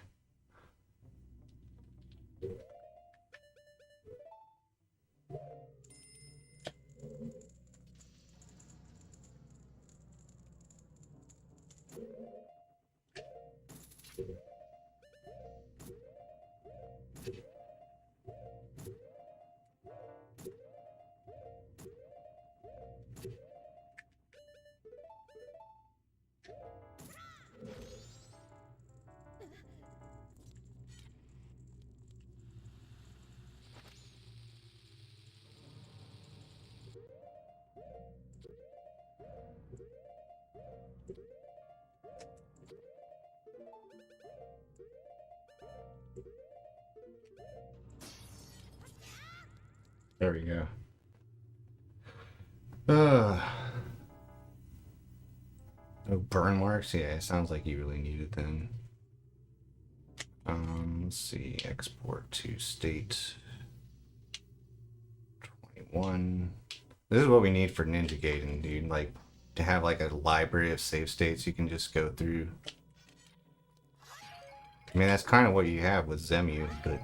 There we go. No burn marks? Yeah, it sounds like you really need it then. Let's see. Export to state 21. This is what we need for ninja gating, dude. Like, to have like a library of save states you can just go through. I mean, that's kind of what you have with Zemu, but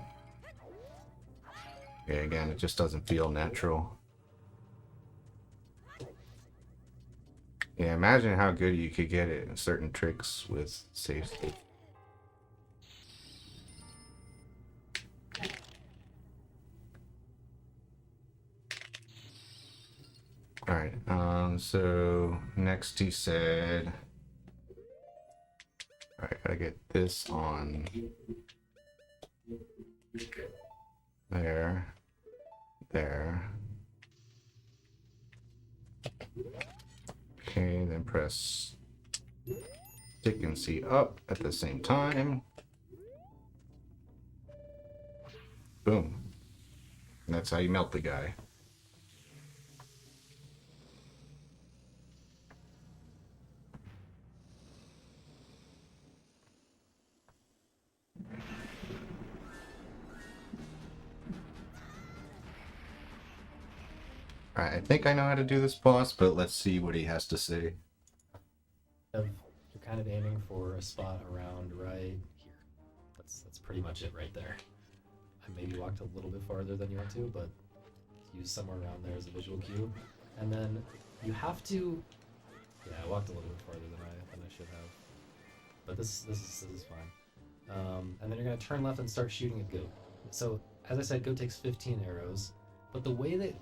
yeah, again, it just doesn't feel natural. Yeah, imagine how good you could get it in certain tricks with save state. Alright, so next he said, alright, gotta get this on there, there. Okay, then press stick and C up at the same time. Boom. And that's how you melt the guy. Alright, I think I know how to do this boss, but let's see what he has to say. You're kind of aiming for a spot around right here. That's pretty much it right there. I maybe walked a little bit farther than you went to, but use somewhere around there as a visual cue. And then you have to... Yeah, I walked a little bit farther than I should have. But this is fine. And then you're going to turn left and start shooting at Goat. So, as I said, Goat takes 15 arrows. But the way that...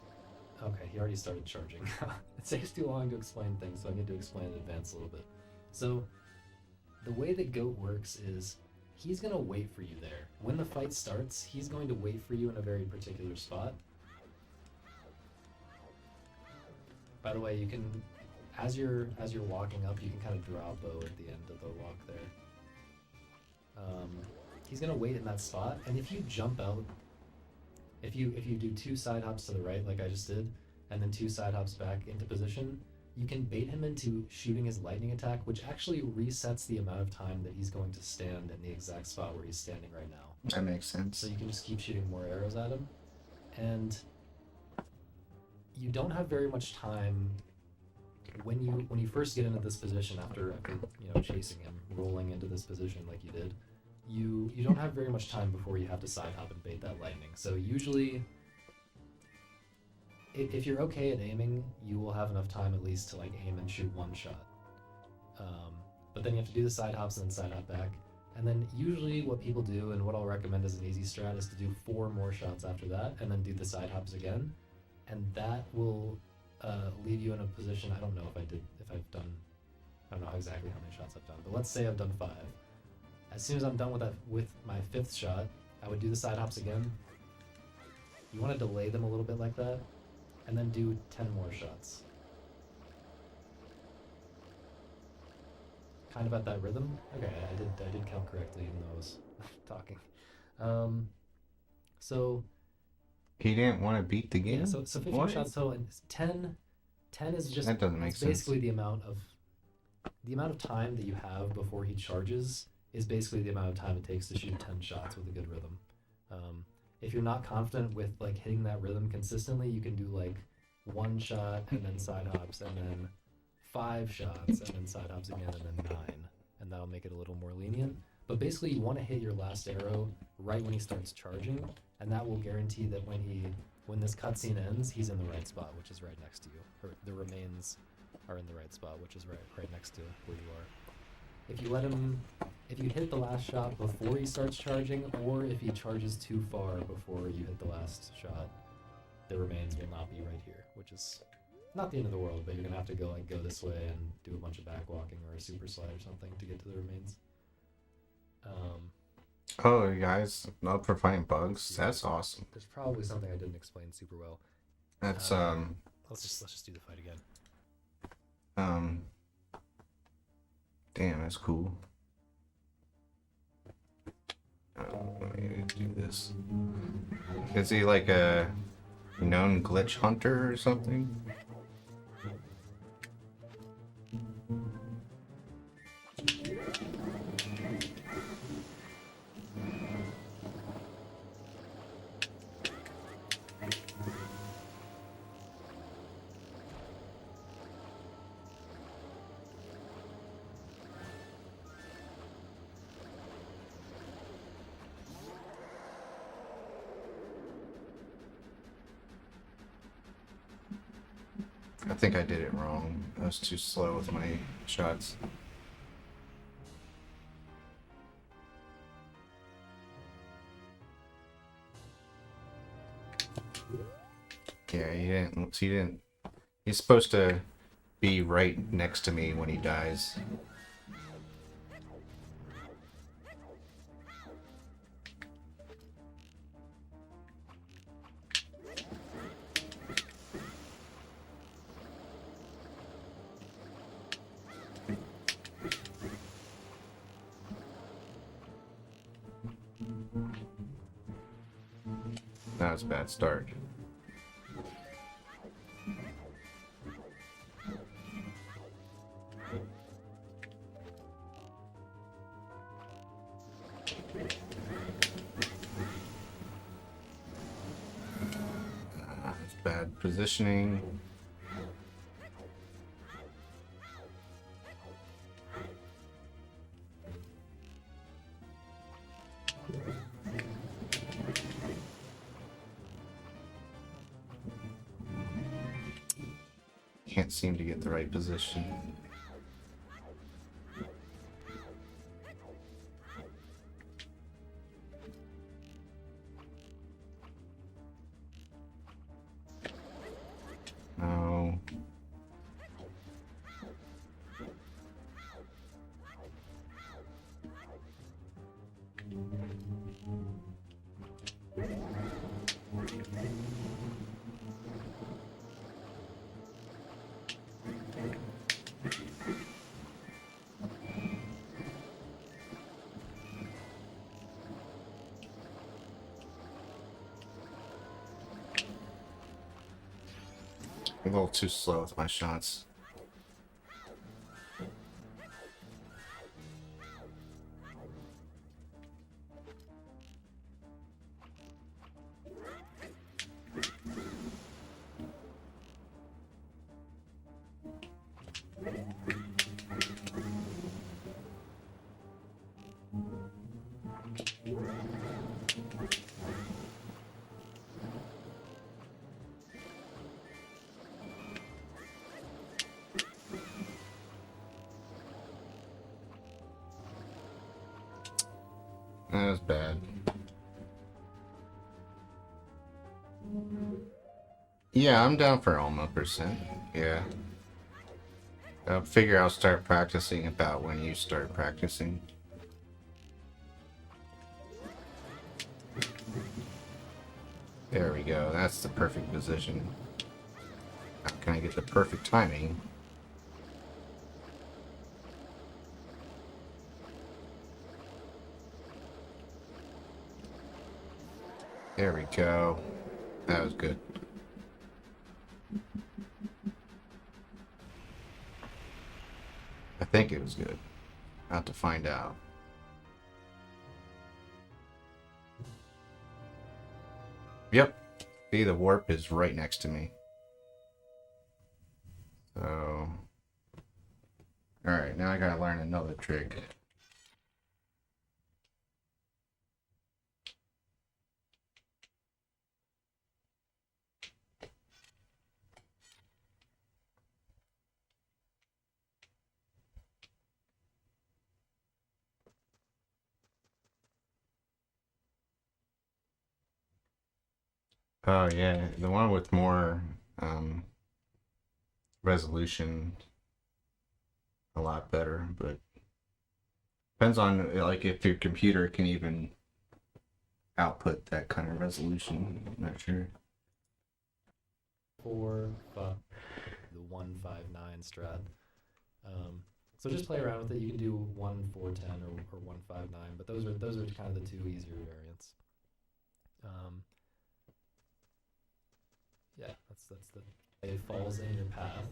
Okay, he already started charging. It takes too long to explain things, so I need to explain in advance a little bit. So, the way that Goat works is he's going to wait for you there. When the fight starts, he's going to wait for you in a very particular spot. By the way, you can, as you're walking up, you can kind of draw a bow at the end of the walk there. He's going to wait in that spot, and if you jump out, if you do 2 side hops to the right, like I just did, and then 2 side hops back into position, you can bait him into shooting his lightning attack, which actually resets the amount of time that he's going to stand in the exact spot where he's standing right now. That makes sense. So you can just keep shooting more arrows at him. And you don't have very much time when you first get into this position after chasing him, rolling into this position like you did. You don't have very much time before you have to side hop and bait that lightning. So usually, if you're okay at aiming, you will have enough time at least to like aim and shoot 1 shot. But then you have to do the side hops and then side hop back. And then usually what people do, and what I'll recommend as an easy strat, is to do 4 more shots after that, and then do the side hops again. And that will leave you in a position. I don't know if I've done, I don't know exactly how many shots I've done, but let's say I've done 5. As soon as I'm done with my 5th shot, I would do the side hops again. You want to delay them a little bit like that, and then do 10 more shots. Kind of at that rhythm. Okay, I did count correctly even though I was talking. So He didn't want to beat the game. yeah, so 15 What? shots total, and 10 is just, That doesn't make it's sense. basically the amount of time that you have before he charges is basically the amount of time it takes to shoot 10 shots with a good rhythm. If you're not confident with like hitting that rhythm consistently, you can do like 1 shot and then side hops, and then 5 shots and then side hops again, and then 9, and that'll make it a little more lenient. But basically you want to hit your last arrow right when he starts charging, and that will guarantee that when this cutscene ends, he's in the right spot, which is right next to you, or the remains are in the right spot, which is right next to where you are. If you hit the last shot before he starts charging, or if he charges too far before you hit the last shot, the remains will not be right here, which is not the end of the world, but you're gonna have to go this way and do a bunch of back walking or a super slide or something to get to the remains. Oh, you guys up for fighting bugs? Yeah. That's awesome. There's probably something I didn't explain super well. That's Let's just do the fight again. Damn, that's cool. Let me do this. Is he like a known glitch hunter or something? I think I did it wrong. I was too slow with my shots. Yeah, he didn't. He's supposed to be right next to me when he dies. That was a bad start. It's bad positioning. Can't seem to get the right position. No. I'm a little too slow with my shots. Yeah, I'm down for almost percent. Yeah. I figure I'll start practicing about when you start practicing. There we go. That's the perfect position. How can I get the perfect timing? There we go. That was good. I think it was good. I'll have to find out. Yep. See, the warp is right next to me. So... Alright, now I gotta learn another trick. Oh yeah, the one with more resolution, a lot better, but depends on like if your computer can even output that kind of resolution. I'm not sure. For the 159 strat. So just play around with it. You can do 1410 or 159, but those are kind of the two easier variants. Yeah, that's the it falls in your path.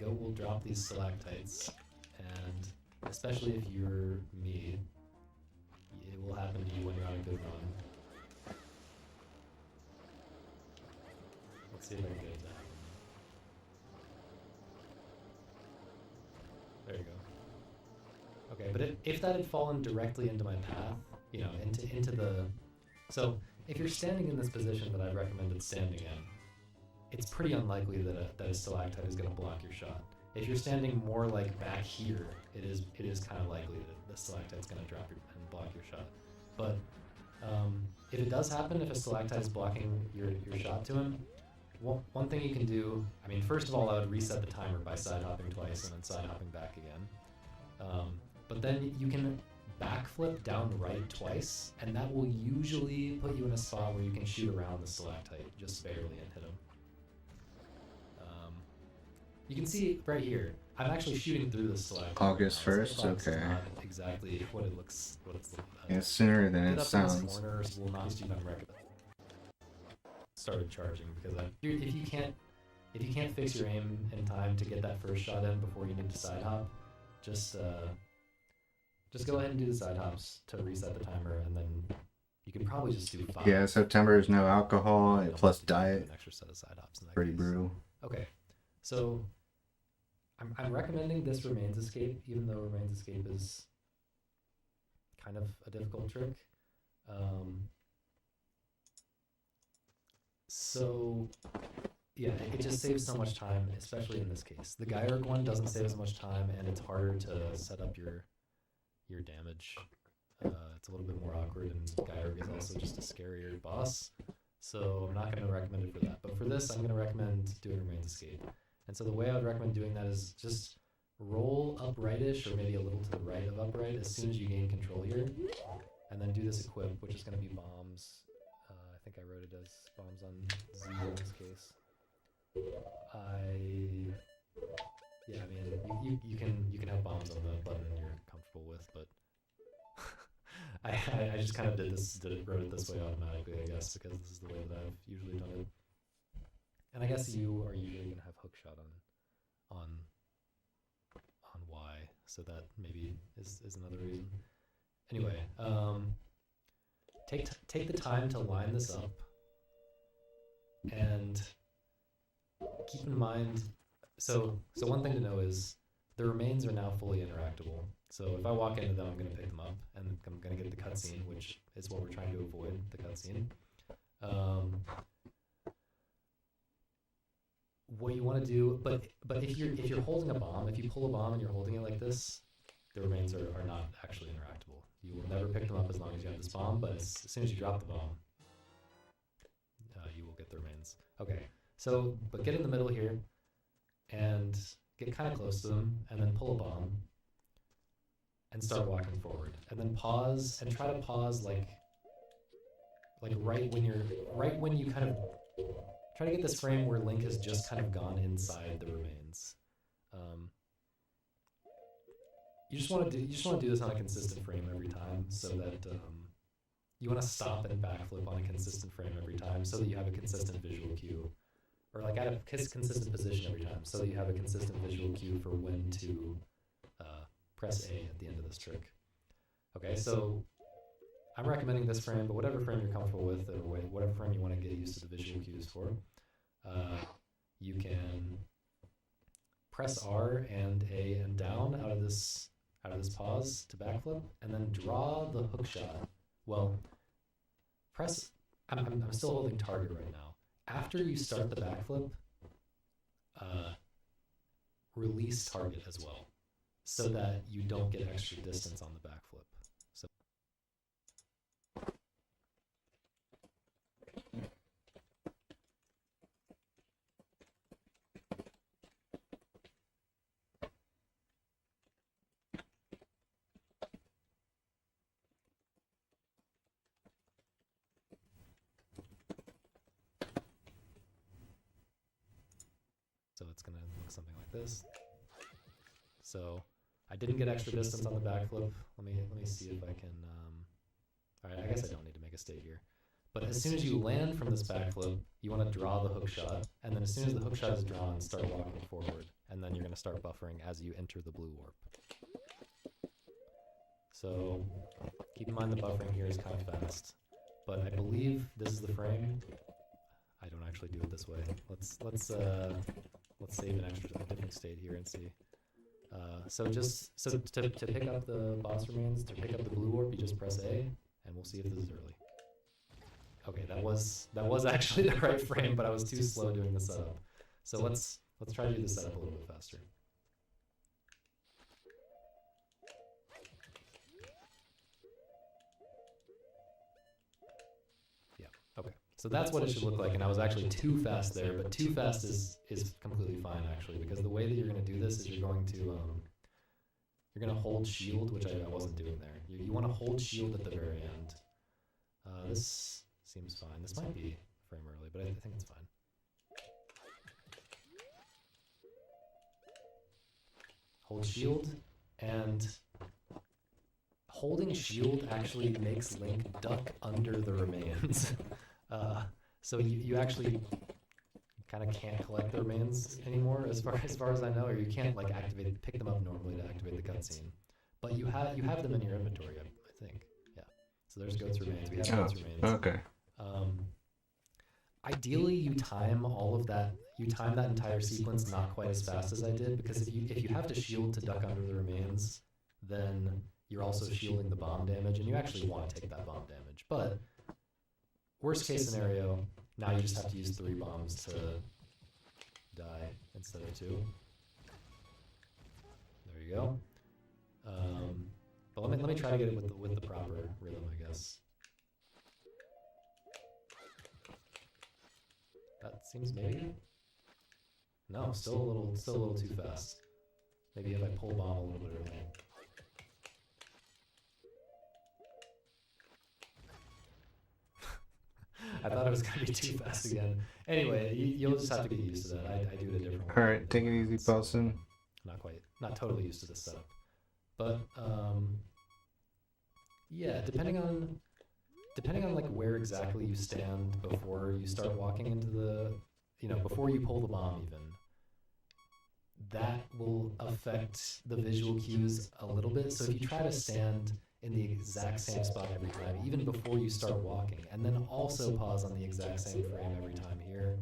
Goat will drop these stalactites, and especially if you're me, it will happen to you when you're on a good run. Let's see if I can get it to happen. There you go. Okay, but if that had fallen directly into my path, you know, into the... So, if you're standing in this position that I've recommended standing in, it's pretty unlikely that a stalactite is going to block your shot. If you're standing more like back here, it is kind of likely that the stalactite's going to drop and block your shot. But if it does happen, if a stalactite is blocking your shot to him, one thing you can do, I mean, first of all, I would reset the timer by side hopping twice and then side hopping back again. But then you can backflip down right twice, and that will usually put you in a spot where you can shoot around the stalactite just barely and hit him. You can see right here, I'm actually shooting through the stalactite. August right 1st, okay. Not exactly what it looks. What it's. Yeah, sooner than it sounds. This corner will not just even recommend. Started charging because if you can't fix your aim in time to get that first shot in before you need to side hop, just go ahead and do the side hops to reset the timer, and then you can probably just do 5. Yeah, September is no alcohol plus diet. An extra set of side hops in that Pretty case. brutal. Okay, so I'm recommending this Remains Escape, even though Remains Escape is kind of a difficult trick. So yeah, it just saves so much time, especially in this case. The Gyurg one doesn't save as much time, and it's harder to set up your damage. It's a little bit more awkward, and Gyurg is also just a scarier boss. So I'm not going to recommend it for that. But for this, I'm going to recommend doing Remains Escape. And so the way I would recommend doing that is just roll uprightish, or maybe a little to the right of upright, as soon as you gain control here. And then do this equip, which is going to be bombs. I think I wrote it as bombs on Z in this case. Yeah, I mean, you can have bombs on the button you're comfortable with, but I just kind of wrote it this way automatically, I guess, because this is the way that I've usually done it. And I guess you are usually going to have hookshot on Y, so that maybe is another reason. Anyway, take the time to line this up, and keep in mind. So one thing to know is the remains are now fully interactable. So if I walk into them, I'm going to pick them up, and I'm going to get the cutscene, which is what we're trying to avoid, the cutscene. What you want to do, but if you're holding a bomb, if you pull a bomb and you're holding it like this, the remains are not actually interactable. You will never pick them up as long as you have this bomb, but as soon as you drop the bomb, you will get the remains. Okay, So, but get in the middle here and get kind of close to them, and then pull a bomb and start walking forward, and then pause and try to pause like right when you kind of try to get this frame where Link has just kind of gone inside the remains. You just want to do this on a consistent frame every time, so that you want to stop and backflip on a consistent frame every time, so that you have a consistent visual cue, or like at a consistent position every time, so that you have a consistent visual cue for when to press A at the end of this trick. Okay, so I'm recommending this frame, but whatever frame you're comfortable with, or whatever frame you want to get used to the visual cues for, you can press R and A and down out of this pause to backflip, and then draw the hook shot. Well, I'm still holding target right now. After you start the backflip, release target as well, so that you don't get extra distance on the backflip. So it's going to look something like this. So I didn't get extra distance on the backflip. Let me see if I can. All right, I guess I don't need to make a state here. But as soon as you land from this backflip, you want to draw the hook shot, and then as soon as the hook shot is drawn, start walking forward, and then you're going to start buffering as you enter the blue warp. So keep in mind the buffering here is kind of fast, but I believe this is the frame. I don't actually do it this way. Let's save a different state here and see. So to pick up the boss remains, to pick up the blue warp, you just press A, and we'll see if this is early. Okay, that was actually the right frame, but I was too slow doing the setup. So let's try to do the setup a little bit faster. Yeah. Okay. So that's what it should look like, and I was actually too fast there, but too fast is completely fine actually, because the way that you're going to do this is you're going to hold shield, which I wasn't doing there. You want to hold shield at the very end. This seems fine. This might be a frame early, but I think it's fine. Hold shield, and holding shield actually makes Link duck under the remains. So you actually kind of can't collect the remains anymore, as far as I know, or you can't like pick them up normally to activate the cutscene. But you have them in your inventory, I think. Yeah. So there's goat's remains. We have goat's remains. Okay. Ideally, you time all of that. You time that entire sequence not quite as fast as I did, because if you have to shield to duck under the remains, then you're also shielding the bomb damage, and you actually want to take that bomb damage. But worst case scenario, now you just have to use 3 bombs to die instead of 2. There you go. But let me try to get it with the proper rhythm, I guess. That seems maybe. No, still a little too fast. Maybe if I pull bomb a little bit early. I thought it was going to be too fast again. Anyway, you'll just have to get used to that. I do it a different way. Alright, take it easy, Paulson. Not totally used to this setup. But, yeah, depending on like where exactly you stand before you start walking into the, before you pull the bomb even, that will affect the visual cues a little bit. So if you try to stand in the exact same spot every time, even before you start walking, and then also pause on the exact same frame every time here,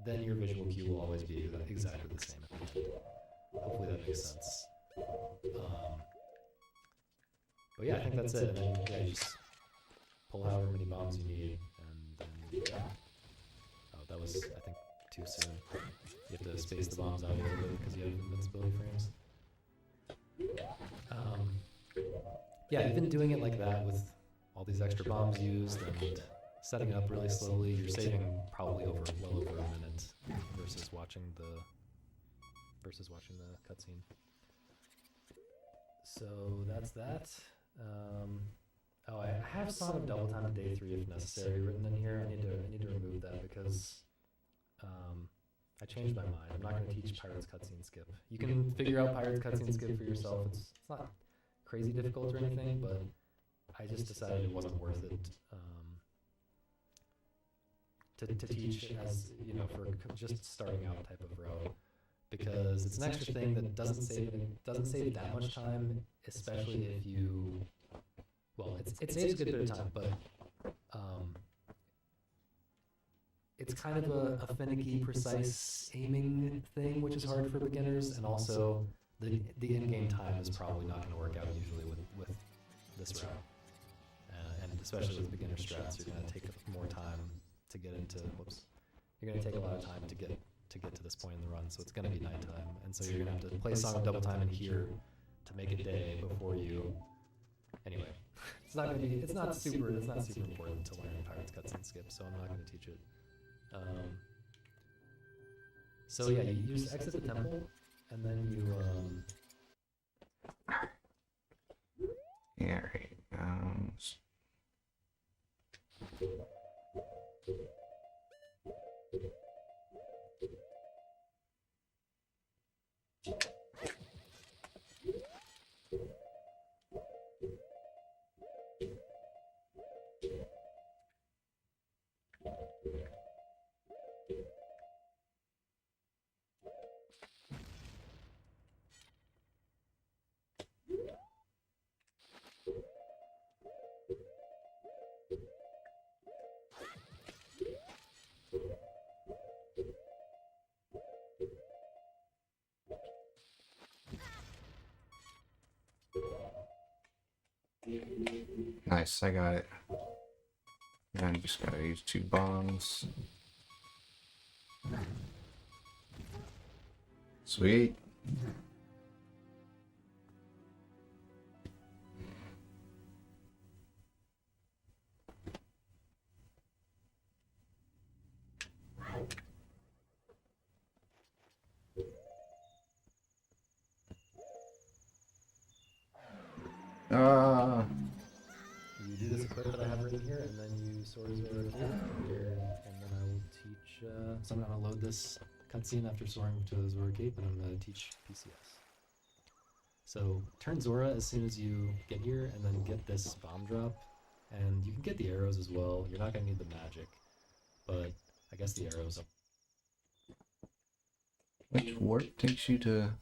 then your visual cue will always be exactly the same at the end. Hopefully that makes sense. But yeah, I think that's it. And then yeah, you just pull however many bombs you need, and then yeah. Oh, that was, I think, too soon. You have to space the bombs out a little bit because you have invincibility frames. Yeah, even doing it like that with all these extra bombs used and setting up really slowly. You're saving probably well over a minute versus watching the cutscene. So that's that. Oh, I have Song of Double Time of Day 3 if necessary written in here. I need to remove that because I changed my mind. I'm not going to teach Pirates cutscene skip. You can figure out Pirates cutscene skip for yourself. It's not crazy difficult or anything, but I just decided it wasn't worth it to teach as, you know, for just starting out type of row, because it's an extra thing that doesn't save that much time, especially if you, well, it saves a good bit of time, but it's kind of a finicky, precise aiming thing, which is hard for beginners, and also the in-game time is probably not going to work out usually with this route, and especially with beginner strats, you're going to take more time to get into. You're going to take a lot of time to get to this point in the run, so it's going to be nighttime, and so you're going to have to play Song of Double Time in here to make it day before you. Anyway, it's not super important to learn Pirates cutscene skip, so I'm not going to teach it. So yeah, you just exit the temple, and then you yeah, right. Nice, I got it. And you just gotta use 2 bombs. Sweet. you do this equip that I have written here, and then you sort of here, and then I will teach. So I'm gonna load this cutscene after soaring to the Zora Cape, and I'm gonna teach PCS. So turn Zora as soon as you get here, and then get this bomb drop, and you can get the arrows as well. You're not gonna need the magic, but I guess the arrows. Which warp takes you to?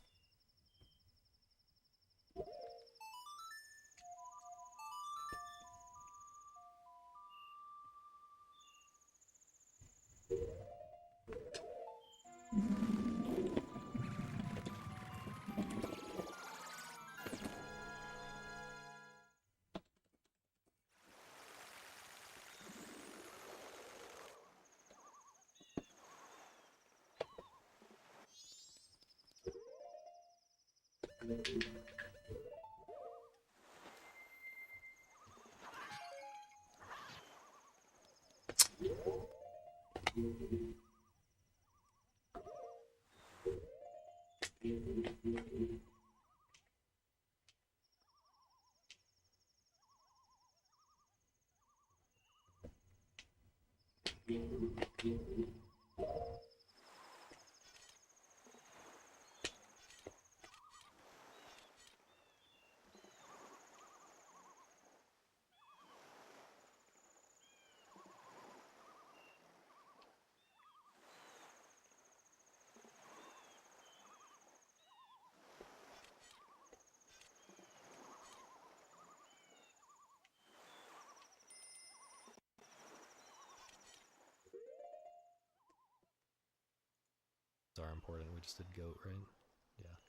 Are important. We just did goat, right?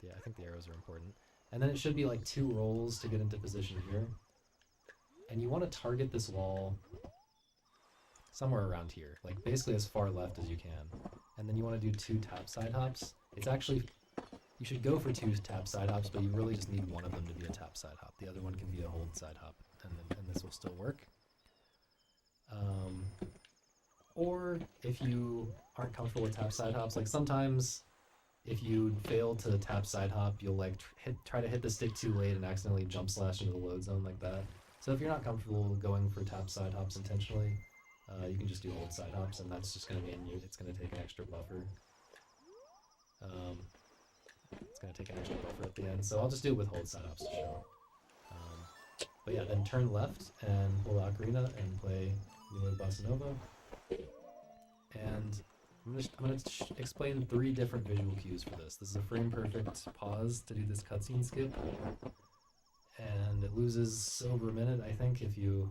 Yeah, I think the arrows are important. And then it should be like 2 rolls to get into position here. And you want to target this wall somewhere around here, like basically as far left as you can. And then you want to do 2 tap side hops. It's actually, you should go for 2 tap side hops, but you really just need one of them to be a tap side hop. The other one can be a hold side hop, and this will still work. or if you aren't comfortable with tap side hops, like sometimes if you fail to tap side hop, you'll like try to hit the stick too late and accidentally jump slash into the load zone like that. So if you're not comfortable going for tap side hops intentionally, you can just do hold side hops, and that's just going to mean it's going to take an extra buffer. It's going to take an extra buffer at the end, so I'll just do it with hold side hops to show. But yeah, then turn left and pull Ocarina and play New Wave Bossa Nova. And I'm going to explain 3 different visual cues for this. This is a frame perfect pause to do this cutscene skip. And it loses over a minute, I think, if you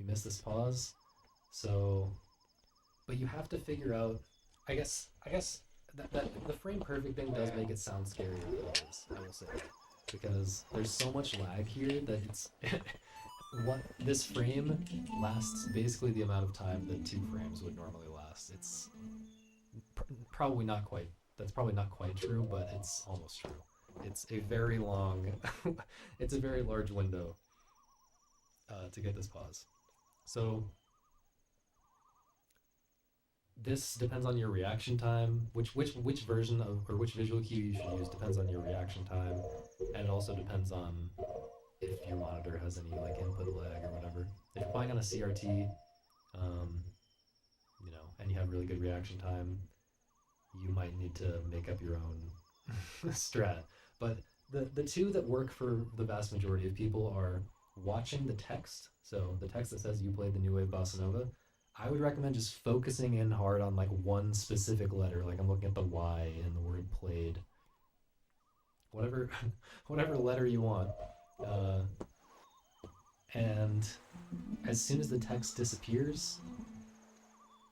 miss this pause. So, but you have to figure out. I guess that the frame perfect thing does make it sound scarier than it is. I will say, because there's so much lag here that it's what this frame lasts basically the amount of time that 2 frames would normally last. It's probably not quite. That's probably not quite true, but it's almost true. It's a very long, it's a very large window to get this pause. So this depends on your reaction time. Which version of or which visual cue you should use depends on your reaction time, and it also depends on if your monitor has any like input lag or whatever. If you're playing on a CRT, and you have really good reaction time, you might need to make up your own strat. But the 2 that work for the vast majority of people are watching the text. So the text that says you played the New Wave Bossa Nova. I would recommend just focusing in hard on like one specific letter. Like I'm looking at the Y in the word played. Whatever letter you want. And as soon as the text disappears,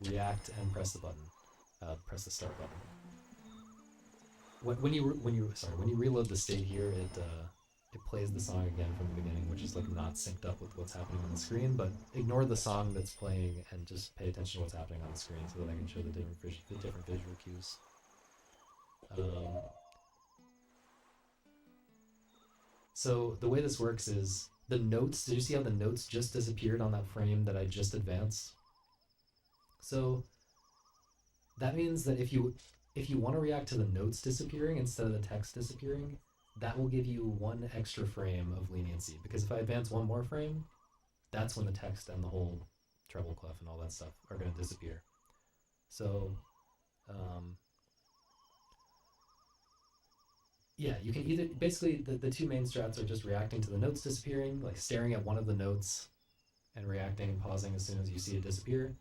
react and press the button. Press the start button. When you reload the state here, it plays the song again from the beginning, which is like not synced up with what's happening on the screen. But ignore the song that's playing and just pay attention to what's happening on the screen, so that I can show the different visual cues. So the way this works is the notes. Did you see how the notes just disappeared on that frame that I just advanced? So that means that if you want to react to the notes disappearing instead of the text disappearing, that will give you 1 extra frame of leniency. Because if I advance 1 more frame, that's when the text and the whole treble clef and all that stuff are going to disappear. So, yeah, you can either, basically the 2 main strats are just reacting to the notes disappearing, like staring at one of the notes and reacting and pausing as soon as you see it disappear,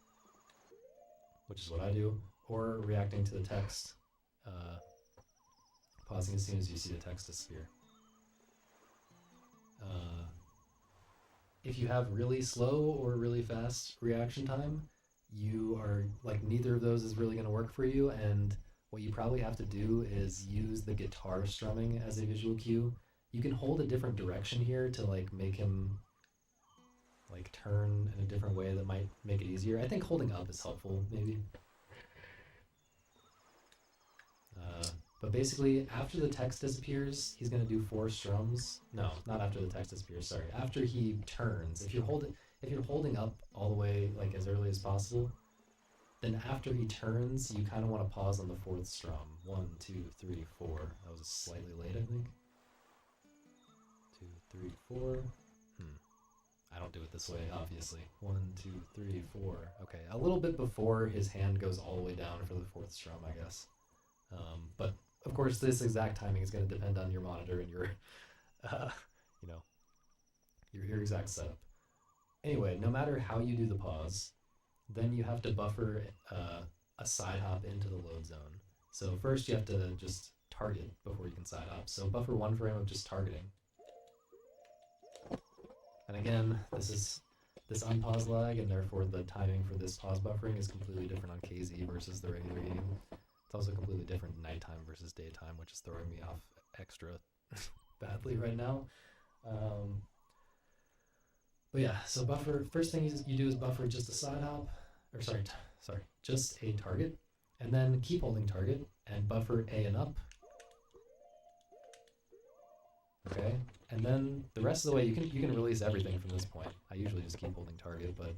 which is what I do, or reacting to the text, pausing as soon as you see the text disappear. If you have really slow or really fast reaction time, you are like neither of those is really going to work for you, and what you probably have to do is use the guitar strumming as a visual cue. You can hold a different direction here to like make him like turn in a different way that might make it easier. I think holding up is helpful, maybe. But basically, after the text disappears, he's going to do 4 strums. No, not after the text disappears, sorry. After he turns, if you're holding up all the way like as early as possible, then after he turns, you kind of want to pause on the 4th strum. 1, 2, 3, 4. That was slightly late, I think. 2, 3, 4. I don't do it this way, obviously. 1, 2, 3, 4. Okay, a little bit before his hand goes all the way down for the 4th strum, I guess. But of course, this exact timing is going to depend on your monitor and your, your exact setup. Anyway, no matter how you do the pause, then you have to buffer a side hop into the load zone. So first you have to just target before you can side hop. So buffer 1 frame of just targeting. And again, this unpause lag, and therefore the timing for this pause buffering is completely different on KZ versus the regular game. It's also completely different nighttime versus daytime, which is throwing me off extra badly right now. But yeah, so buffer, first thing you do is buffer just a side hop, or sorry, just a target, and then keep holding target and buffer A and up. Okay, and then the rest of the way you can release everything from this point. I usually just keep holding target, but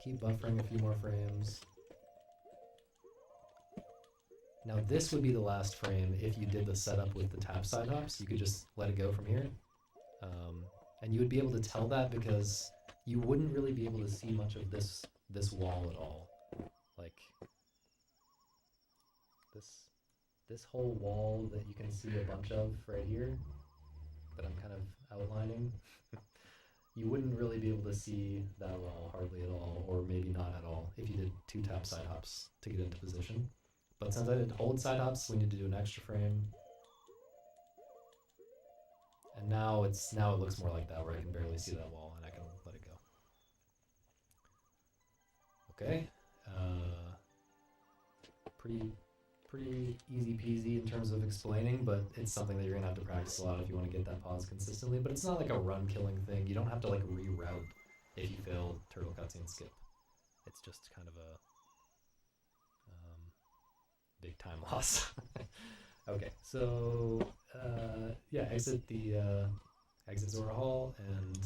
Keep buffering a few more frames. Now this would be the last frame if you did the setup with the tap side hops. You could just let it go from here. And you would be able to tell that because you wouldn't really be able to see much of this wall at all. Like this whole wall that you can see a bunch of right here that I'm kind of outlining. You wouldn't really be able to see that wall hardly at all, or maybe not at all, if you did 2 tap side hops to get into position. But since I did hold side hops, we need to do an extra frame. And now it looks more like that, where I can barely see that wall and I can let it go. Okay. Pretty easy peasy in terms of explaining, but it's something that you're gonna have to practice a lot if you want to get that pause consistently. But it's not like a run killing thing. You don't have to like reroute if you fail turtle cutscene skip. It's just kind of a big time loss. Okay, so yeah, exit Zora Hall and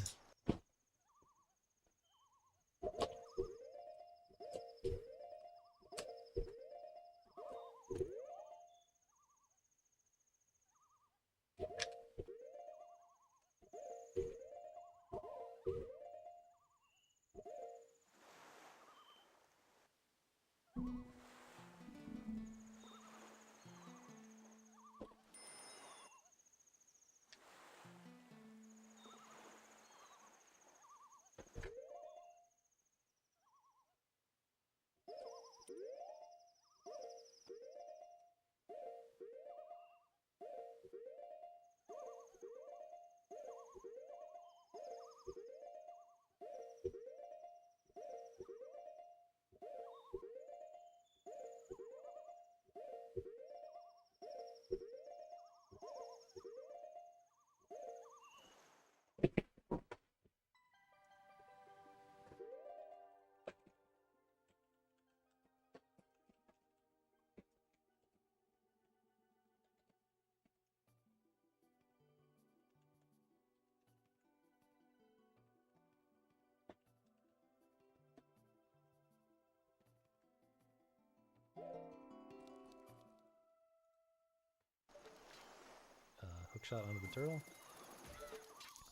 hookshot onto the turtle.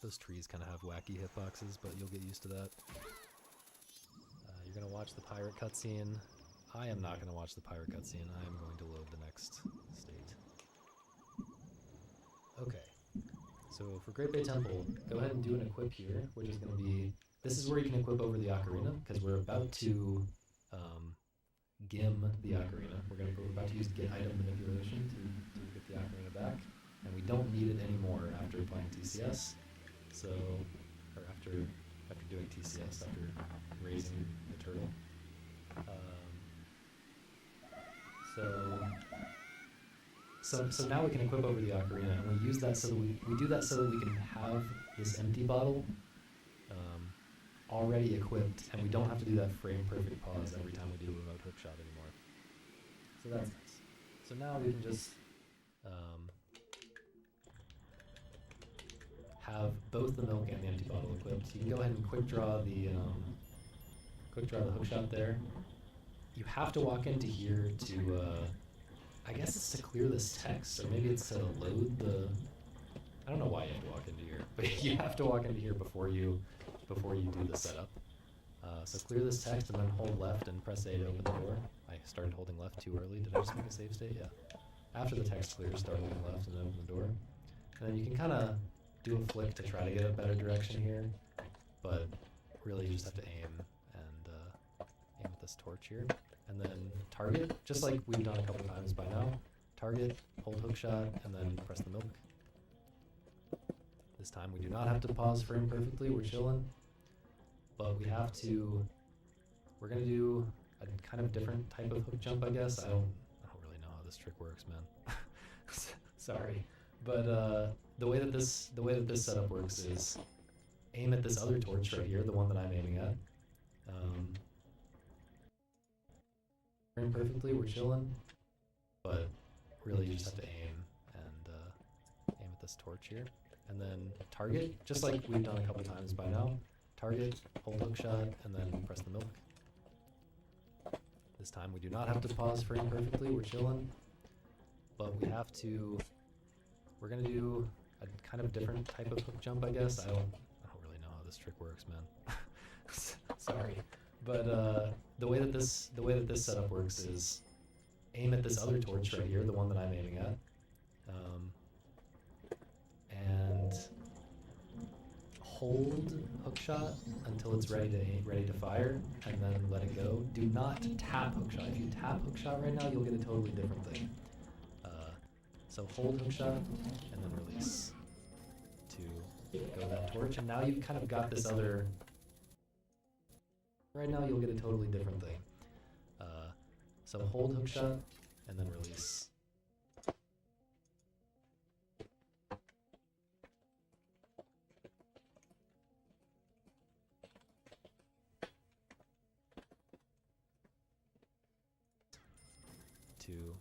Those trees kind of have wacky hitboxes, but you'll get used to that. You're going to watch the pirate cutscene. I am not going to watch the pirate cutscene. I am going to load the next state. Okay. So for Great Bay Temple, go ahead and do an equip here, which is going to be... This is where you can equip over the ocarina, because we're about to gim the ocarina. We're about to use get item manipulation to get the ocarina back. And we don't need it anymore after playing TCS. So, or after doing TCS, after raising the turtle. So now we can equip over the ocarina, and we use that so that we do that so that we can have this empty bottle already equipped, and we don't have to do that frame perfect pause every time we do a remote hookshot anymore. So that's nice. So now we can just have both the milk and the empty bottle equipped. You can go ahead and quick draw the hookshot there. You have to walk into here to, I guess it's to clear this text, or maybe it's to load the, I don't know why you have to walk into here, but you have to walk into here before you do the setup. So clear this text and then hold left and press A to open the door. I started holding left too early. Did I just make a save state? Yeah. After the text clears, start holding left and then open the door. And then you can kind of do a flick to try to get a better direction here, but really you just have to aim with this torch here. And then target, just like we've done a couple times by now. Target, hold hookshot, and then press the milk. This time we do not have to pause frame perfectly, we're chilling. But we have to, we're gonna do a kind of different type of hook jump, I guess. I don't really know how this trick works, man. Sorry. But the way that this setup works is aim at this other torch right here, the one that I'm aiming at. Frame perfectly, we're chilling. But really you just have to aim at this torch here. And then target, just like we've done a couple times by now. Target, hold hookshot, and then press the milk. time. We do not have to pause frame perfectly, we're chilling. But we have to, we're gonna do a kind of different type of hook jump, I guess. I don't really know how this trick works, man. Sorry. But the way that this setup works is aim at this other torch right here, the one that I'm aiming at. And hold hookshot until it's ready to fire, and then let it go. Do not tap hookshot. If you tap hookshot right now, you'll get a totally different thing. So hold hookshot and then release to go that torch, and now you've kind of got this other. Right now, you'll get a totally different thing. So hold hookshot and then release. To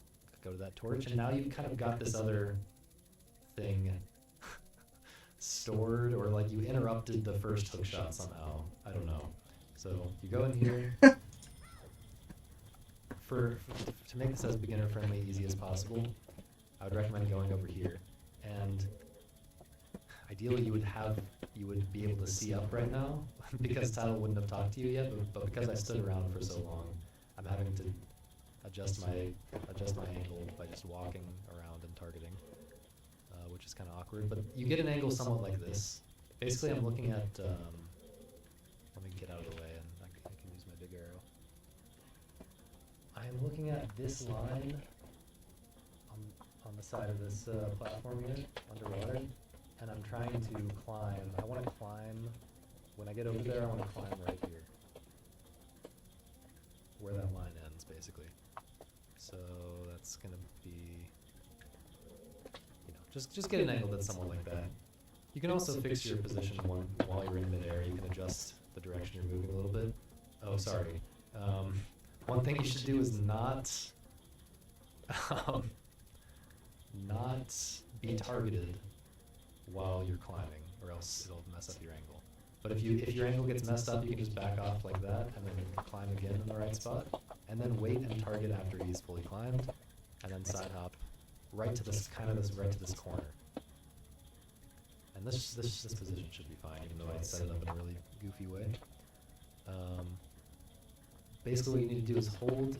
go to that torch, and now you've kind of got this other thing stored, or like you interrupted the first hookshot somehow. I don't know. So you go in here. To make this as beginner friendly, easy as possible, I would recommend going over here. And ideally you would be able to see up right now because Title wouldn't have talked to you yet, but because I stood around for so long, I'm having to adjust my angle by just walking around and targeting, which is kind of awkward. But you get an angle somewhat like this. Basically, I'm looking at. Let me get out of the way, and I can use my big arrow. I am looking at this line on the side of this platform here, underwater, and I'm trying to climb. I want to climb. When I get over there, I want to climb right here, where that line ends, basically. So that's gonna be, just get an angle that's somewhat like that. You can also fix your position while you're in midair. You can adjust the direction you're moving a little bit. Oh, sorry. One thing you should do is not be targeted while you're climbing, or else it'll mess up your angle. But if your angle gets messed up, you can just back off like that, and then climb again in the right spot, and then wait and target after he's fully climbed, and then side hop right to this right to this corner. And this position should be fine, even though I set it up in a really goofy way. Basically, what you need to do is hold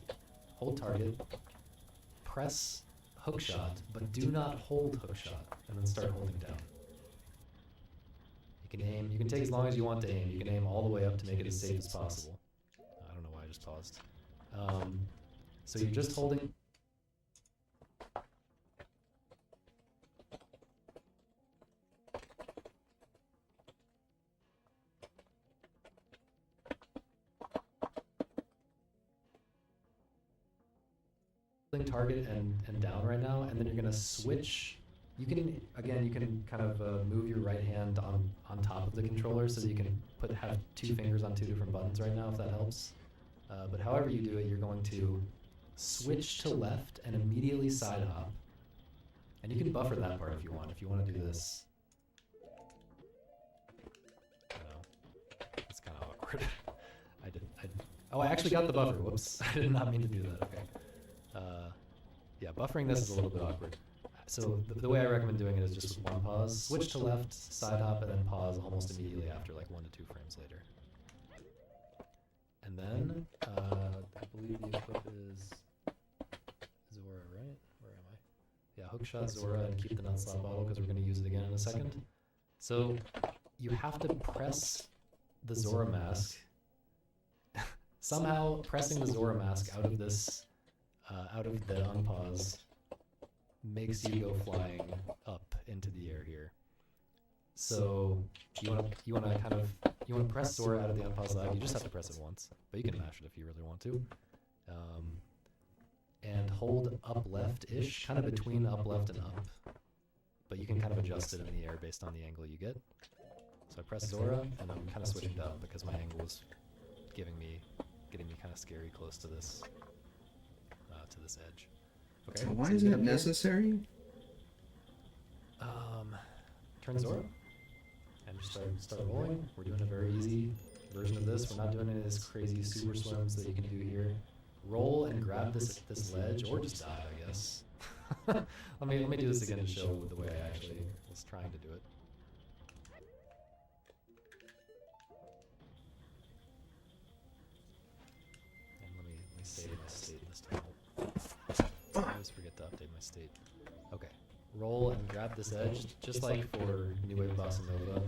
target, press hookshot, but do not hold hookshot, and then start holding down. You can aim. You can take as long as you want to aim. You can aim all the way up to make it as safe as possible. I don't know why I just paused. So you're just holding. Target and down right now, and then you're gonna switch. You can kind of move your right hand on top of the controller so that you can have two fingers on two different buttons right now, if that helps. But however you do it, you're going to switch to left and immediately side hop. And you can buffer that part if you want. If you want to do this, it's kind of awkward. I actually got the buffer. Whoops, I did not mean to do that. Okay. Yeah, buffering this is a little bit awkward. So the way I recommend doing it is just with one pause. Switch to left, side hop, and then pause almost immediately after, like 1 to 2 frames later. And then, I believe the equip is Zora, right? Where am I? Yeah, hookshot Zora and keep the nut-slot bottle because we're going to use it again in a second. So you have to press the Zora mask. Somehow pressing the Zora mask out of this out of the unpause makes you go flying up into the air here. So you want to press Zora out of the unpause lag. You just have to press it once, but you can mash it if you really want to. And hold up left-ish, kind of between up left and up. But you can kind of adjust it in the air based on the angle you get. So I press Zora, and I'm kind of switching to up because my angle is getting me kind of scary close to this edge. Okay. So why is that necessary? Turn Zora and just start rolling. We're doing a very easy version of this. We're not doing any of this crazy super swims that you can do here. roll and grab this ledge, or just die, I guess. let me do this again to show the way I actually was trying to do it. And let me save my state this time. I always forget to update my state. Okay, roll and grab this edge, just like for New Wave Bossa Nova.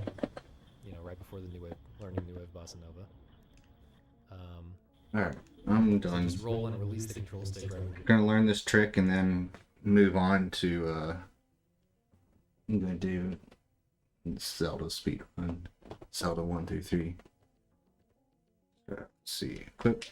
You know, right before the learning New Wave Bossa Nova. Alright, I'm So done. just roll and release the control stick right when you're Gonna learn this trick and then move on to I'm gonna do Zelda speedrun. Zelda 1 through 3. Let's see. Equip.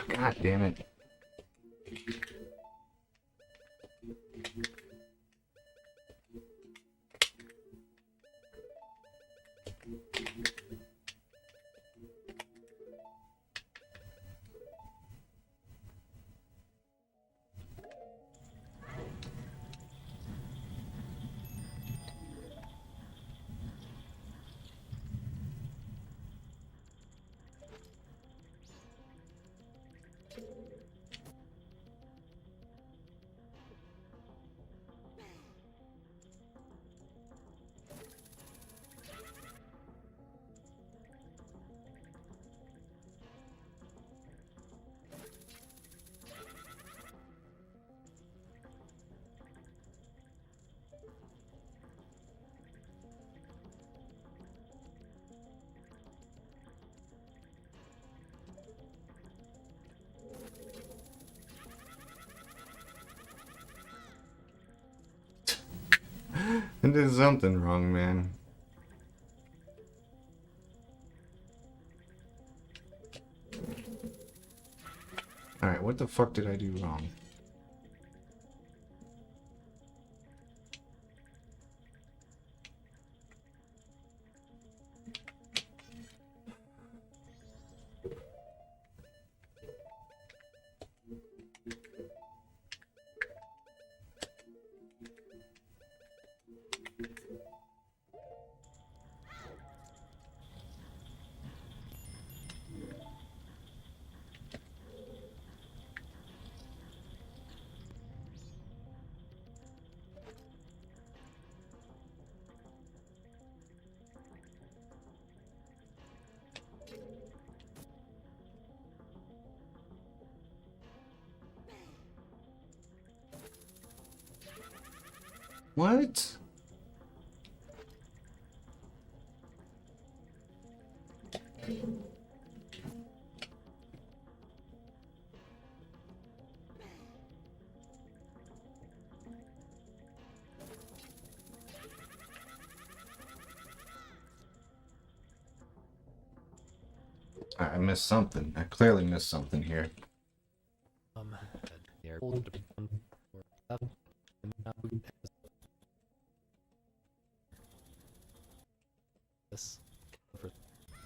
God damn it. I did something wrong, man. Alright, what the fuck did I do wrong? What? I missed something. I clearly missed something here. This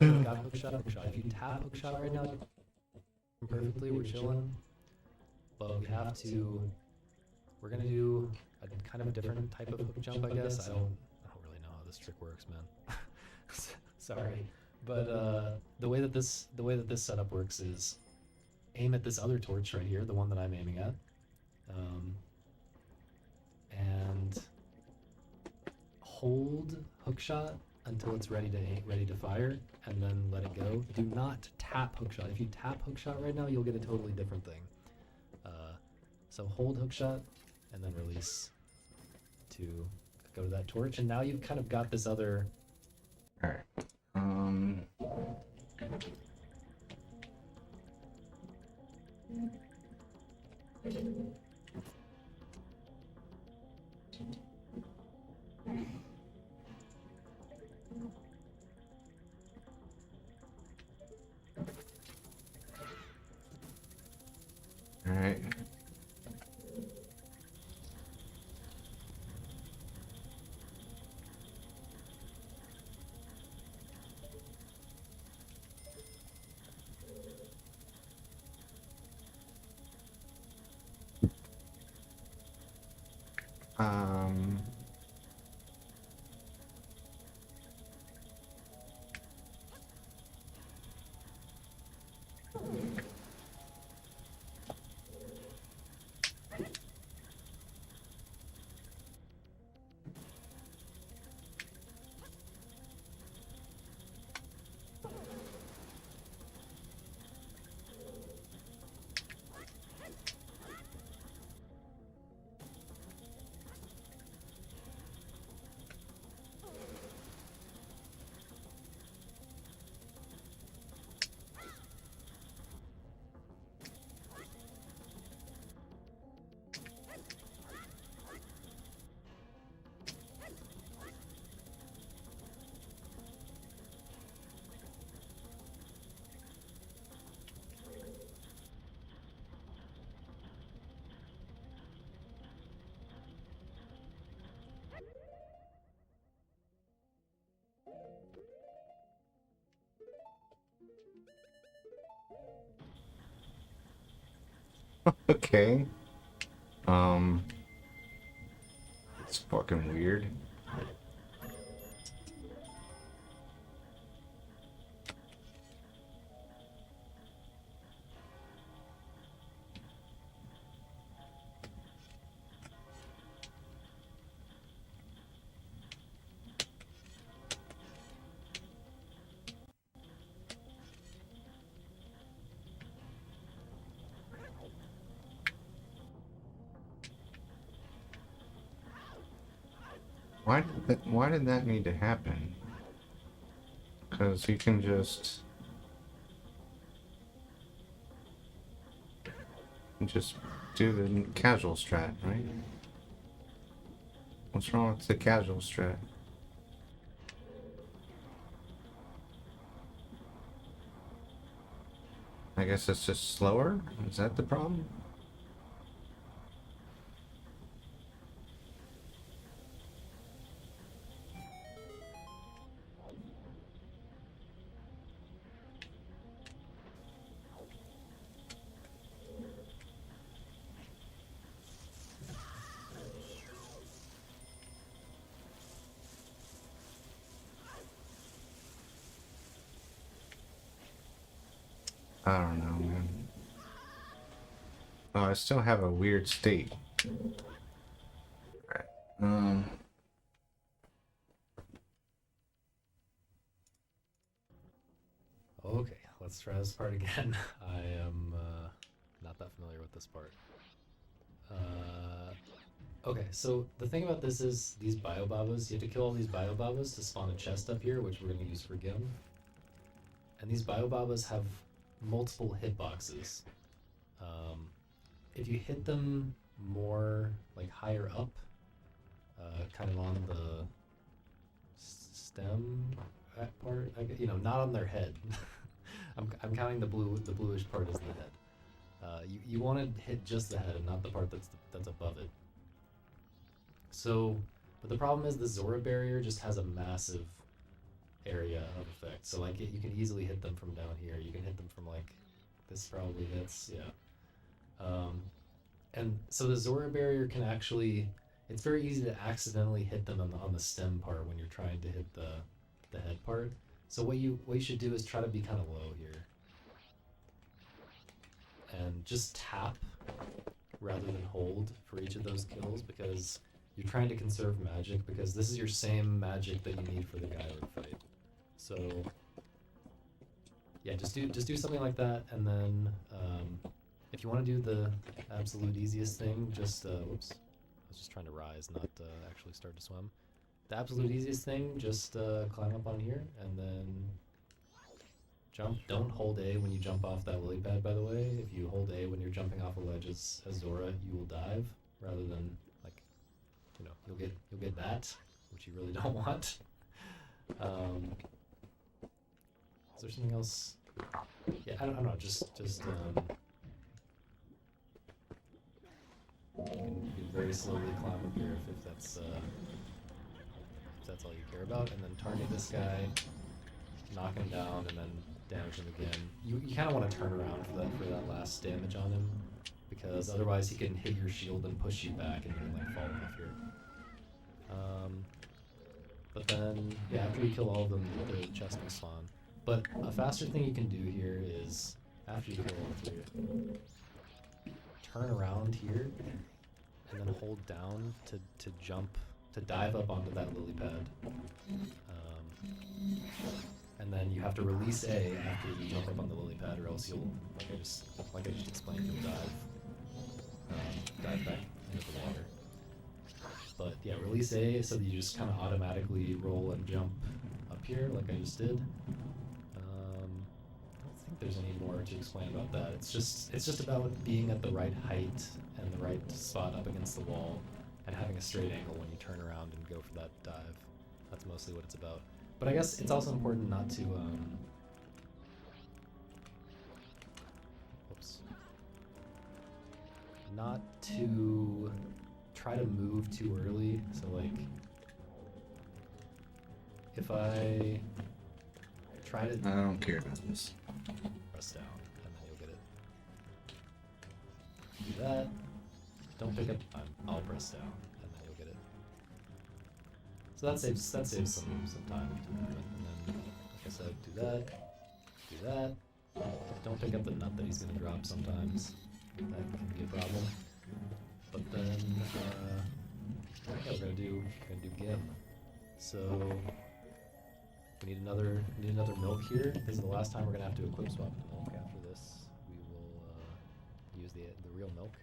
got hook shot. If you tap hook shot right now, perfectly, we're chilling. But we have to. We're gonna do a kind of a different type of hook jump, I guess. I don't really know how this trick works, man. Sorry, but the way that this setup works is aim at this other torch right here, the one that I'm aiming at, and hold hook shot until it's ready to fire, and then let it go. Do not tap hook shot. If you tap hook shot right now, you'll get a totally different thing. So hold hook shot, and then release to go to that torch, and now you've kind of got this other. All right. All right. Okay. Um, it's fucking weird. Why did that need to happen? Because you can just do the casual strat, right? What's wrong with the casual strat? I guess it's just slower? Is that the problem? I don't know, man. Oh, I still have a weird state. Alright. Okay, let's try this part again. I am not that familiar with this part. Okay, so the thing about this is these biobabas, you have to kill all these biobabas to spawn a chest up here, which we're going to use for Gim. And these biobabas have multiple hitboxes. If you hit them more like higher up, kind of on the stem part, not on their head. I'm counting the bluish part as the head. You want to hit just the head and not the part that's above it. So, but the problem is the Zora barrier just has a massive area of effect. So like you can easily hit them from down here. You can hit them from like this probably hits, yeah. And so the Zora barrier can actually, it's very easy to accidentally hit them on the stem part when you're trying to hit the head part. So what you should do is try to be kind of low here. And just tap rather than hold for each of those kills because you're trying to conserve magic because this is your same magic that you need for the Gyro fight. So yeah, just do something like that, and then if you want to do the absolute easiest thing, just whoops, I was just trying to rise, not actually start to swim. The absolute easiest thing, just climb up on here and then jump. Don't hold A when you jump off that lily pad, by the way. If you hold A when you're jumping off a ledge as Zora, you will dive rather than like, you'll get that, which you really don't want. Is there something else? Yeah, I don't know. Just you can very slowly climb up here if that's all you care about, and then target this guy, knock him down, and then damage him again. You kind of want to turn around for that last damage on him, because otherwise he can hit your shield and push you back, and you can like fall off here. But then yeah, after you kill all of them, the chest will spawn. But a faster thing you can do here is after you kill all three, turn around here, and then hold down to jump, to dive up onto that lily pad. And then you have to release A after you jump up on the lily pad, or else you'll, like I just explained, you'll dive back into the water. But yeah, release A so that you just kind of automatically roll and jump up here, like I just did. I don't think there's any more to explain about that. It's just about being at the right height and the right spot up against the wall, and having a straight angle when you turn around and go for that dive. That's mostly what it's about. But I guess it's also important not to not to try to move too early. So like, if I try to... I don't care about this. Press down, and then you'll get it. do that. Don't pick up. I'll press down, and then you'll get it. So that saves some time to movement. And then, like I said, do that. Do that. Don't pick up the nut that he's gonna drop sometimes. That can be a problem. But then, yeah, we're gonna do Gim. So we need another milk here. This is the last time we're gonna have to equip swap the milk. After this, we will use the real milk.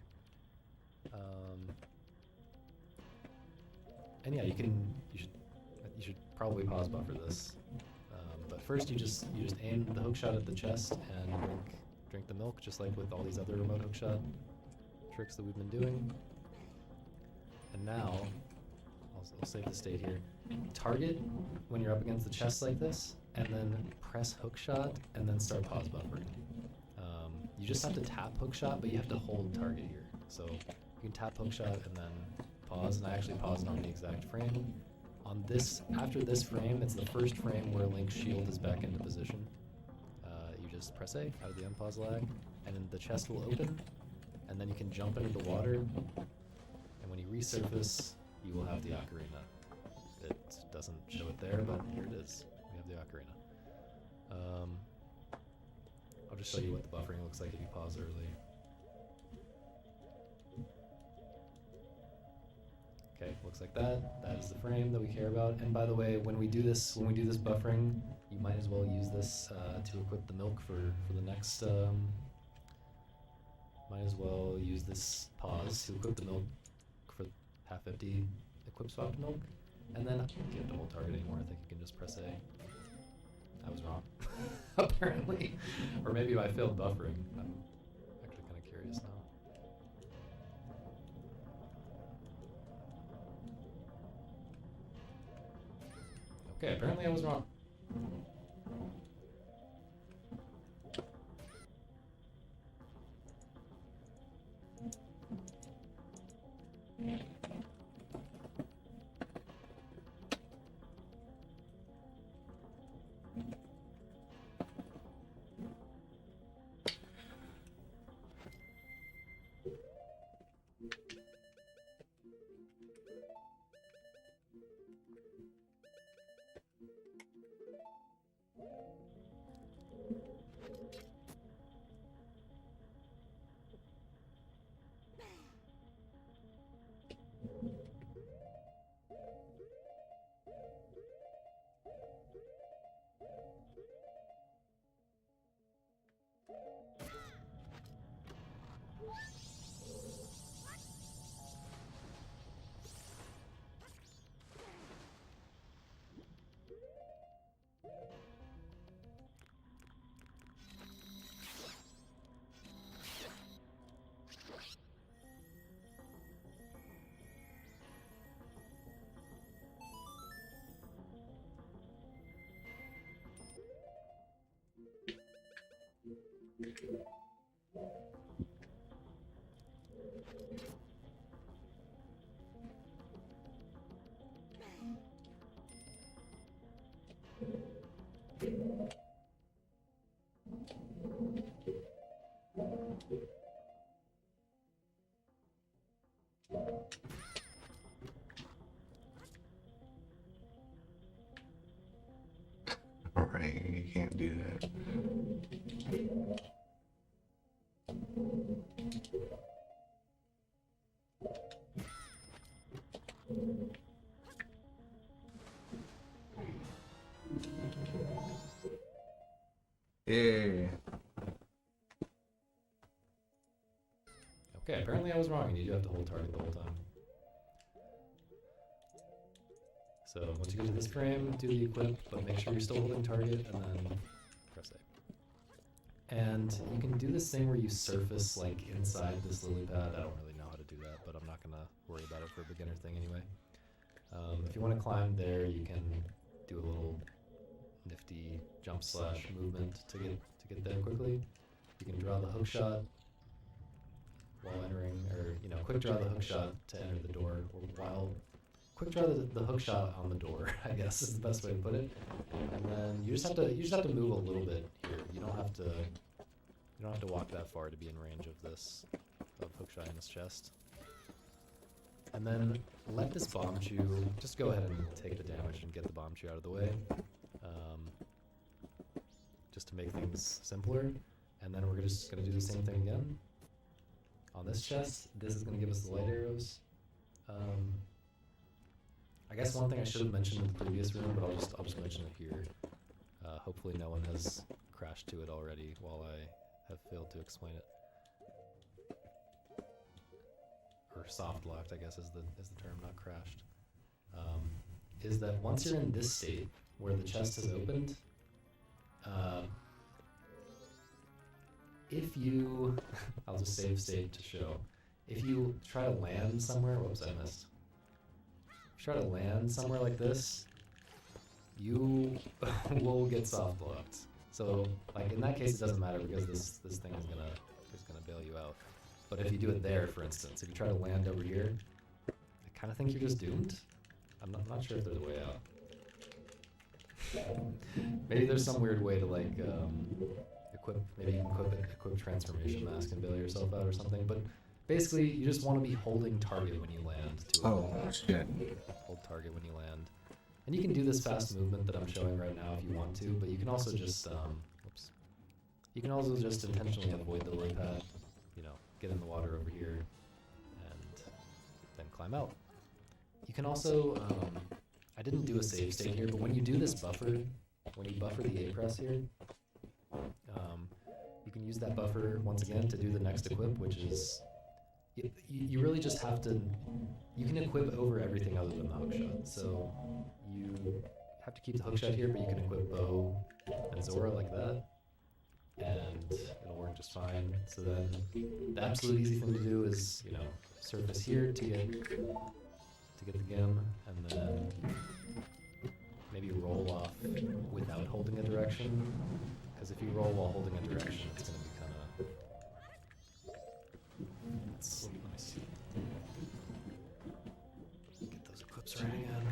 And yeah, you should probably pause buffer this. But first, you just aim the hookshot at the chest and drink the milk, just like with all these other remote hookshot tricks that we've been doing. And now, I'll save the state here. Target when you're up against the chest like this, and then press hookshot, and then start pause buffering. You just have to tap hookshot, but you have to hold target here. So you can tap hookshot and then pause, and I actually paused on the exact frame. On this, after this frame, it's the first frame where Link's shield is back into position. You just press A out of the unpause lag, and then the chest will open, and then you can jump into the water, and when you resurface, you will have the ocarina. It doesn't show it there, but here it is. We have the ocarina. I'll just show you what the buffering looks like if you pause early. Okay, looks like that. That is the frame that we care about. And by the way, when we do this buffering, you might as well use this to equip the milk for the next. Might as well use this pause to equip the milk for half 50 equip swapped milk, and then you don't have to hold target anymore. I think you can just press A. I was wrong, apparently, or maybe I failed buffering. I'm actually kind of curious now. Okay, apparently I was wrong. Alright, you can't do that. Yeah. Okay, apparently I was wrong, and you do have to hold target the whole time. So once you get to this frame, do the equip, but make sure you're still holding target, and then press A. And you can do this thing where you surface like inside this lily pad. I don't really know how to do that, but I'm not gonna worry about it for a beginner thing anyway. If you want to climb there, you can do a little nifty jump slash movement to get there quickly. You can draw the hook shot while entering, or quick draw the hook shot to enter the door, or while quick draw the hook shot on the door, I guess is the best way to put it. And then you just have to move a little bit here. You don't have to walk that far to be in range of this of hookshot in his chest. And then let this bomb chew, just go ahead and take the damage and get the bomb chew out of the way. Just to make things simpler. And then we're just going to do the same thing again. On this chest, this is going to give us the light arrows. I guess one thing I should have mentioned in the previous room, but I'll just mention it here. Hopefully no one has crashed to it already while I have failed to explain it. Or soft locked, I guess is the term, not crashed. Is that once you're in this state where the chest has opened, if you, I'll just save state to show. If you try to land somewhere, whoops, I missed. If you try to land somewhere like this, you will get soft locked. So, like in that case, it doesn't matter because this thing is gonna bail you out. But if you do it there, for instance, if you try to land over here, I kind of think you're just doomed. I'm not sure if there's a way out. Maybe there's some weird way to like maybe you can equip transformation mask and bail yourself out or something. But basically, you just want to be holding target when you land. Shit. Hold target when you land. And you can do this fast movement that I'm showing right now if you want to, but you can also just, you can also just intentionally avoid the lily pad, you know, get in the water over here, and then climb out. You can also, I didn't do a save state here, but when you do this buffer, when you buffer the A press here, you can use that buffer once again to do the next equip, which is, you really just have to, you can equip over everything other than the hookshot. So you have to keep the hookshot here, but you can equip bow and Zora like that, and it'll work just fine. So then the absolute easy thing to do is, you know, surface here to get the gem, and then maybe roll off without holding a direction. Because if you roll while holding a direction, it's going to be kind of... Let me see. Get those equips right again.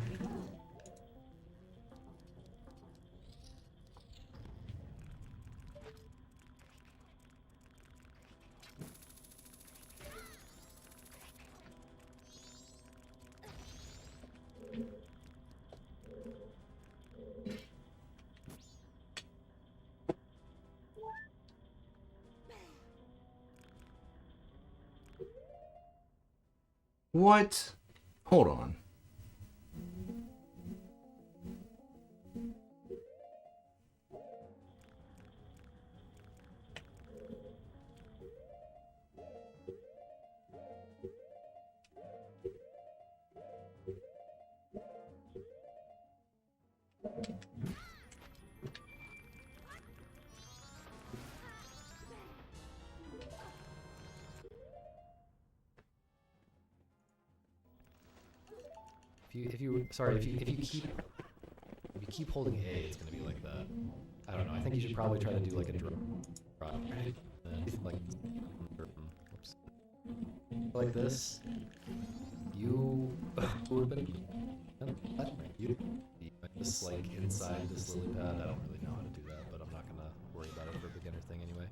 What? Hold on. If you keep holding A, it's gonna be like that. I don't know. I think you should probably try to do like a drop, right? Like, oops. Like this. You would have been just like inside this lily pad. I don't really know how to do that, but I'm not gonna worry about it for a beginner thing anyway.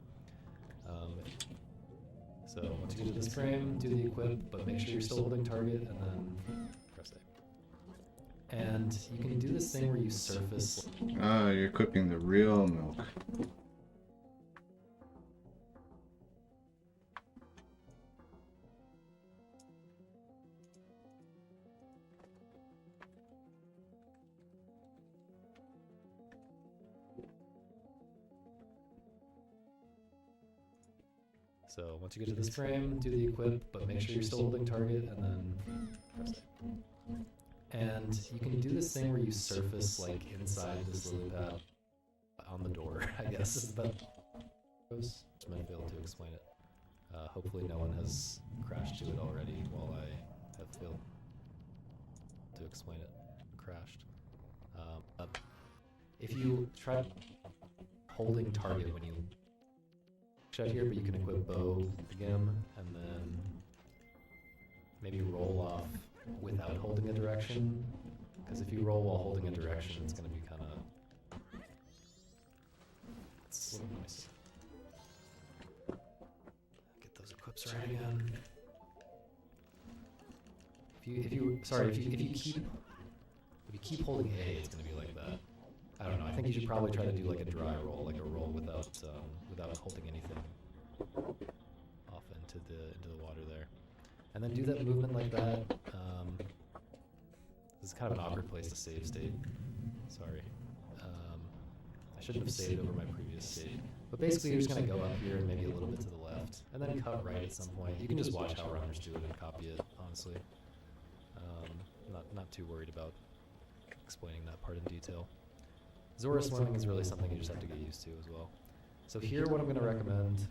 So once you get to this frame, do the equip, but make sure you're still holding target, and then press A. And you can do this thing where you surface. Oh, you're equipping the real milk. So once you get to this frame, do the equip, but make sure you're still holding target, and then press A. And you can do this thing where you surface like inside this lily pad on the door, I guess is the best. Just might be able to explain it. Hopefully no one has crashed to it already while I have failed to explain it. Crashed. If you try holding target when you shut here, but you can equip bow again, and then maybe roll off without holding a direction, because if you roll while holding a direction, it's going to be kind of... Get those equips Oops, right again. If you keep holding A, it's gonna be like that. I don't know. I think you should probably try to do like a dry roll, like a roll without holding anything off into the water there, and then do that movement like that. This is kind of an awkward place to save state. Sorry. I shouldn't have saved over my previous state. But basically, you're just gonna go up here and maybe a little bit to the left, and then cut right at some point. You can just watch how runners do it and copy it. Honestly, not too worried about explaining that part in detail. Zora swimming is really something you just have to get used to as well. So here, what I'm going to recommend.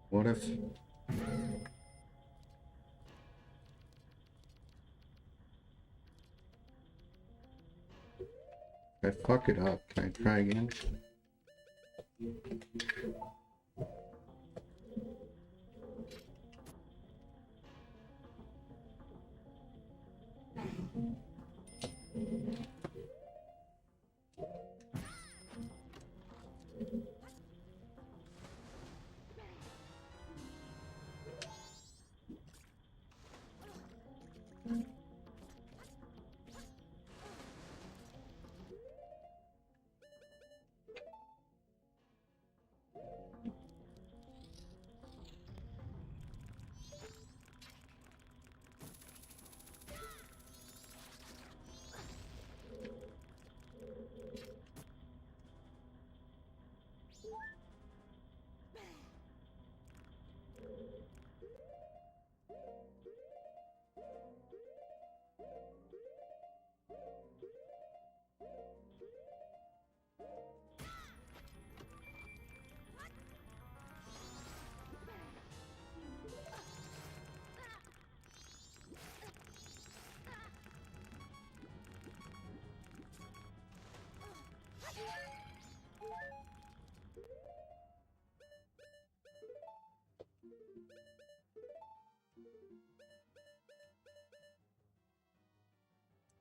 What if... I fuck it up, can I try again?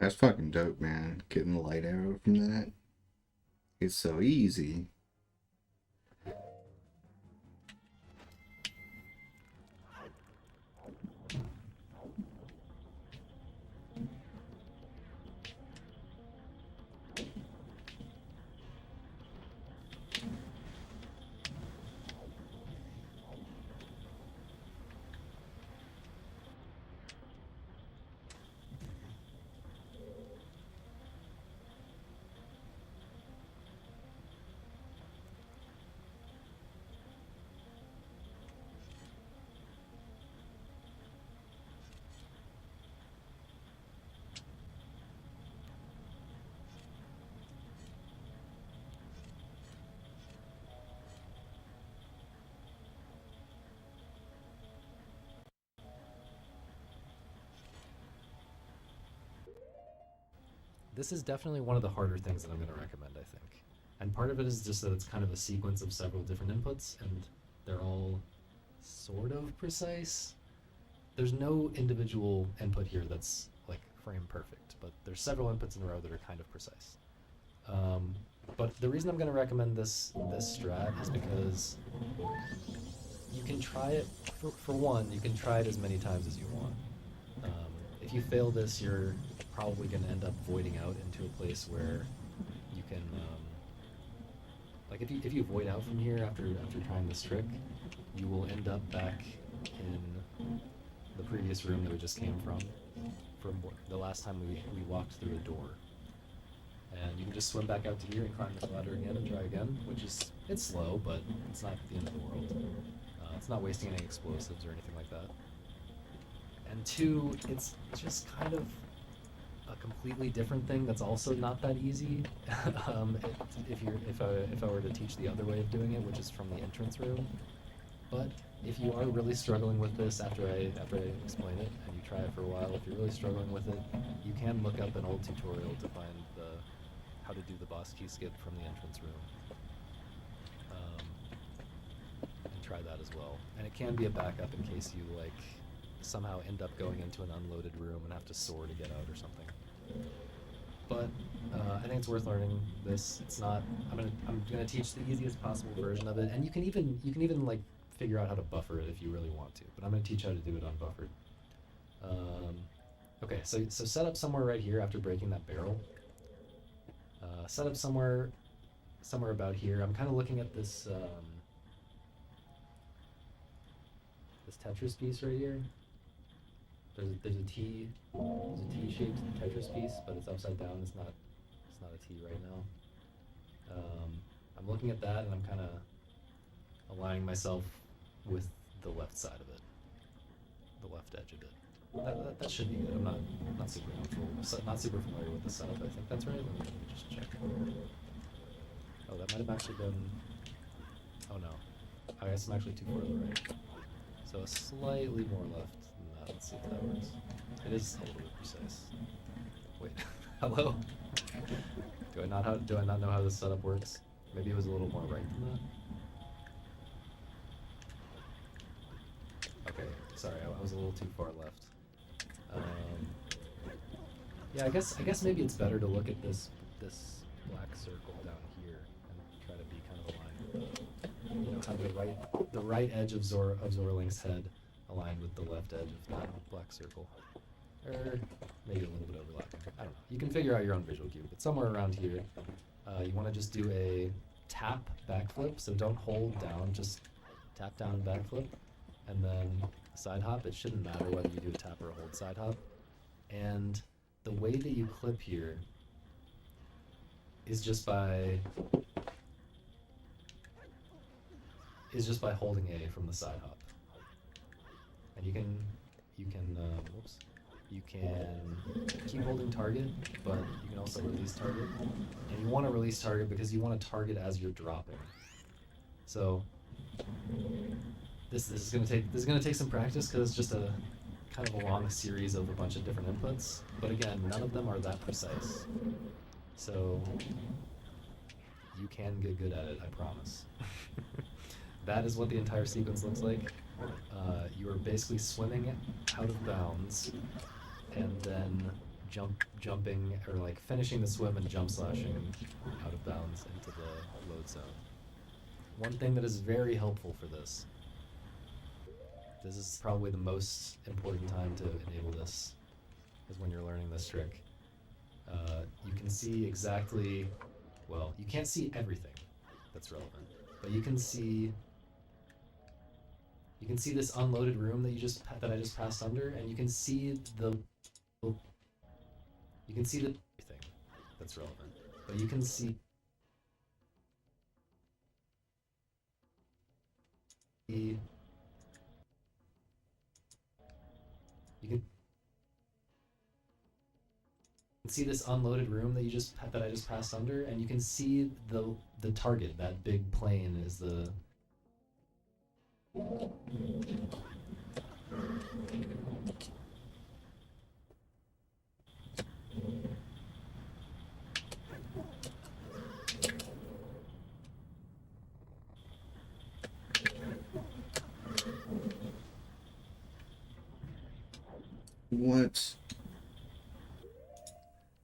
That's fucking dope, man. Getting the light arrow from that. It's so easy. This is definitely one of the harder things that I'm going to recommend, I think. And part of it is just that it's kind of a sequence of several different inputs, and they're all sort of precise. There's no individual input here that's like frame perfect, but there's several inputs in a row that are kind of precise. But the reason I'm going to recommend this strat is because you can try it for one. You can try it as many times as you want. If you fail this, you're probably going to end up voiding out into a place where you can, like if you void out from here after trying this trick, you will end up back in the previous room that we just came from the last time we walked through a door. And you can just swim back out to here and climb the ladder again and try again, which is, it's slow, but it's not the end of the world. It's not wasting any explosives or anything like that. And two, it's just kind of a completely different thing that's also not that easy. If I were to teach the other way of doing it, which is from the entrance room. But if you are really struggling with this after I explain it and you try it for a while, if you're really struggling with it, you can look up an old tutorial to find how to do the boss key skip from the entrance room. And try that as well. And it can be a backup in case you like somehow end up going into an unloaded room and have to soar to get out or something. But I think it's worth learning this. It's not. I'm gonna teach the easiest possible version of it, and you can even like figure out how to buffer it if you really want to. But I'm gonna teach how to do it unbuffered. Okay, so set up somewhere right here after breaking that barrel. Set up somewhere about here. I'm kind of looking at this this Tetris piece right here. There's a T-shaped Tetris piece, but it's upside down. It's not a T right now. I'm looking at that and I'm kind of aligning myself with the left side of it, the left edge of it. That should be good. I'm not super familiar with the setup. I think that's right. Let me just check. Oh, that might have actually been. Oh no, I guess I'm actually too far to the right. So slightly more left than that. Let's see if that works. It is a little bit precise. Wait, hello? Do I not know how this setup works? Maybe it was a little more right than that. Okay, sorry, I was a little too far left. Yeah, I guess maybe it's better to look at this black circle down here and try to be kind of aligned with have the right edge of Zorling's head aligned with the left edge of that black circle. Or maybe a little bit overlapping. I don't know. You can figure out your own visual cue, but somewhere around here, you want to just do a tap backflip. So don't hold down, just tap down backflip, and then side hop. It shouldn't matter whether you do a tap or a hold side hop. And the way that you clip here is just by holding A from the side hop. And you can keep holding target, but you can also release target. And you want to release target because you want to target as you're dropping. So this is gonna take some practice because it's just a kind of a long series of a bunch of different inputs. But again, none of them are that precise. So you can get good at it, I promise. That is what the entire sequence looks like. You are basically swimming out of bounds and then jumping, or like finishing the swim and jump slashing out of bounds into the load zone. One thing that is very helpful for this is probably the most important time to enable this, is when you're learning this trick. You can see exactly, well, you can't see everything that's relevant, but you can see this unloaded room that I just passed under, and you can see everything that's relevant, but you can see you can see this unloaded room that I just passed under, and you can see the target. That big plane is the What?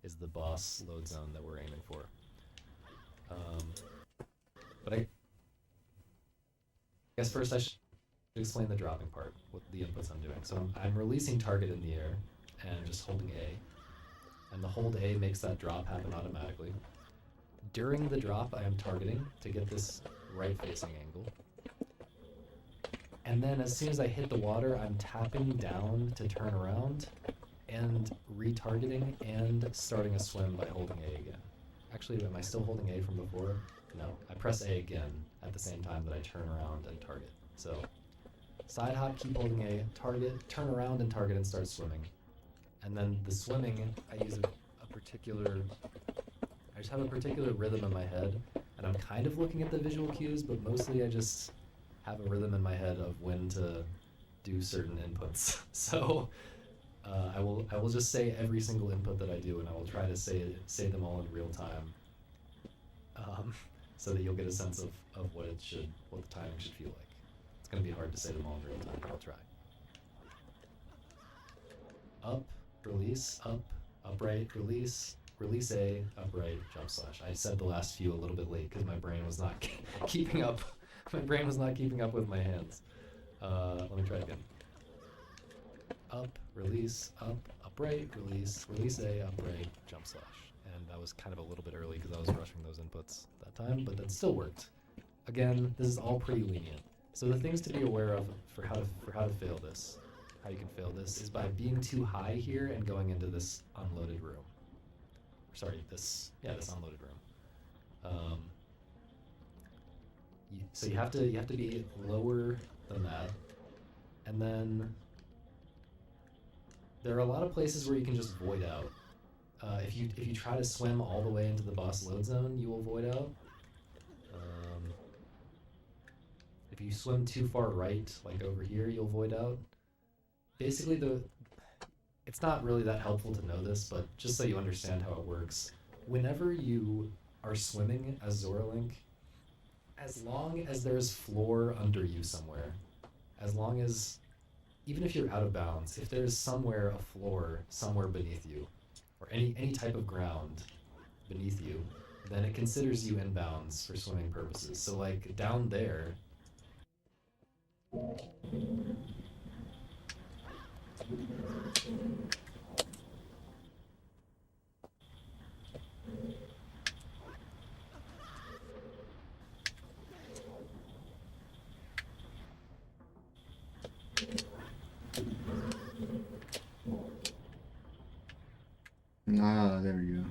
is the boss load zone that we're aiming for. Um, but I guess first I should explain the dropping part, what the inputs I'm doing. So I'm releasing target in the air and just holding A. And the hold A makes that drop happen automatically. During the drop, I am targeting to get this right-facing angle. And then as soon as I hit the water, I'm tapping down to turn around and retargeting and starting a swim by holding A again. Actually, am I still holding A from before? No, I press A again at the same time that I turn around and target. So side hop, keep holding A, target, turn around and target and start swimming. And then the swimming, I use I just have a particular rhythm in my head, and I'm kind of looking at the visual cues, but mostly I just have a rhythm in my head of when to do certain inputs. So I will just say every single input that I do, and I will try to say them all in real time, so that you'll get a sense of what the timing should feel like. It's gonna be hard to say them all in real time, but I'll try. Up, release, up, upright, release, release A, upright, jump slash. I said the last few a little bit late because my brain was not keeping up. My brain was not keeping up with my hands. Let me try again. Up, release, up, upright, release, release A, upright, jump slash. And that was kind of a little bit early because I was rushing those inputs that time, but that still worked. Again, this is all pretty lenient. So the things to be aware of for how to fail this, how you can fail this, is by being too high here and going into this unloaded room. Sorry, this unloaded room. So you have to be lower than that, and then there are a lot of places where you can just void out. If you try to swim all the way into the boss load zone, you will void out. If you swim too far right, like over here, you'll void out. Basically, it's not really that helpful to know this, but just so you understand how it works, whenever you are swimming as Zora Link, as long as there's floor under you somewhere, as long as, even if you're out of bounds, if there's somewhere a floor somewhere beneath you, or any type of ground beneath you, then it considers you in bounds for swimming purposes. So like down there, Ah, there we go.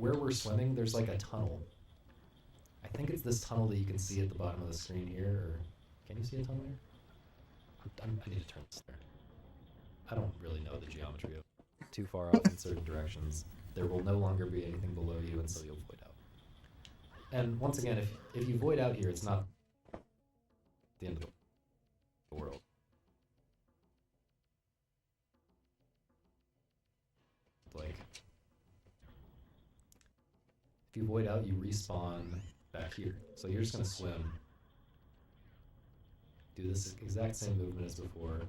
where we're swimming, there's like a tunnel. I think it's this tunnel that you can see at the bottom of the screen here, or can you see a tunnel here? I need to turn this there. I don't really know the geometry of too far off in certain directions. There will no longer be anything below you, and so you'll void out. And once again, if you void out here, it's not the end of the world. Like, if you void out, you respawn back here. So you're just gonna swim, do this exact same movement as before,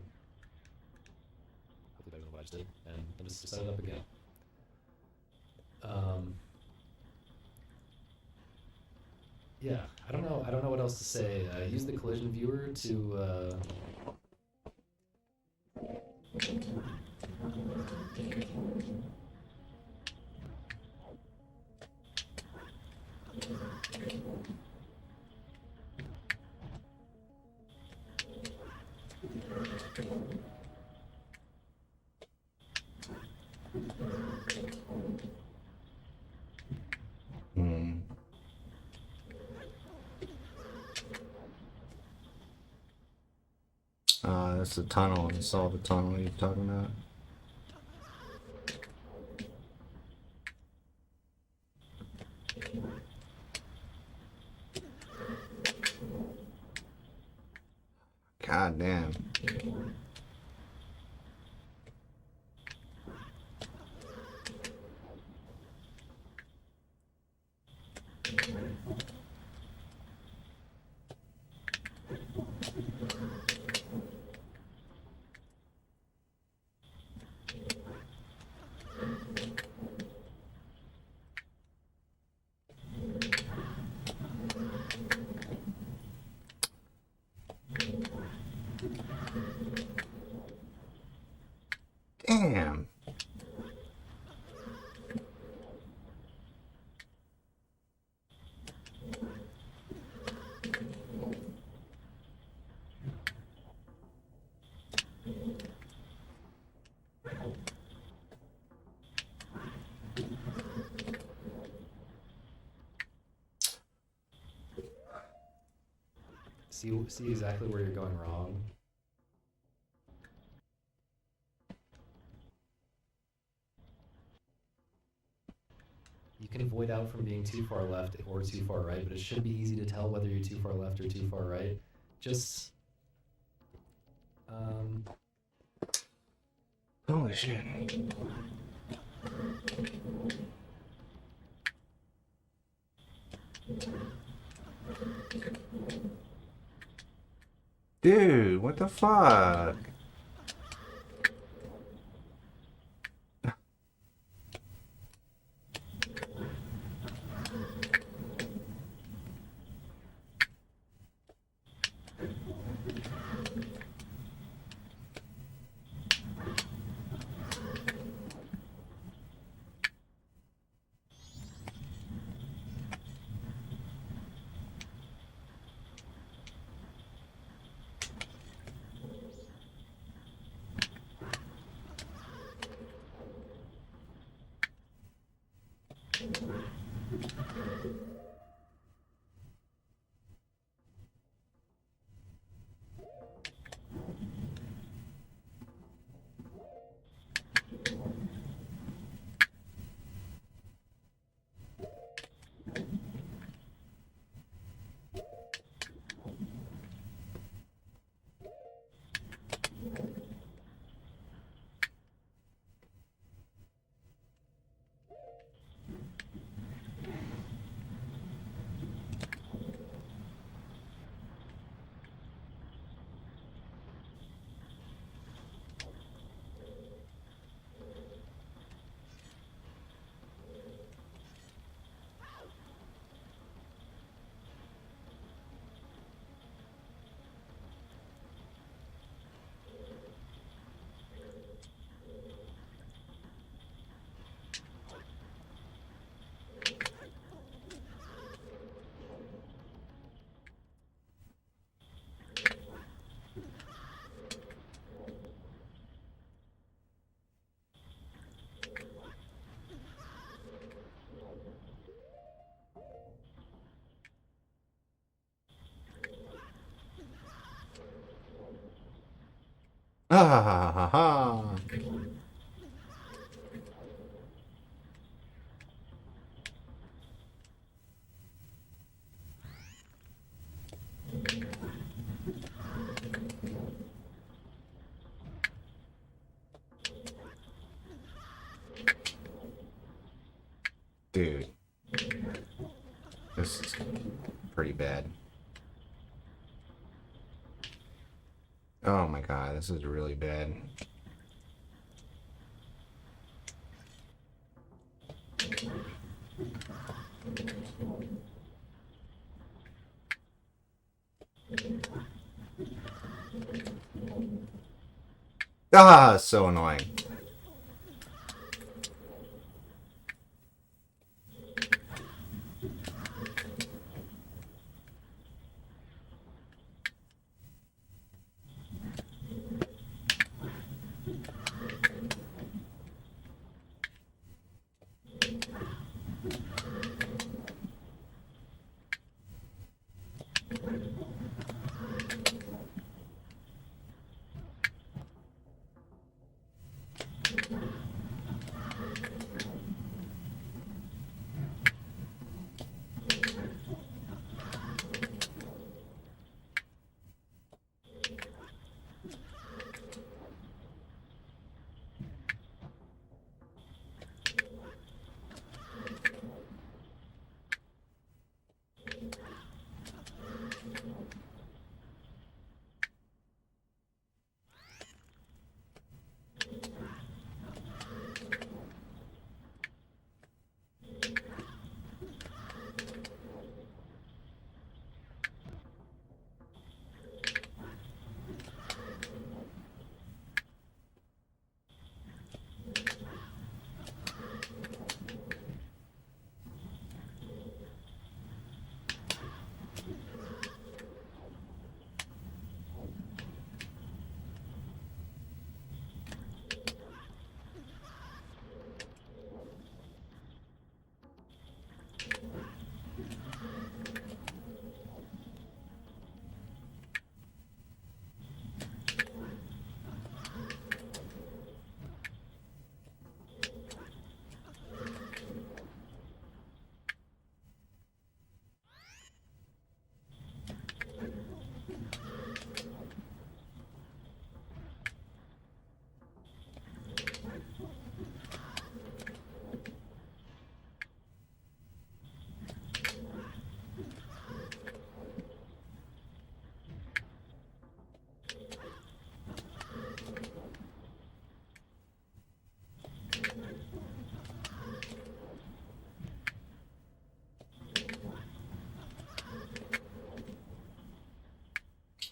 hopefully better than what I just did, and then just set it up again. Yeah, I don't know what else to say. Use the collision viewer to that's the tunnel. I saw the tunnel you're talking about. God damn. Damn. See exactly where you're going wrong. You can avoid out from being too far left or too far right, but it should be easy to tell whether you're too far left or too far right. Just Holy shit. Dude, what the fuck? Ah ha ha ha ha. Dude. This is pretty bad. Oh my god, this is really bad. Ah, so annoying.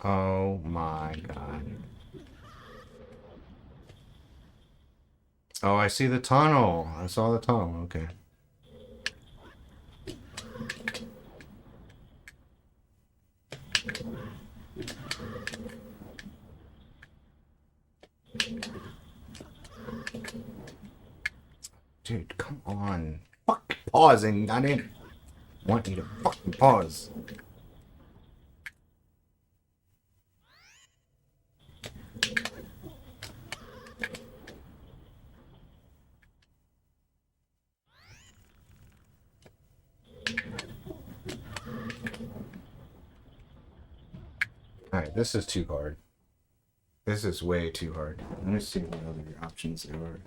Oh my god. Oh, I see the tunnel. I saw the tunnel. Okay. Dude, come on. Fuck pausing. I didn't want you to fucking pause. Alright, this is too hard. This is way too hard. Let me see what other options there are.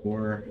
Or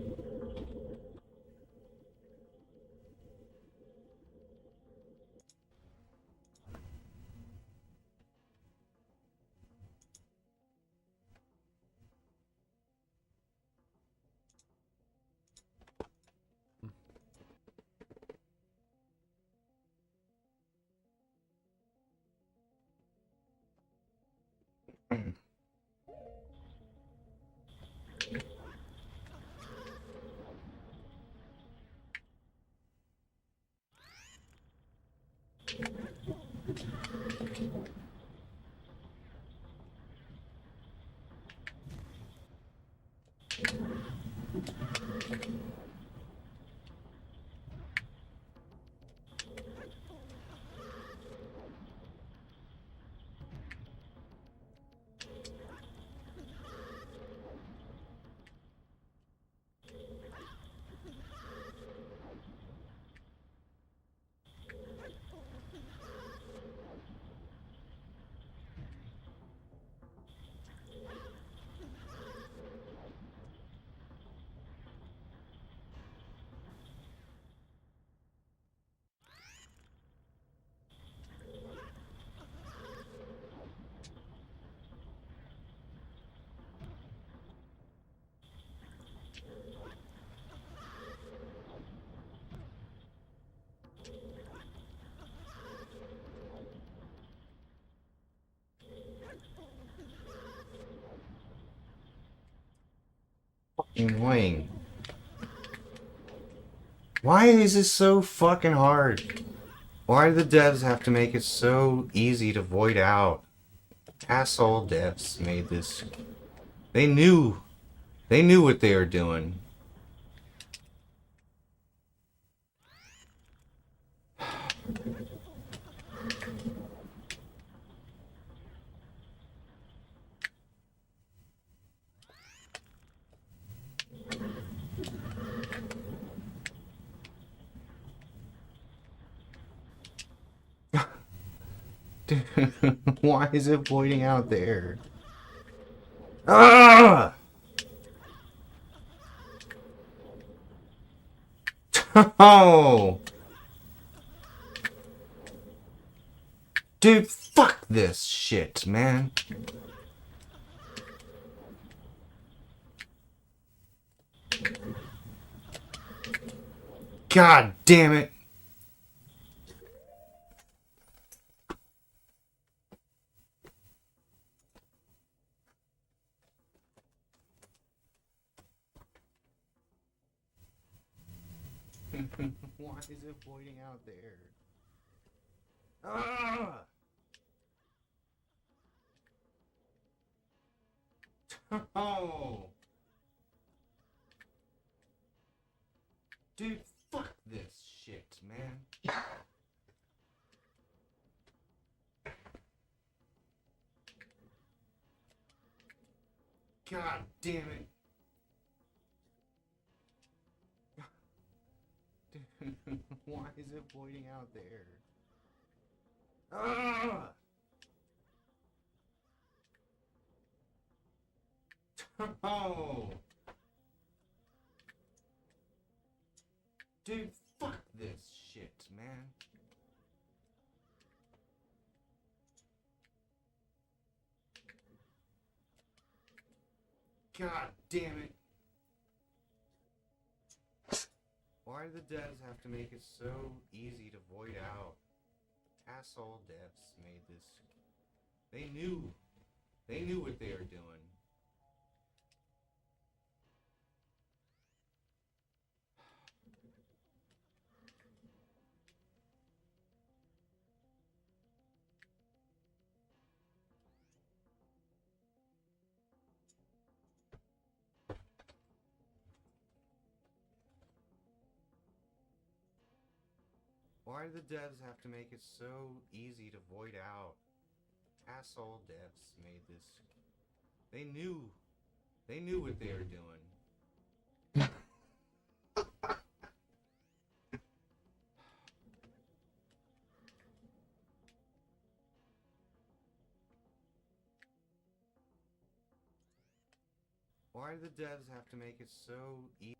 annoying. Why is this so fucking hard? Why do the devs have to make it so easy to void out? Asshole devs made this. They knew what they were doing. Dude, why is it voiding out there? Ah! Oh! Dude, fuck this shit, man. God damn it. Why is it voiding out there? Ah! Oh! Dude, fuck this shit, man. God damn it. Why is it voiding out there? Ah! Oh! Dude, fuck this shit, man. God damn it. Why do the devs have to make it so easy to void out? Asshole devs made this. They knew. They knew what they were doing. Why do the devs have to make it so easy to void out? Asshole devs made this. They knew. They knew what they were doing. Why do the devs have to make it so easy?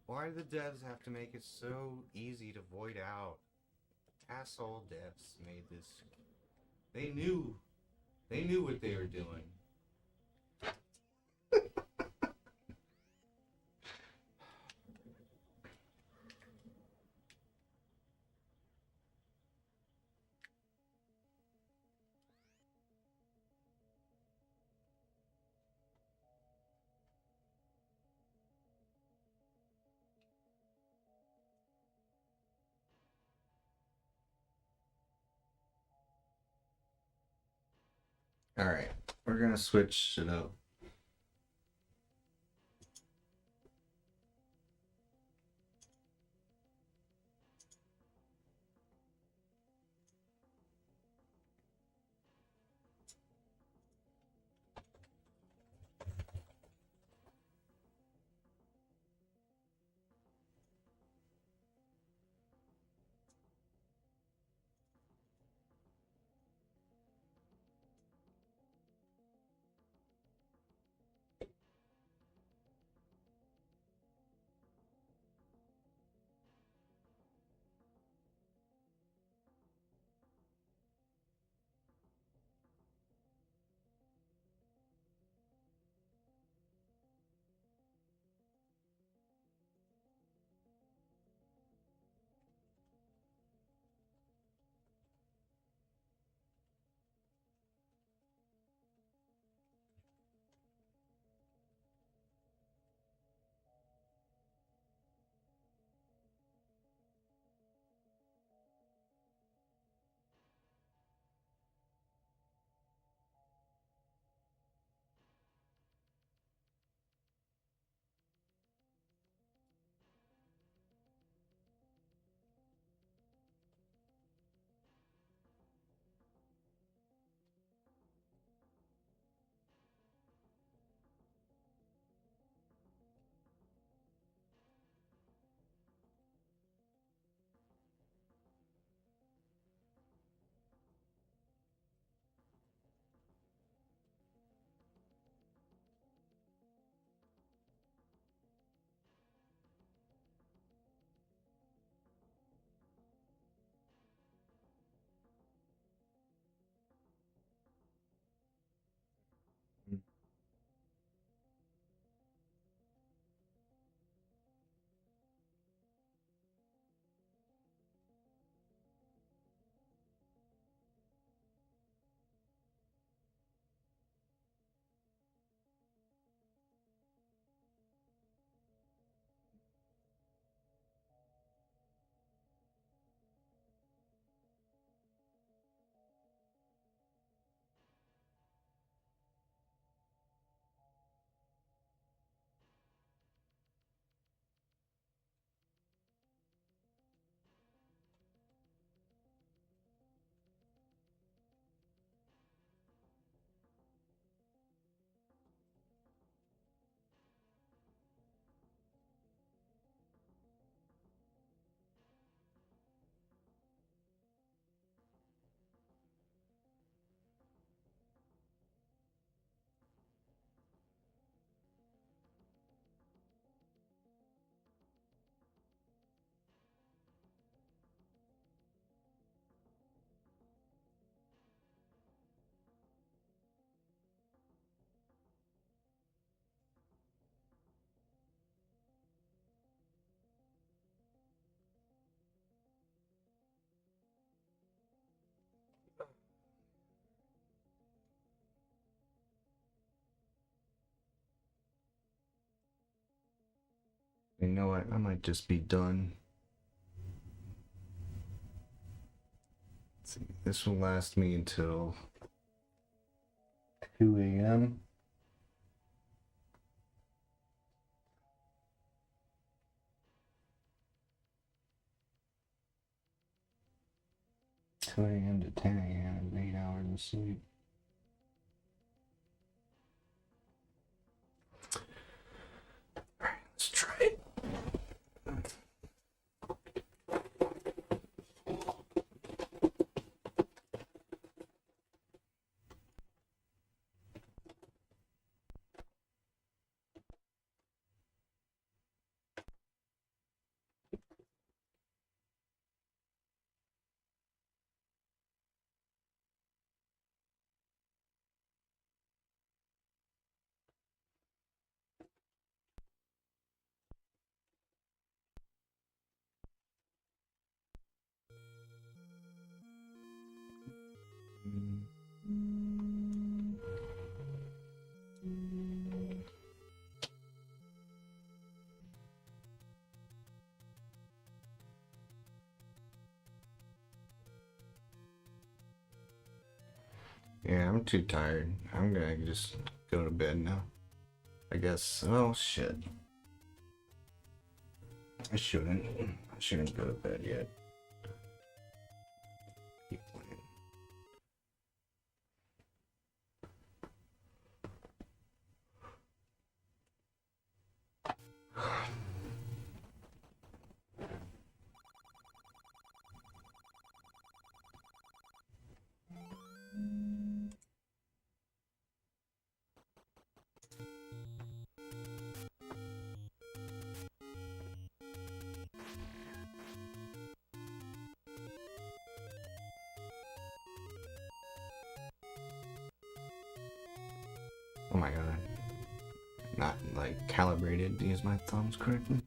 Why do the devs have to make it so easy to void out? Asshole devs made this. They knew. They knew what they were doing. Alright, we're gonna switch it up. You know what? I might just be done. Let's see. This will last me until 2 a.m. To 10 a.m. and 8 hours of sleep. Alright, let's try it. Yeah, I'm too tired. I'm gonna just go to bed now. I guess. Oh shit. I shouldn't. I shouldn't go to bed yet. Keep playing. Oh my god. Not like calibrated to use my thumbs correctly.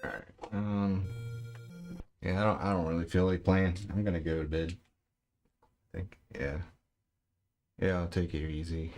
Alright. Yeah, I don't really feel like playing. I'm gonna go to bed. I think. Yeah. Yeah, I'll take it easy.